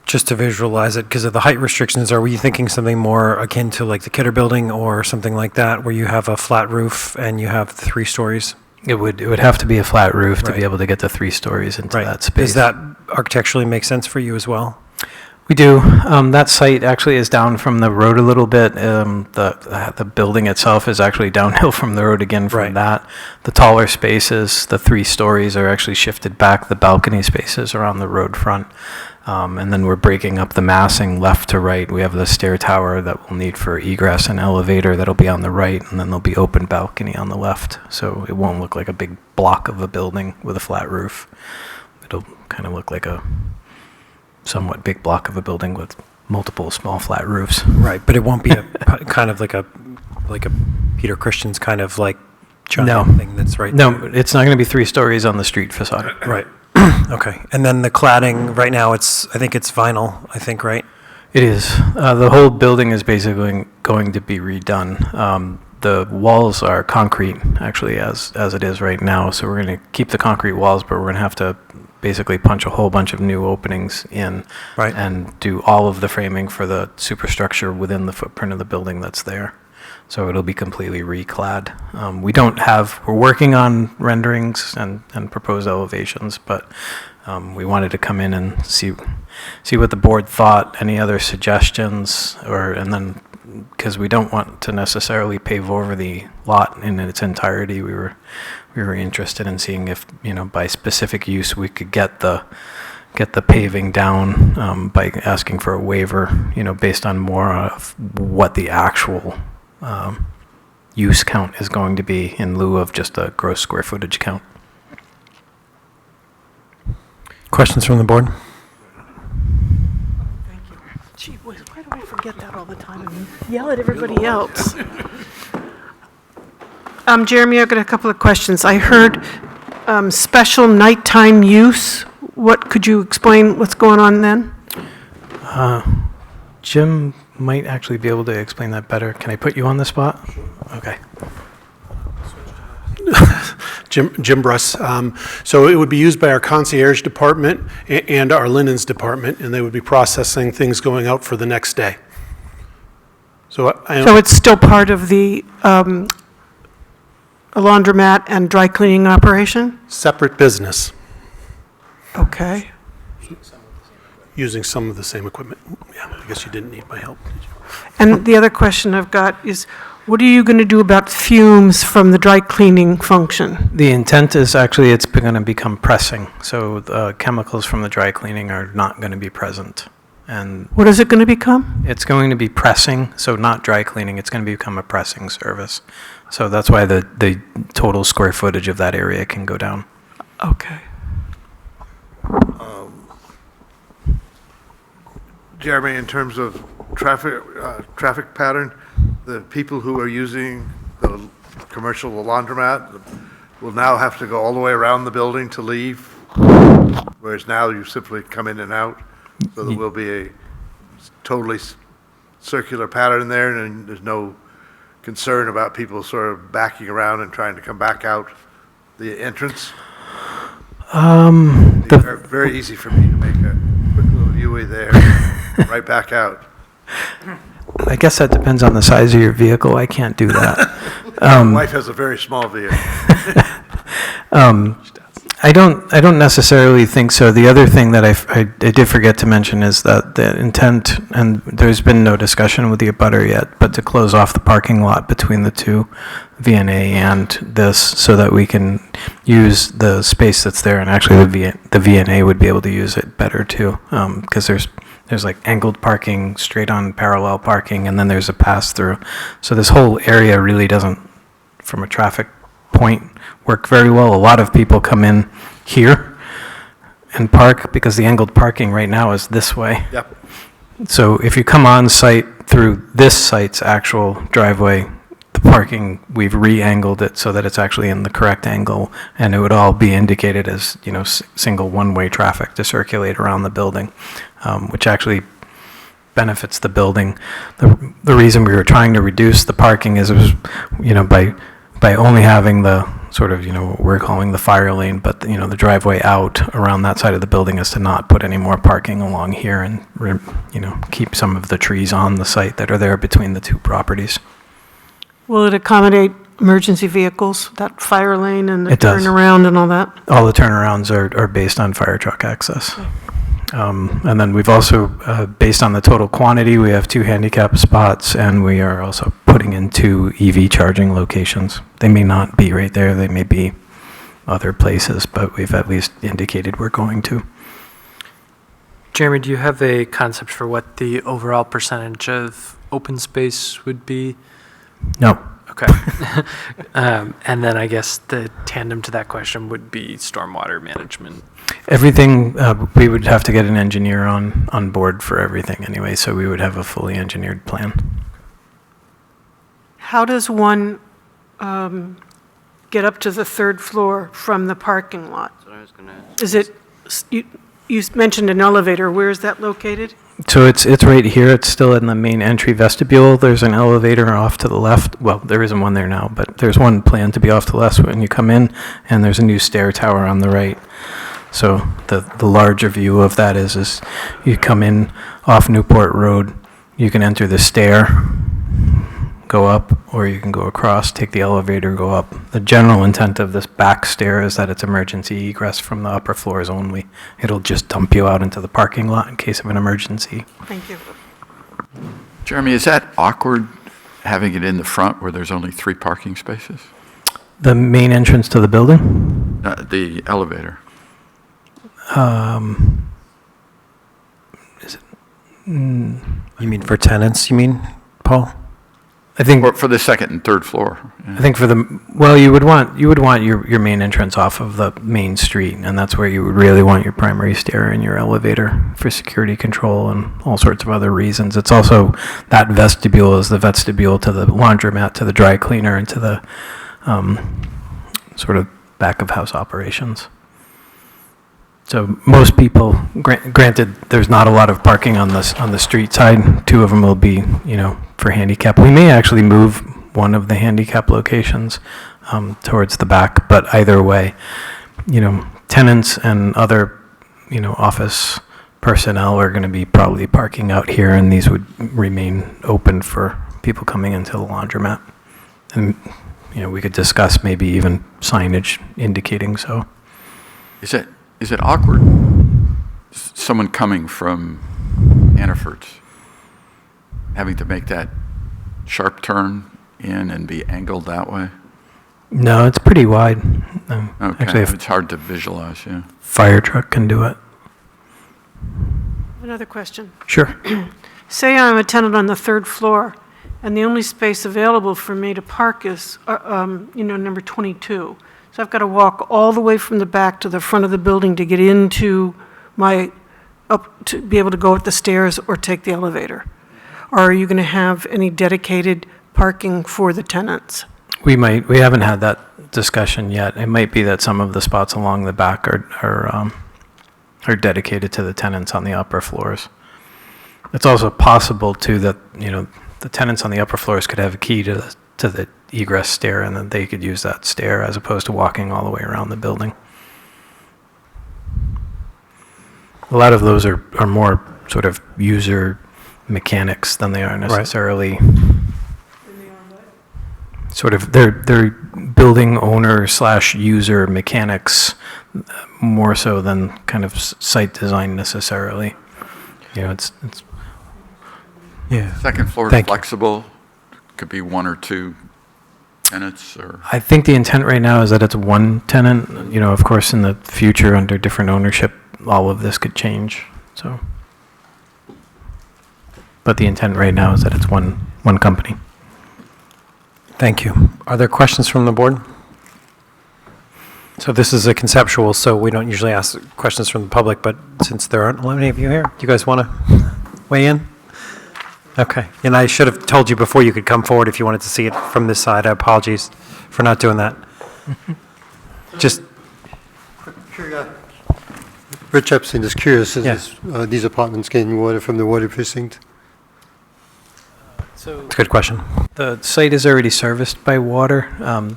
just to visualize it, because of the height restrictions, are we thinking something more akin to like the Kidder building or something like that, where you have a flat roof and you have 3 stories? It would have to be a flat roof to be able to get the 3 stories into that space. Does that architecturally make sense for you as well? We do. That site actually is down from the road a little bit. The building itself is actually downhill from the road again from that. The taller spaces, the 3 stories, are actually shifted back. The balcony spaces are on the road front. And then we're breaking up the massing left to right. We have the stair tower that we'll need for egress and elevator that'll be on the right, and then there'll be open balcony on the left. So it won't look like a big block of a building with a flat roof. It'll kind of look like a somewhat big block of a building with multiple small flat roofs. Right, but it won't be a kind of like a Peter Christian's kind of like giant thing that's right No, there. it's not going to be 3 stories on the street facade. Right. Okay. And then the cladding, right now I think it's vinyl, right? It is. The whole building is basically going to be redone. The walls are concrete, actually, as it is right now. So we're going to keep the concrete walls, but we're going to have to basically punch a whole bunch of new openings in and do all of the framing for the superstructure within the footprint of the building that's there. So it'll be completely reclad. We're working on renderings and proposed elevations, but we wanted to come in and see what the board thought, any other suggestions, and then, because we don't want to necessarily pave over the lot in its entirety, we were interested in seeing if, by specific use, we could get the paving down by asking for a waiver, based on more of what the actual use count is going to be in lieu of just a gross square footage count. Questions from the board? Thank you. Gee whiz, why do I forget that all the time and yell at everybody else? Jeremy, I've got a couple of questions. I heard special nighttime use. Could you explain what's going on then? Jim might actually be able to explain that better. Can I put you on the spot? Okay. Jim Bruss. So it would be used by our concierge department and our linens department, and they would be processing things going out for the next day. So it's still part of the a laundromat and dry cleaning operation? Separate business. Okay. Using some of the same equipment. Yeah, I guess you didn't need my help, did you? And the other question I've got is, what are you going to do about fumes from the dry cleaning function? The intent is actually it's going to become pressing, so the chemicals from the dry cleaning are not going to be present. And what is it going to become? it's going to be pressing, so not dry cleaning, it's going to become a pressing service. So that's why the total square footage of that area can go down. Okay. Jeremy, in terms of traffic pattern, the people who are using the commercial laundromat will now have to go all the way around the building to leave, whereas now you simply come in and out. So there will be a totally circular pattern there, and there's no concern about people sort of backing around and trying to come back out the entrance. Very easy for me to make a quick little U-way there, right back out. I guess that depends on the size of your vehicle. I can't do that. My wife has a very small vehicle. I don't necessarily think so. The other thing that I did forget to mention is that the intent, and there's been no discussion with the abutter yet, but to close off the parking lot between the two, VNA and this, so that we can use the space that's there, and actually the VNA would be able to use it better too, because there's like angled parking, straight on parallel parking, and then there's a pass through. So this whole area really doesn't, from a traffic point, work very well. A lot of people come in here and park because the angled parking right now is this way. Yep. So if you come on site through this site's actual driveway, the parking, we've re-angled it so that it's actually in the correct angle, and it would all be indicated as, single one-way traffic to circulate around the building, which actually benefits the building. The reason we were trying to reduce the parking is it was, by only having the sort of, what we're calling the fire lane, but, the driveway out around that side of the building is to not put any more parking along here and, keep some of the trees on the site that are there between the two properties. Will it accommodate emergency vehicles, that fire lane and the It does. turnaround and all that? All the turnarounds are based on fire truck access. Okay. And then we've also, based on the total quantity, we have 2 handicap spots, and we are also putting in 2 EV charging locations. They may not be right there, they may be other places, but we've at least indicated we're going to. Jeremy, do you have a concept for what the overall percentage of open space would be? No. Okay. And then I guess the tandem to that question would be stormwater management. Everything, we would have to get an engineer on board for everything anyway, so we would have a fully engineered plan. How does one get up to the 3rd floor from the parking lot? Is it, you mentioned an elevator, where is that located? So it's right here. It's still in the main entry vestibule. There's an elevator off to the left. Well, there isn't one there now, but there's one planned to be off to the left when you come in, and there's a new stair tower on the right. So the larger view of that is you come in off Newport Road, you can enter the stair, go up, or you can go across, take the elevator, go up. The general intent of this back stair is that it's emergency egress from the upper floors only. It'll just dump you out into the parking lot in case of an emergency. Thank you. Jeremy, is that awkward, having it in the front where there's only 3 parking spaces? The main entrance to the building? The elevator. Is it? You mean for tenants, Paul? I think for the 2nd and 3rd floor. Yeah. I think you would want your main entrance off of the main street, and that's where you would really want your primary stair and your elevator for security control and all sorts of other reasons. It's also that vestibule is the vestibule to the laundromat, to the dry cleaner, and to the sort of back of house operations. So most people, granted, there's not a lot of parking on the street side. 2 of them will be, for handicap. We may actually move one of the handicap locations towards the back. But either way, tenants and other, office personnel are going to be probably parking out here, and these would remain open for people coming into the laundromat. And, we could discuss maybe even signage indicating so. Is it awkward, someone coming from Hannaford's, having to make that sharp turn in and be angled that way? No, it's pretty wide. Okay, Actually, it's hard to visualize, yeah. Fire truck can do it. Another question. Sure. Say I'm a tenant on the third floor, and the only space available for me to park is, number 22. So I've got to walk all the way from the back to the front of the building to get into to be able to go up the stairs or take the elevator. Or are you going to have any dedicated parking for the tenants? We haven't had that discussion yet. It might be that some of the spots along the back are dedicated to the tenants on the upper floors. It's also possible too that, the tenants on the upper floors could have a key to the egress stair, and then they could use that stair as opposed to walking all the way around the building. A lot of those are more sort of user mechanics than they are necessarily sort of they're building owner / user mechanics more so than kind of site design necessarily. It's yeah. Second floor is flexible, could be one or two tenants, or? I think the intent right now is that it's one tenant. Of course, in the future, under different ownership, all of this could change. So, but the intent right now is that it's one company. Thank you. Are there questions from the board? So this is a conceptual, so we don't usually ask questions from the public, but since there aren't many of you here, do you guys want to weigh in? Okay. And I should have told you before you could come forward if you wanted to see it from this side. I apologize for not doing that. Just. Rich Epstein is curious, these apartments getting water from the water precinct? It's a good question. The site is already serviced by water.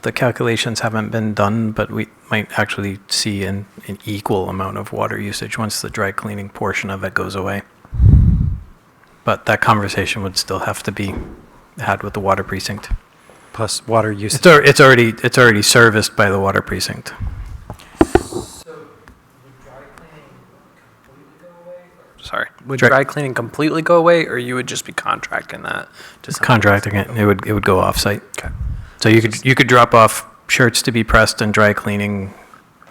The calculations haven't been done, but we might actually see an equal amount of water usage once the dry cleaning portion of it goes away. But that conversation would still have to be had with the water precinct. Plus water usage. It's already serviced by the water precinct. Sorry. Would dry cleaning completely go away, or you would just be contracting that to someone? Contracting it, it would go off-site. Okay. So you could drop off shirts to be pressed and dry cleaning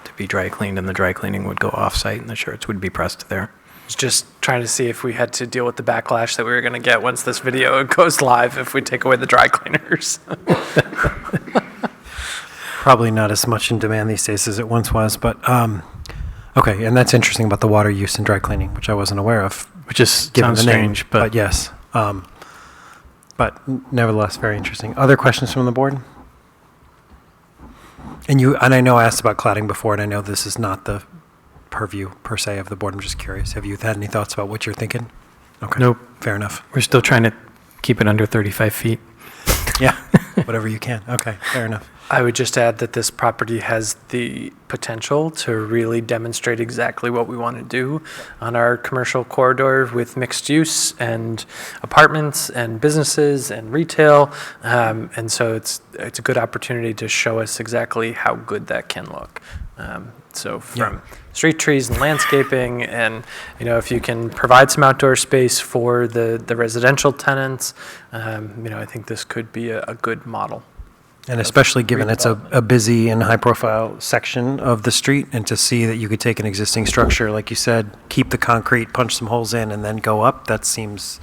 to be dry cleaned, and the dry cleaning would go off-site, and the shirts would be pressed there. Just trying to see if we had to deal with the backlash that we were going to get once this video goes live if we take away the dry cleaners. Probably not as much in demand these days as it once was, but okay, and that's interesting about the water use in dry cleaning, which I wasn't aware of. Which is given sounds the name, strange, but yes. But nevertheless, very interesting. Other questions from the board? And I know I asked about cladding before, and I know this is not the purview per se of the board. I'm just curious. Have you had any thoughts about what you're thinking? Okay. Nope. Fair enough. We're still trying to keep it under 35 feet. Yeah, whatever you can. Okay, fair enough. I would just add that this property has the potential to really demonstrate exactly what we want to do on our commercial corridor with mixed use and apartments and businesses and retail. And so it's a good opportunity to show us exactly how good that can look. So from street trees and landscaping, and if you can provide some outdoor space for the residential tenants, I think this could be a good model. And especially given it's a busy and high-profile section of the street, and to see that you could take an existing structure, like you said, keep the concrete, punch some holes in, and then go up, that seems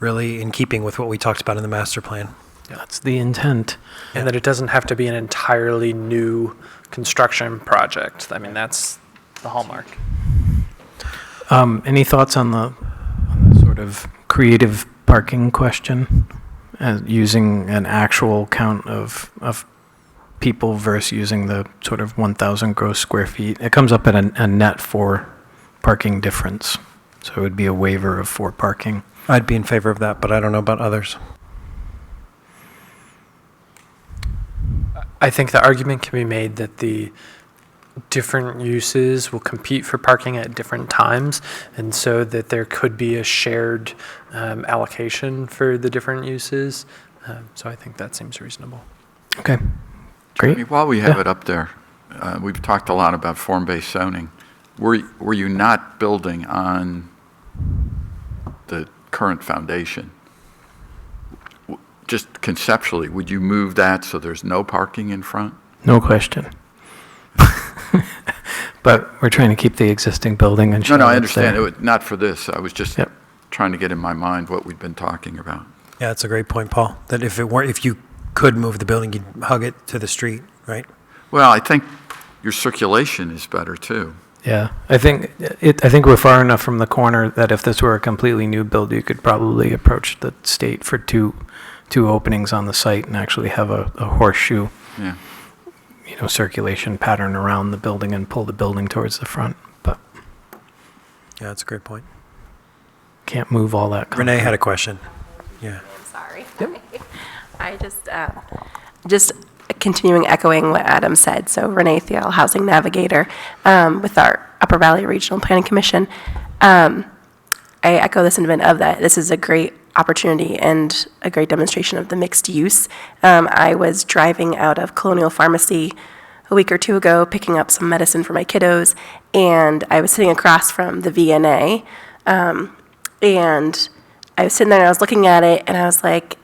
really in keeping with what we talked about in the master plan. That's the intent. And that it doesn't have to be an entirely new construction project. I mean, that's the hallmark. Any thoughts on the sort of creative parking question? Using an actual count of people versus using the sort of 1,000 gross square feet. It comes up at a net 4 parking difference. So it would be a waiver of 4 parking. I'd be in favor of that, but I don't know about others. I think the argument can be made that the different uses will compete for parking at different times, and so that there could be a shared allocation for the different uses. So I think that seems reasonable. Okay, great. Jeremy, while we have it up there, we've talked a lot about form-based zoning. Were you not building on the current foundation? Just conceptually, would you move that so there's no parking in front? No question. But we're trying to keep the existing building and show No, I it's understand. there. Not for this. I was just trying to get in my mind what we'd been talking about. Yeah, that's a great point, Paul, that if you could move the building, you'd hug it to the street, right? Well, I think your circulation is better, too. Yeah, I think we're far enough from the corner that if this were a completely new build, you could probably approach the state for two openings on the site and actually have a horseshoe, Yeah. Circulation pattern around the building and pull the building towards the front. But Yeah, that's a great point. can't move all that. Renee had a question. Yeah. I'm sorry. I just continuing echoing what Adam said. So Renee Thiel, Housing Navigator, with our Upper Valley Regional Planning Commission. I echo the sentiment of that. This is a great opportunity and a great demonstration of the mixed use. I was driving out of Colonial Pharmacy a week or two ago, picking up some medicine for my kiddos, and I was sitting across from the VNA, and I was sitting there and I was looking at it, and I was like,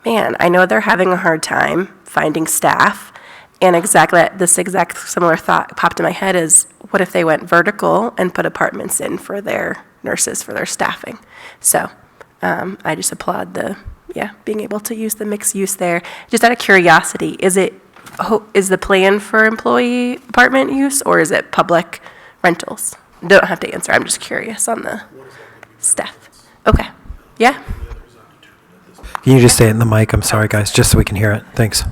man, I know they're having a hard time finding staff, and this exact similar thought popped in my head is, what if they went vertical and put apartments in for their nurses, for their staffing? So I just applaud being able to use the mixed use there. Just out of curiosity, is the plan for employee apartment use, or is it public rentals? You don't have to answer. I'm just curious on the staff. Okay. Yeah. Can you just say it in the mic? I'm sorry, guys, just so we can hear it. Thanks.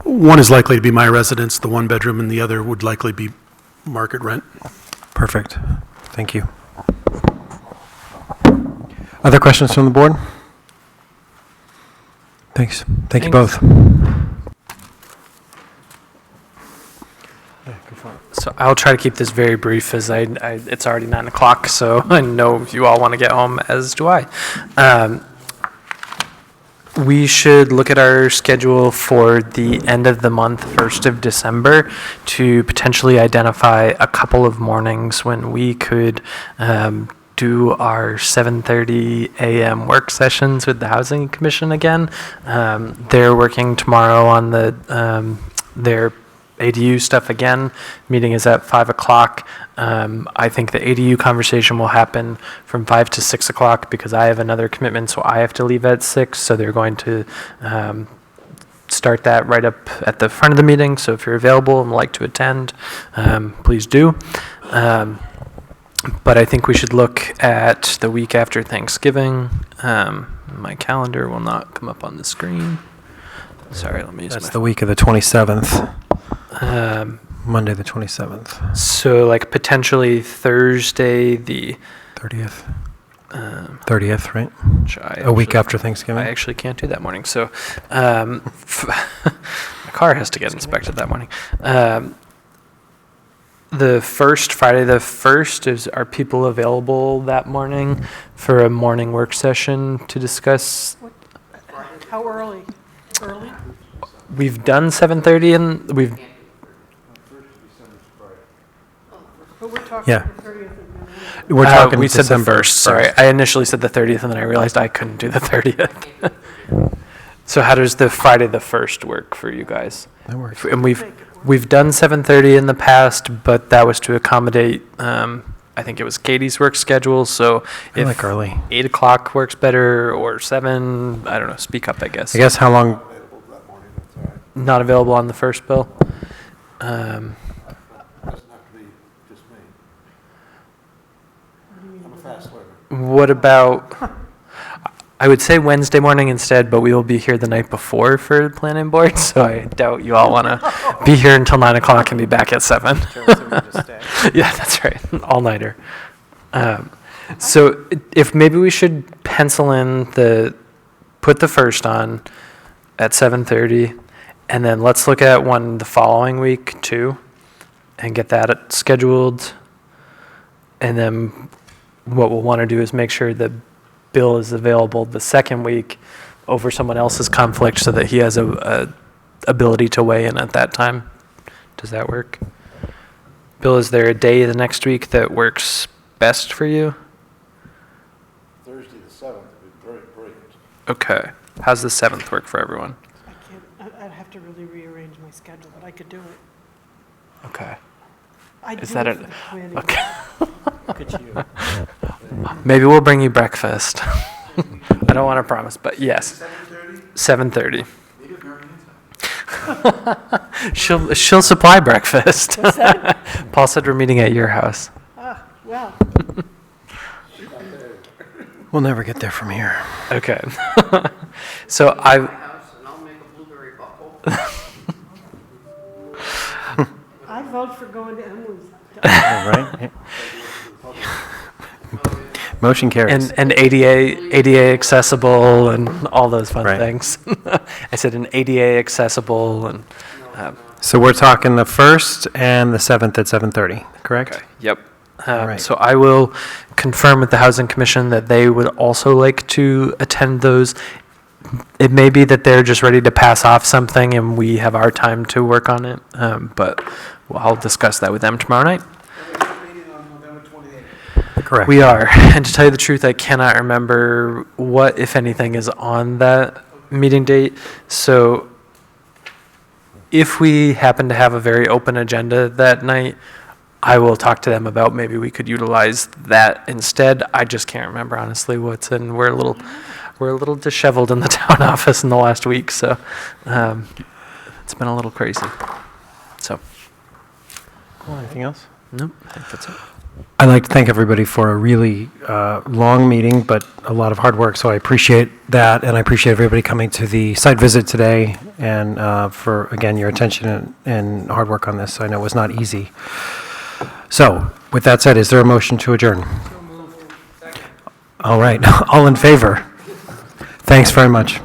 One is likely to be my residence, the one bedroom, and the other would likely be market rent. Perfect. Thank you. Other questions from the board? Thanks. Thank you both. So I'll try to keep this very brief, as it's already 9 o'clock, so I know you all want to get home, as do I. We should look at our schedule for the end of the month, 1st of December, to potentially identify a couple of mornings when we could do our 7:30 a.m. work sessions with the Housing Commission again. They're working tomorrow on their ADU stuff again. Meeting is at 5 o'clock. I think the ADU conversation will happen from 5 to 6 o'clock because I have another commitment, so I have to leave at 6. So they're going to start that right up at the front of the meeting. So if you're available and would like to attend, please do. But I think we should look at the week after Thanksgiving. My calendar will not come up on the screen. Sorry, let me use That's the week of the 27th. Monday the 27th. So like potentially Thursday the 30th. 30th, right? A week after Thanksgiving. I actually can't do that morning. So my car has to get inspected that morning. The first, Friday the 1st, are people available that morning for a morning work session to discuss? How early? Early? We've done 7:30 and we've... But we're talking Yeah. the 30th of We're talking we said the December 1st, sorry. I initially said the 30th and then I realized I couldn't do the 30th. So how does the Friday the 1st work for you guys? That works. And we've done 7:30 in the past, but that was to accommodate, I think it was Katie's work schedule. So I if like early. 8 o'clock works better or 7, I don't know, speak up, I guess. I guess how long? Not available on the first bill. What about, I would say Wednesday morning instead, but we will be here the night before for the planning board, so I doubt you all want to be here until 9 o'clock and be back at 7. Yeah, that's right, all-nighter. So if maybe we should pencil in put the first on at 7:30, And then let's look at one the following week too, and get that scheduled. And then what we'll want to do is make sure that Bill is available the second week over someone else's conflict so that he has a ability to weigh in at that time. Does that work? Bill, is there a day the next week that works best for you? Thursday the 7th would be great. Okay. How's the 7th work for everyone? I'd have to really rearrange my schedule, but I could do it. Okay. I'd Is do that it it? for the planning. Okay. Look at you. Maybe we'll bring you breakfast. I don't want to promise, but yes. 7:30. She'll supply breakfast. What's that? Paul said we're meeting at your house. Ah, well. We'll never get there from here. Okay. So I vote for going to Emily's. Right? Motion carries. and ADA accessible and all those fun Right. things. I said an ADA accessible and. So we're talking the 1st and the 7th at 7:30, correct? Okay. Yep. All right. So I will confirm with the Housing Commission that they would also like to attend those. It may be that they're just ready to pass off something and we have our time to work on it, but I'll discuss that with them tomorrow night. Correct. We are. And to tell you the truth, I cannot remember what, if anything, is on that meeting date. So if we happen to have a very open agenda that night, I will talk to them about maybe we could utilize that instead. I just can't remember honestly what's in. We're a little disheveled in the town office in the last week, so it's been a little crazy. So, Cool. Anything else? nope, I think that's it. I'd like to thank everybody for a really long meeting, but a lot of hard work, so I appreciate that, and I appreciate everybody coming to the site visit today, and for, again, your attention and hard work on this. I know it was not easy. So, with that said, is there a motion to adjourn? All right, all in favor? Thanks very much.